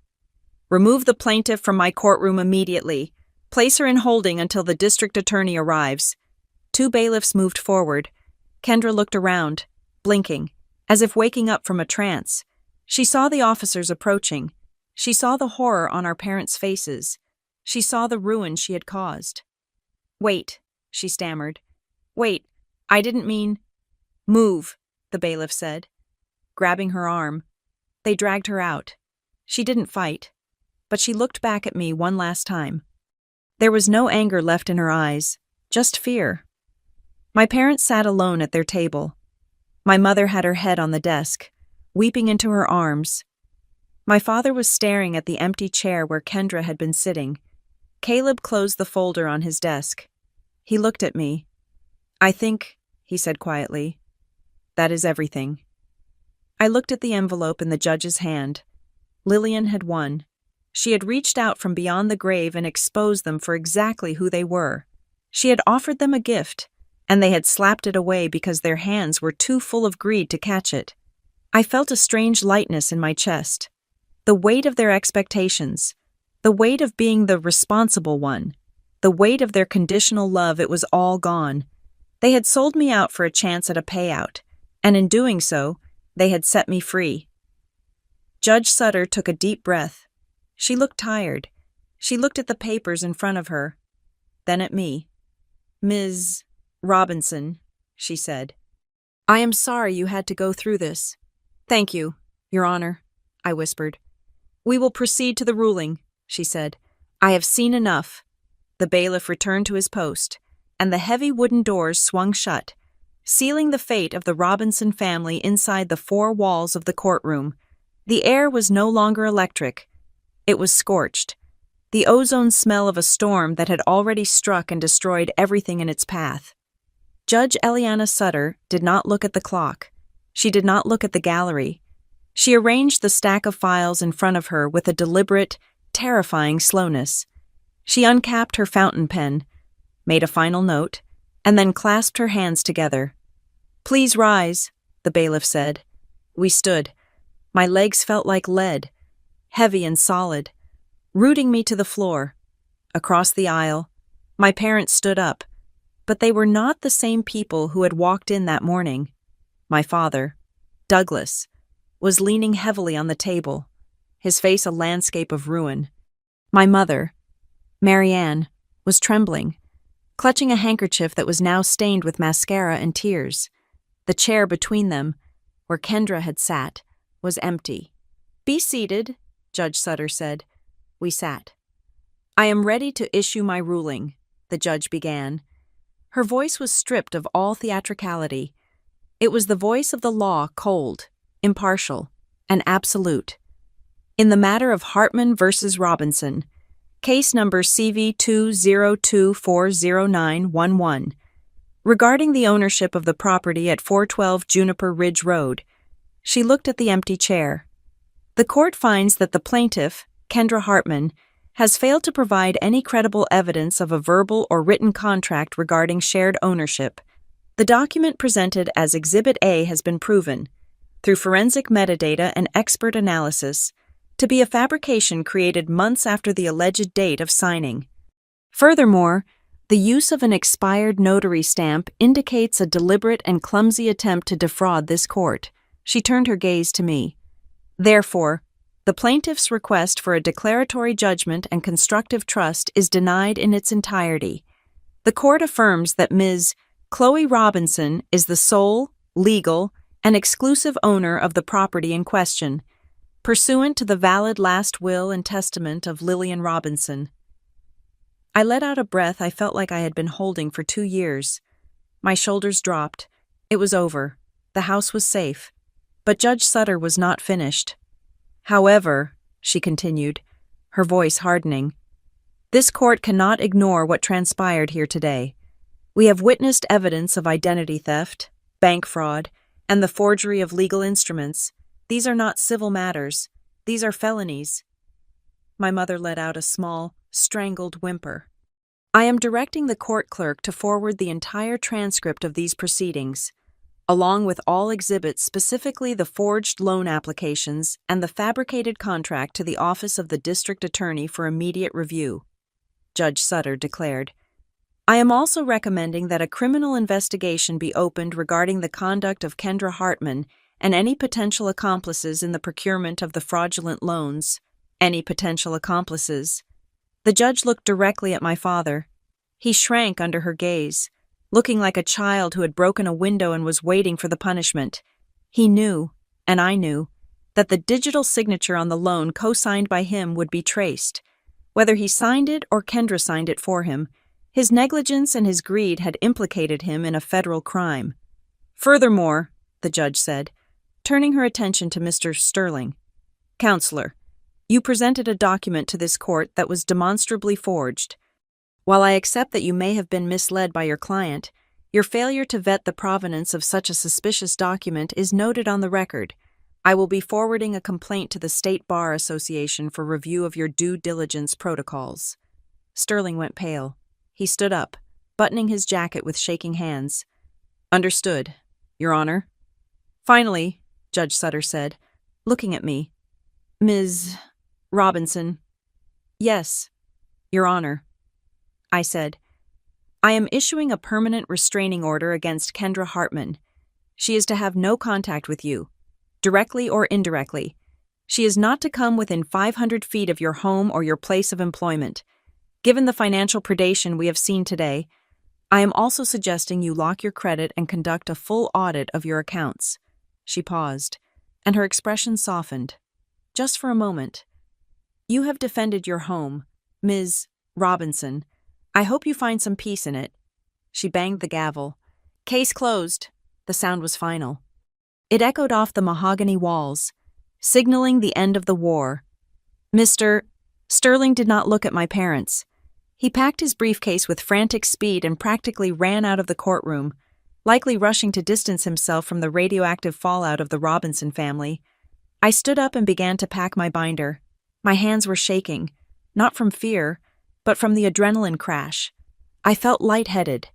S1: "Remove the plaintiff from my courtroom immediately. Place her in holding until the district attorney arrives." 2 bailiffs moved forward. Kendra looked around, blinking, as if waking up from a trance. She saw the officers approaching. She saw the horror on our parents' faces. She saw the ruin she had caused. "Wait," she stammered. "Wait, I didn't mean—" "Move," the bailiff said, grabbing her arm. They dragged her out. She didn't fight, but she looked back at me one last time. There was no anger left in her eyes, just fear. My parents sat alone at their table. My mother had her head on the desk, weeping into her arms. My father was staring at the empty chair where Kendra had been sitting. Caleb closed the folder on his desk. He looked at me. "I think," he said quietly, "that is everything." I looked at the envelope in the judge's hand. Lillian had won. She had reached out from beyond the grave and exposed them for exactly who they were. She had offered them a gift, and they had slapped it away because their hands were too full of greed to catch it. I felt a strange lightness in my chest. The weight of their expectations, the weight of being the responsible one, the weight of their conditional love, it was all gone. They had sold me out for a chance at a payout, and in doing so, they had set me free. Judge Sutter took a deep breath. She looked tired. She looked at the papers in front of her, then at me. "Ms. Robinson," she said, "I am sorry you had to go through this." "Thank you, Your Honor," I whispered. "We will proceed to the ruling," she said. "I have seen enough." The bailiff returned to his post, and the heavy wooden doors swung shut, sealing the fate of the Robinson family inside the 4 walls of the courtroom. The air was no longer electric. It was scorched, the ozone smell of a storm that had already struck and destroyed everything in its path. Judge Eliana Sutter did not look at the clock. She did not look at the gallery. She arranged the stack of files in front of her with a deliberate, terrifying slowness. She uncapped her fountain pen, made a final note, and then clasped her hands together. "Please rise," the bailiff said. We stood. My legs felt like lead, heavy and solid, rooting me to the floor. Across the aisle, my parents stood up, but they were not the same people who had walked in that morning. My father, Douglas, was leaning heavily on the table, his face a landscape of ruin. My mother, Marianne, was trembling, clutching a handkerchief that was now stained with mascara and tears. The chair between them, where Kendra had sat, was empty. "Be seated," Judge Sutter said. We sat. "I am ready to issue my ruling," the judge began. Her voice was stripped of all theatricality. It was the voice of the law, cold, impartial, and absolute. In the matter of Hartman versus Robinson, case number CV20240911, regarding the ownership of the property at 412 Juniper Ridge Road, she looked at the empty chair. The court finds that the plaintiff, Kendra Hartman, has failed to provide any credible evidence of a verbal or written contract regarding shared ownership. The document presented as Exhibit A has been proven, through forensic metadata and expert analysis, to be a fabrication created months after the alleged date of signing. Furthermore, the use of an expired notary stamp indicates a deliberate and clumsy attempt to defraud this court. She turned her gaze to me. Therefore, the plaintiff's request for a declaratory judgment and constructive trust is denied in its entirety. The court affirms that Ms. Chloe Robinson is the sole, legal, and exclusive owner of the property in question, pursuant to the valid last will and testament of Lillian Robinson. I let out a breath I felt like I had been holding for 2 years. My shoulders dropped. It was over. The house was safe. But Judge Sutter was not finished. "However," she continued, her voice hardening, "this court cannot ignore what transpired here today. We have witnessed evidence of identity theft, bank fraud, and the forgery of legal instruments. These are not civil matters. These are felonies." My mother let out a small, strangled whimper. "I am directing the court clerk to forward the entire transcript of these proceedings. along with all exhibits, specifically the forged loan applications and the fabricated contract, to the office of the district attorney for immediate review," Judge Sutter declared. "I am also recommending that a criminal investigation be opened regarding the conduct of Kendra Hartman and any potential accomplices in the procurement of the fraudulent loans." Any potential accomplices. The judge looked directly at my father. He shrank under her gaze, looking like a child who had broken a window and was waiting for the punishment. He knew, and I knew, that the digital signature on the loan co-signed by him would be traced. Whether he signed it or Kendra signed it for him, his negligence and his greed had implicated him in a federal crime. "Furthermore," the judge said, turning her attention to Mr. Sterling, "Counselor, you presented a document to this court that was demonstrably forged. While I accept that you may have been misled by your client, your failure to vet the provenance of such a suspicious document is noted on the record. I will be forwarding a complaint to the State Bar Association for review of your due diligence protocols." Sterling went pale. He stood up, buttoning his jacket with shaking hands. "Understood, Your Honor." "Finally," Judge Sutter said, looking at me, "Ms. Robinson." "Yes, Your Honor," I said. "I am issuing a permanent restraining order against Kendra Hartman. She is to have no contact with you, directly or indirectly. She is not to come within 500 feet of your home or your place of employment. Given the financial predation we have seen today, I am also suggesting you lock your credit and conduct a full audit of your accounts." She paused, and her expression softened. Just for a moment. "You have defended your home, Ms. Robinson. I hope you find some peace in it." She banged the gavel. "Case closed." The sound was final. It echoed off the mahogany walls, signaling the end of the war. Mr. Sterling did not look at my parents. He packed his briefcase with frantic speed and practically ran out of the courtroom, likely rushing to distance himself from the radioactive fallout of the Robinson family. I stood up and began to pack my binder. My hands were shaking, not from fear, but from the adrenaline crash. I felt lightheaded.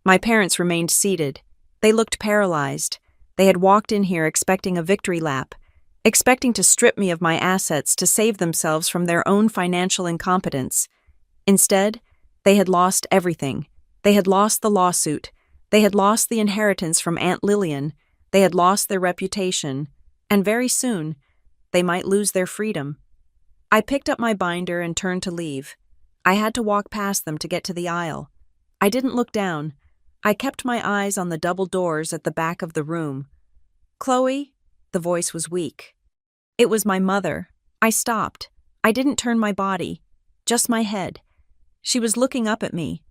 S1: My parents remained seated. They looked paralyzed. They had walked in here expecting a victory lap, expecting to strip me of my assets to save themselves from their own financial incompetence. Instead, they had lost everything. They had lost the lawsuit. They had lost the inheritance from Aunt Lillian. They had lost their reputation. And very soon, they might lose their freedom. I picked up my binder and turned to leave. I had to walk past them to get to the aisle. I didn't look down. I kept my eyes on the double doors at the back of the room. "Chloe?" The voice was weak. It was my mother. I stopped. I didn't turn my body, just my head. She was looking up at me,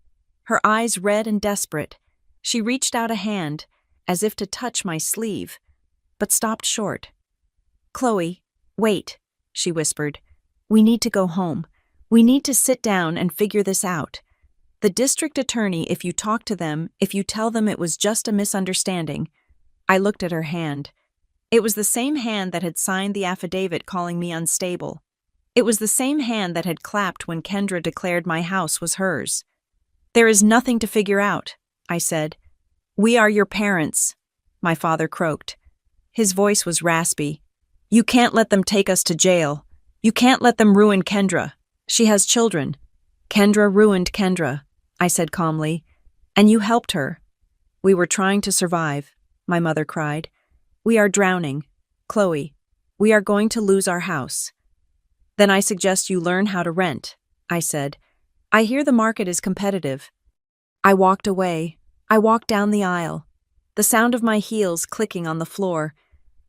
S1: her eyes red and desperate. She reached out a hand, as if to touch my sleeve, but stopped short. "Chloe, wait," she whispered. "We need to go home. We need to sit down and figure this out. The district attorney, if you talk to them, if you tell them it was just a misunderstanding." I looked at her hand. It was the same hand that had signed the affidavit calling me unstable. It was the same hand that had clapped when Kendra declared my house was hers. "There is nothing to figure out," I said. "We are your parents," my father croaked. His voice was raspy. "You can't let them take us to jail. You can't let them ruin Kendra. She has children." "Kendra ruined Kendra," I said calmly. "And you helped her." "We were trying to survive," my mother cried. "We are drowning. Chloe, we are going to lose our house." "Then I suggest you learn how to rent," I said. "I hear the market is competitive." I walked away. I walked down the aisle, the sound of my heels clicking on the floor,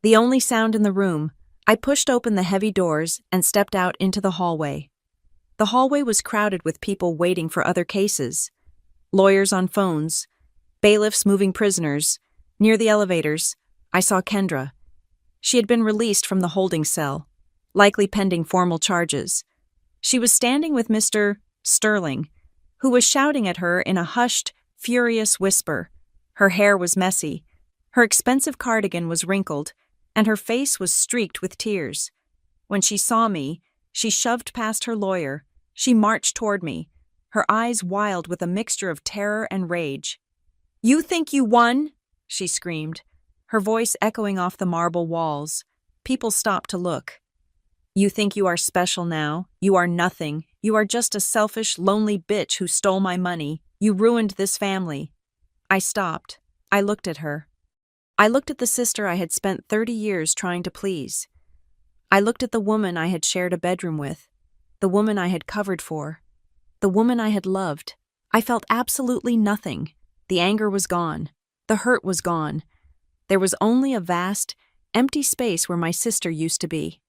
S1: the only sound in the room. I pushed open the heavy doors and stepped out into the hallway. The hallway was crowded with people waiting for other cases. Lawyers on phones, bailiffs moving prisoners. Near the elevators, I saw Kendra. She had been released from the holding cell, likely pending formal charges. She was standing with Mr. Sterling, who was shouting at her in a hushed, furious whisper. Her hair was messy, her expensive cardigan was wrinkled, and her face was streaked with tears. When she saw me, she shoved past her lawyer. She marched toward me, her eyes wild with a mixture of terror and rage. "You think you won?" she screamed. her voice echoing off the marble walls. People stopped to look. You think you are special now? You are nothing. You are just a selfish, lonely bitch who stole my money. You ruined this family. I stopped. I looked at her. I looked at the sister I had spent 30 years trying to please. I looked at the woman I had shared a bedroom with, the woman I had covered for, the woman I had loved. I felt absolutely nothing. The anger was gone. The hurt was gone. There was only a vast, empty space where my sister used to be.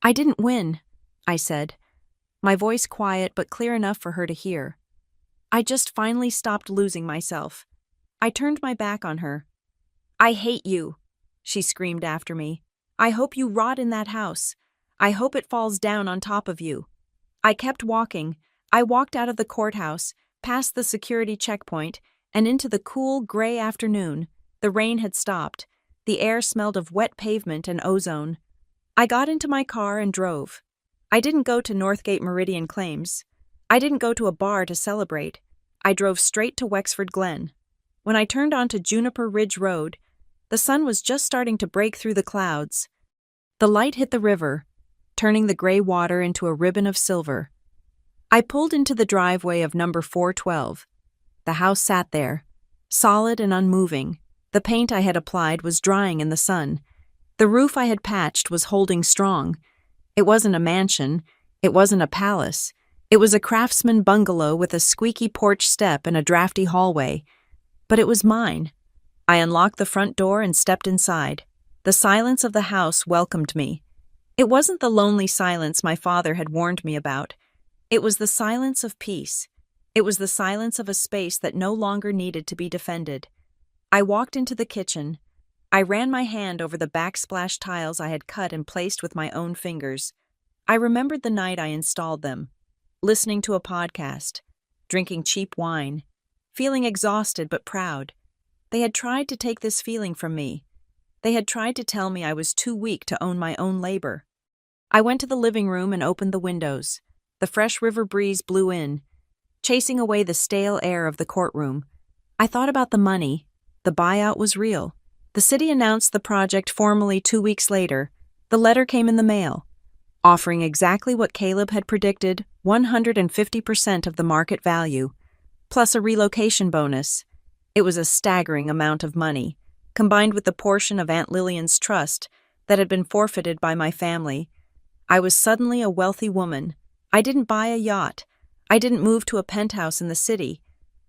S1: I didn't win, I said, my voice quiet but clear enough for her to hear. I just finally stopped losing myself. I turned my back on her. I hate you, she screamed after me. I hope you rot in that house. I hope it falls down on top of you. I kept walking. I walked out of the courthouse, past the security checkpoint, and into the cool, gray afternoon. The rain had stopped. The air smelled of wet pavement and ozone. I got into my car and drove. I didn't go to Northgate Meridian Claims. I didn't go to a bar to celebrate. I drove straight to Wexford Glen. When I turned onto Juniper Ridge Road, the sun was just starting to break through the clouds. The light hit the river, turning the gray water into a ribbon of silver. I pulled into the driveway of number 412. The house sat there, solid and unmoving. The paint I had applied was drying in the sun. The roof I had patched was holding strong. It wasn't a mansion. It wasn't a palace. It was a craftsman bungalow with a squeaky porch step and a drafty hallway. But it was mine. I unlocked the front door and stepped inside. The silence of the house welcomed me. It wasn't the lonely silence my father had warned me about. It was the silence of peace. It was the silence of a space that no longer needed to be defended. I walked into the kitchen. I ran my hand over the backsplash tiles I had cut and placed with my own fingers. I remembered the night I installed them, listening to a podcast, drinking cheap wine, feeling exhausted but proud. They had tried to take this feeling from me. They had tried to tell me I was too weak to own my own labor. I went to the living room and opened the windows. The fresh river breeze blew in, chasing away the stale air of the courtroom. I thought about the money. The buyout was real. The city announced the project formally 2 weeks later. The letter came in the mail, offering exactly what Caleb had predicted, 150% of the market value, plus a relocation bonus. It was a staggering amount of money, combined with the portion of Aunt Lillian's trust that had been forfeited by my family. I was suddenly a wealthy woman. I didn't buy a yacht. I didn't move to a penthouse in the city.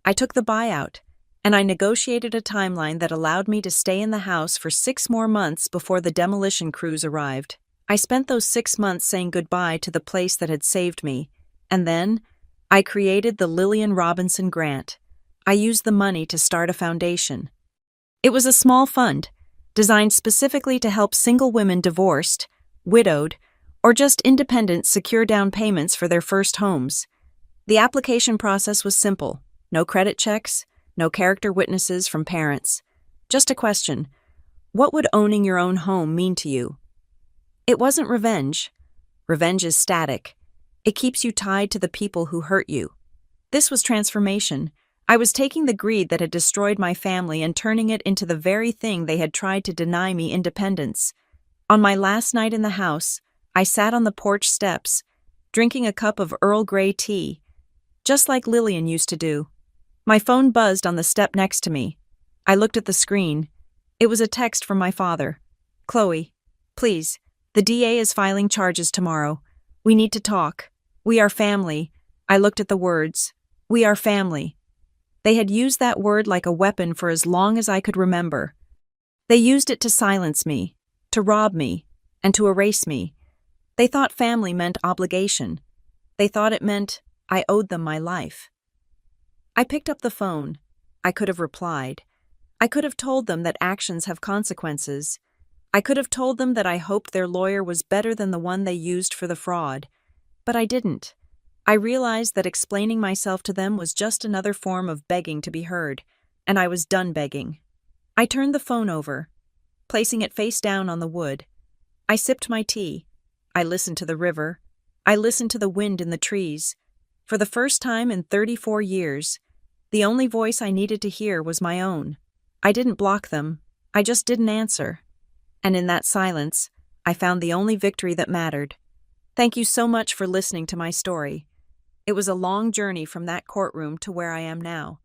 S1: I took the buyout, and I negotiated a timeline that allowed me to stay in the house for 6 more months before the demolition crews arrived. I spent those 6 months saying goodbye to the place that had saved me, and then I created the Lillian Robinson Grant. I used the money to start a foundation. It was a small fund, designed specifically to help single women divorced, widowed, or just independent secure down payments for their first homes. The application process was simple. No credit checks, no character witnesses from parents. Just a question: what would owning your own home mean to you? It wasn't revenge. Revenge is static. It keeps you tied to the people who hurt you. This was transformation. I was taking the greed that had destroyed my family and turning it into the very thing they had tried to deny me: independence. On my last night in the house, I sat on the porch steps, drinking a cup of Earl Grey tea, just like Lillian used to do. My phone buzzed on the step next to me. I looked at the screen. It was a text from my father. "Chloe, please, the DA is filing charges tomorrow. We need to talk. We are family." I looked at the words. We are family. They had used that word like a weapon for as long as I could remember. They used it to silence me, to rob me, and to erase me. They thought family meant obligation. They thought it meant I owed them my life. I picked up the phone. I could have replied. I could have told them that actions have consequences. I could have told them that I hoped their lawyer was better than the one they used for the fraud. But I didn't. I realized that explaining myself to them was just another form of begging to be heard, and I was done begging. I turned the phone over, placing it face down on the wood. I sipped my tea. I listened to the river. I listened to the wind in the trees. For the first time in 34 years, the only voice I needed to hear was my own. I didn't block them. I just didn't answer. And in that silence, I found the only victory that mattered. Thank you so much for listening to my story. It was a long journey from that courtroom to where I am now,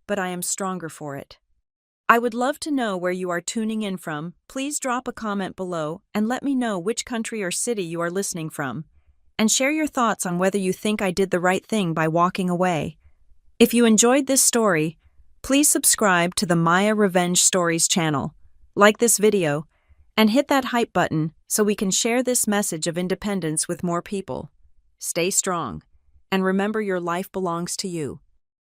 S1: but I am stronger for it. I would love to know where you are tuning in from. Please drop a comment below and let me know which country or city you are listening from. And share your thoughts on whether you think I did the right thing by walking away. If you enjoyed this story, please subscribe to the Maya Revenge Stories channel, like this video, and hit that hype button so we can share this message of independence with more people. Stay strong, and remember your life belongs to you.